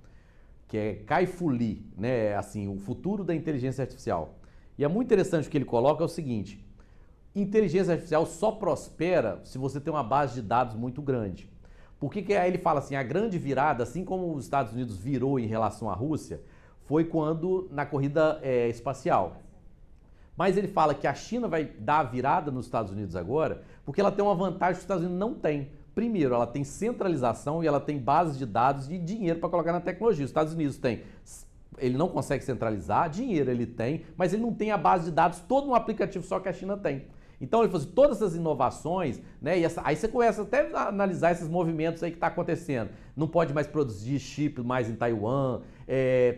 Speaker 2: que é Kai-Fu Lee, né? Assim, o futuro da inteligência artificial. E é muito interessante o que ele coloca, é o seguinte: inteligência artificial só prospera se você tem uma base de dados muito grande. Por que aí ele fala assim, a grande virada, assim como os Estados Unidos virou em relação à Rússia, foi quando na corrida espacial. Mas ele fala que a China vai dar a virada nos Estados Unidos agora, porque ela tem uma vantagem que os Estados Unidos não têm. Primeiro, ela tem centralização e ela tem bases de dados e dinheiro para colocar na tecnologia. Os Estados Unidos ele não consegue centralizar, dinheiro ele tem, mas ele não tem a base de dados todo um aplicativo só que a China tem. Então ele falou assim, todas essas inovações, né? Aí você começa até a analisar esses movimentos aí que está acontecendo. Não pode mais produzir chip mais em Taiwan,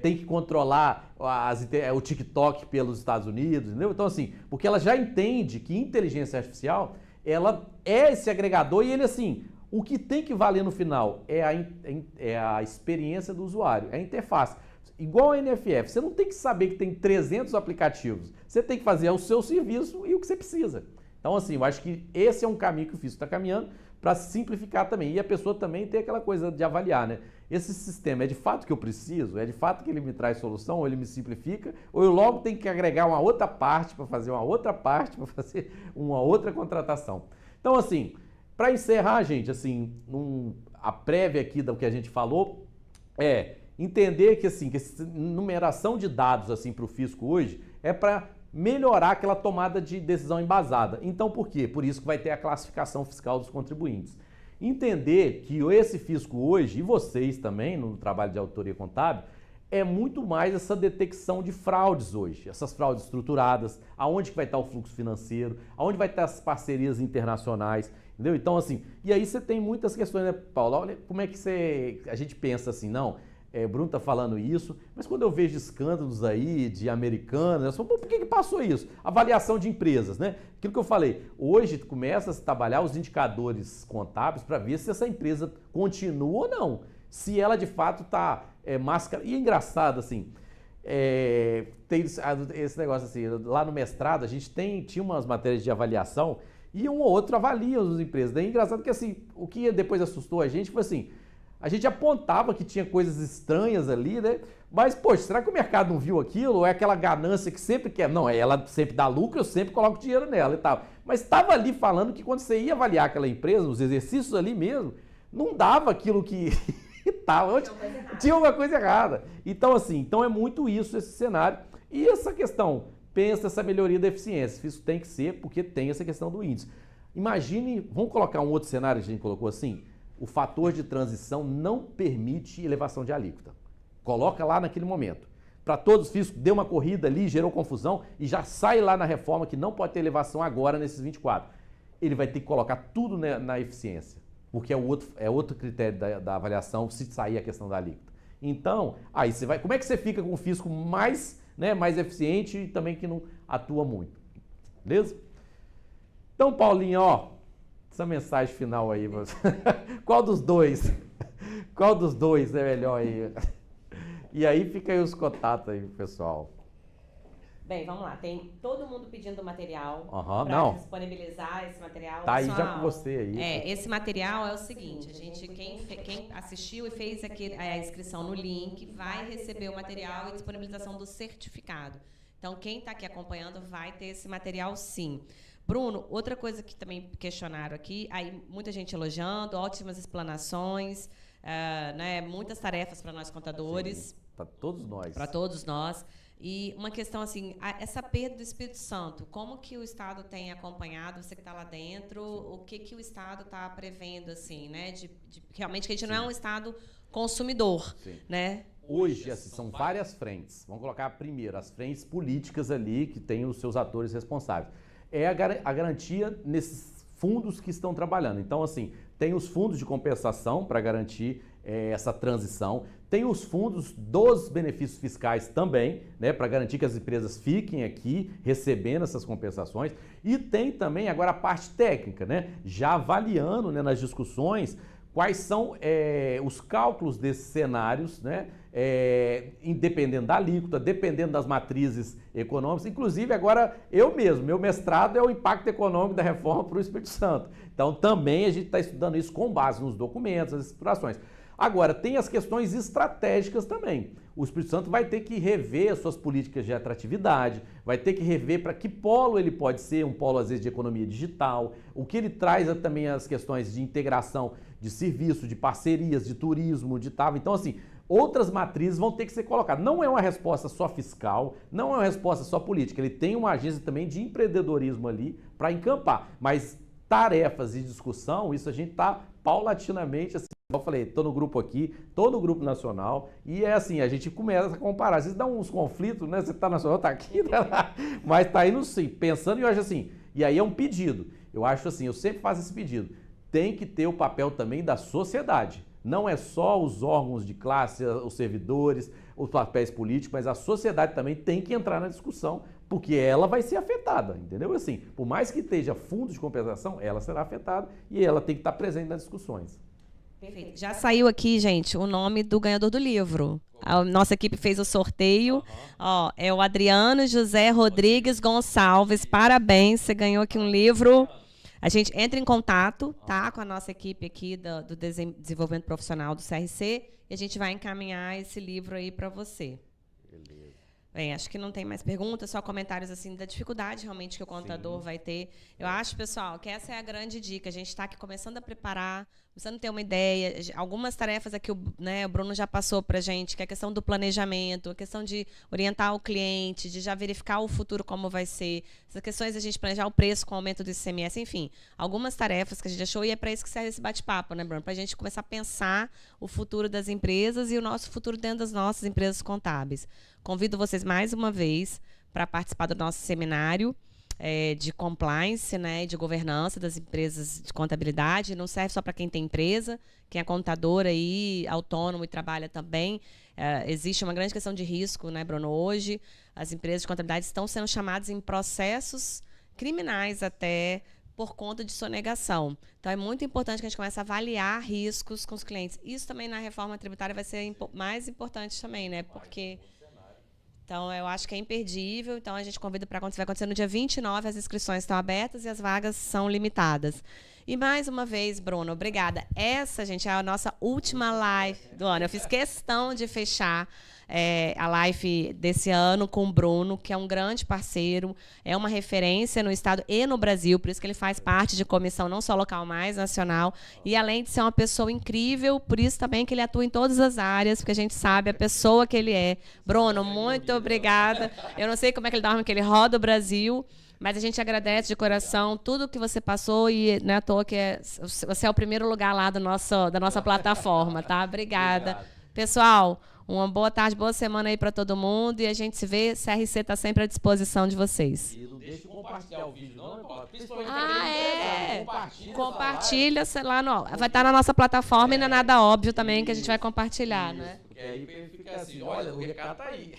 Speaker 2: tem que controlar o TikTok pelos Estados Unidos, entendeu? Então assim, porque ela já entende que inteligência artificial ela é esse agregador e ele assim, o que tem que valer no final é a experiência do usuário, é a interface. igual a NFF, você não tem que saber que tem 300 aplicativos. Você tem que fazer o seu serviço e o que você precisa. Então, assim, eu acho que esse é um caminho que o fisco está caminhando para simplificar também. E a pessoa também tem aquela coisa de avaliar, né? Esse sistema é de fato que eu preciso? É de fato que ele me traz solução? Ou ele me simplifica? Ou eu logo tenho que agregar uma outra parte para fazer uma outra parte, para fazer uma outra contratação? Então, assim, para encerrar, gente, assim, a prévia aqui do que a gente falou é entender que, assim, que essa numeração de dados assim, para o fisco hoje é para melhorar aquela tomada de decisão embasada. Então, por quê? Por isso que vai ter a classificação fiscal dos contribuintes. Entender que esse fisco hoje, e vocês também, no trabalho de auditoria contábil, é muito mais essa detecção de fraudes hoje, essas fraudes estruturadas, aonde que vai estar o fluxo financeiro, aonde vai estar as parcerias internacionais, entendeu? Então, assim, e aí você tem muitas questões, né, Paulo? Olha como é que a gente pensa assim, não, Bruno está falando isso, mas quando eu vejo escândalos aí de Americanas, eu falo, por que passou isso? Avaliação de empresas, né? Aquilo que eu falei, hoje começa a se trabalhar os indicadores contábeis para ver se essa empresa continua ou não, se ela de fato está máscara. E é engraçado, assim, tem esse negócio assim, lá no mestrado a gente tinha umas matérias de avaliação e um ou outro avalia as empresas. Daí é engraçado que assim, o que depois assustou a gente foi assim, a gente apontava que tinha coisas estranhas ali, né? Mas, poxa, será que o mercado não viu aquilo? Ou é aquela ganância que sempre quer? Não, ela sempre dá lucro, eu sempre coloco dinheiro nela e tal. Mas estava ali falando que quando você ia avaliar aquela empresa, os exercícios ali mesmo, não dava aquilo que estava. Tinha alguma coisa errada. Então, assim, então é muito isso, esse cenário. E essa questão, pensa essa melhoria da eficiência. Isso tem que ser porque tem essa questão do índice. Imagine, vamos colocar um outro cenário que a gente colocou assim, o fator de transição não permite elevação de alíquota. Coloca lá naquele momento. Para todos os fiscos, deu uma corrida ali, gerou confusão e já sai lá na reforma que não pode ter elevação agora nesses 24. Ele vai ter que colocar tudo na eficiência, porque é outro critério da avaliação se sair a questão da alíquota. Então, aí você vai. Como é que você fica com o fisco mais eficiente e também que não atua muito? Beleza? Então, Paulinho, ó. Essa mensagem final aí, qual dos dois? Qual dos dois é melhor aí? E aí fica aí os contatos aí, pessoal.
Speaker 1: Bem, vamos lá. Tem todo mundo pedindo material
Speaker 2: para
Speaker 1: disponibilizar esse material.
Speaker 2: Tá aí já com você aí.
Speaker 1: Esse material é o seguinte, quem assistiu e fez aqui a inscrição no link vai receber o material e disponibilização do certificado. Então, quem está aqui acompanhando vai ter esse material sim. Bruno, outra coisa que também questionaram aqui, aí muita gente elogiando, ótimas explanações, muitas tarefas para nós contadores.
Speaker 2: Para todos nós.
Speaker 1: Para todos nós. E uma questão assim, essa perda do Espírito Santo, como que o Estado tem acompanhado, você que está lá dentro, o que o Estado está prevendo, assim, né? Realmente que a gente não é um Estado consumidor, né?
Speaker 2: Hoje, assim, são várias frentes. Vamos colocar primeiro as frentes políticas ali, que têm os seus atores responsáveis. É a garantia nesses fundos que estão trabalhando. Então, assim, tem os fundos de compensação para garantir essa transição, tem os fundos dos benefícios fiscais também, né, para garantir que as empresas fiquem aqui recebendo essas compensações, e tem também agora a parte técnica, né, já avaliando, né, nas discussões quais são os cálculos desses cenários, né, independendo da alíquota, dependendo das matrizes econômicas. Inclusive, agora, meu mestrado é o impacto econômico da reforma para o Espírito Santo. Então, também a gente está estudando isso com base nos documentos, as estruturações. Agora, tem as questões estratégicas também. O Espírito Santo vai ter que rever as suas políticas de atratividade, vai ter que rever para que polo ele pode ser, um polo, às vezes, de economia digital. O que ele traz é também as questões de integração de serviço, de parcerias, de turismo, de TAV. Então, assim, outras matrizes vão ter que ser colocadas. Não é uma resposta só fiscal, não é uma resposta só política. Ele tem uma agência também de empreendedorismo ali para encampar. Mas tarefas e discussão, isso a gente está paulatinamente, assim, eu falei, estou no grupo aqui, estou no grupo nacional, e é assim, a gente começa a comparar. Às vezes dá uns conflitos, né? Você está nacional, está aqui, tá lá, mas está indo sim, pensando, e eu acho assim, e aí é um pedido. Eu acho assim, eu sempre faço esse pedido. Tem que ter o papel também da sociedade. Não é só os órgãos de classe, os servidores, os papéis políticos, mas a sociedade também tem que entrar na discussão, porque ela vai ser afetada, entendeu? Assim, por mais que esteja fundo de compensação, ela será afetada e ela tem que estar presente nas discussões.
Speaker 1: Perfeito. Já saiu aqui, gente, o nome do ganhador do livro. A nossa equipe fez o sorteio. Ó, é o Adriano José Rodrigues Gonçalves. Parabéns, você ganhou aqui um livro. A gente entra em contato, tá, com a nossa equipe aqui do desenvolvimento profissional do CRC e a gente vai encaminhar esse livro aí para você. Beleza. Bem, acho que não tem mais perguntas, só comentários assim da dificuldade realmente que o contador vai ter. Eu acho, pessoal, que essa é a grande dica. A gente está aqui começando a preparar, começando a ter uma ideia. Algumas tarefas aqui, né, o Bruno já passou para a gente, que é a questão do planejamento, a questão de orientar o cliente, de já verificar o futuro como vai ser. Essas questões de a gente planejar o preço com o aumento do ICMS, enfim. Algumas tarefas que a gente achou e é para isso que serve esse bate-papo, né, Bruno? Para a gente começar a pensar o futuro das empresas e o nosso futuro dentro das nossas empresas contábeis. Convido vocês mais uma vez para participar do nosso seminário de compliance, né, de governança das empresas de contabilidade. Não serve só para quem tem empresa, quem é contador aí, autônomo e trabalha também. Existe uma grande questão de risco, né, Bruno? Hoje, as empresas de contabilidade estão sendo chamadas em processos criminais até por conta de sonegação. Então, é muito importante que a gente comece a avaliar riscos com os clientes. Isso também na reforma tributária vai ser mais importante também, né? Porque... Então, eu acho que é imperdível. Então, a gente convida para acontecer. Vai acontecer no dia 29, as inscrições estão abertas e as vagas são limitadas. E, mais uma vez, Bruno, obrigada. Essa, gente, é a nossa última live do ano. Eu fiz questão de fechar a live desse ano com o Bruno, que é um grande parceiro, é uma referência no estado e no Brasil, por isso que ele faz parte de comissão não só local, mas nacional. E, além de ser uma pessoa incrível, por isso também que ele atua em todas as áreas, porque a gente sabe a pessoa que ele é. Bruno, muito obrigada. Eu não sei como é que ele dorme, que ele roda o Brasil, mas a gente agradece de coração tudo que você passou e não é à toa que você é o primeiro lugar lá da nossa plataforma, tá? Obrigada. Pessoal, uma boa tarde, boa semana aí para todo mundo e a gente se vê. CRC está sempre à disposição de vocês.
Speaker 2: E não deixe de compartilhar o vídeo, não,
Speaker 1: Compartilha, sei lá, vai estar na nossa plataforma e não é nada óbvio também que a gente vai compartilhar, né?
Speaker 2: Porque aí fica assim, olha, o recado tá aí.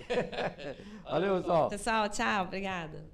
Speaker 2: Valeu, pessoal.
Speaker 1: Pessoal, tchau, obrigada.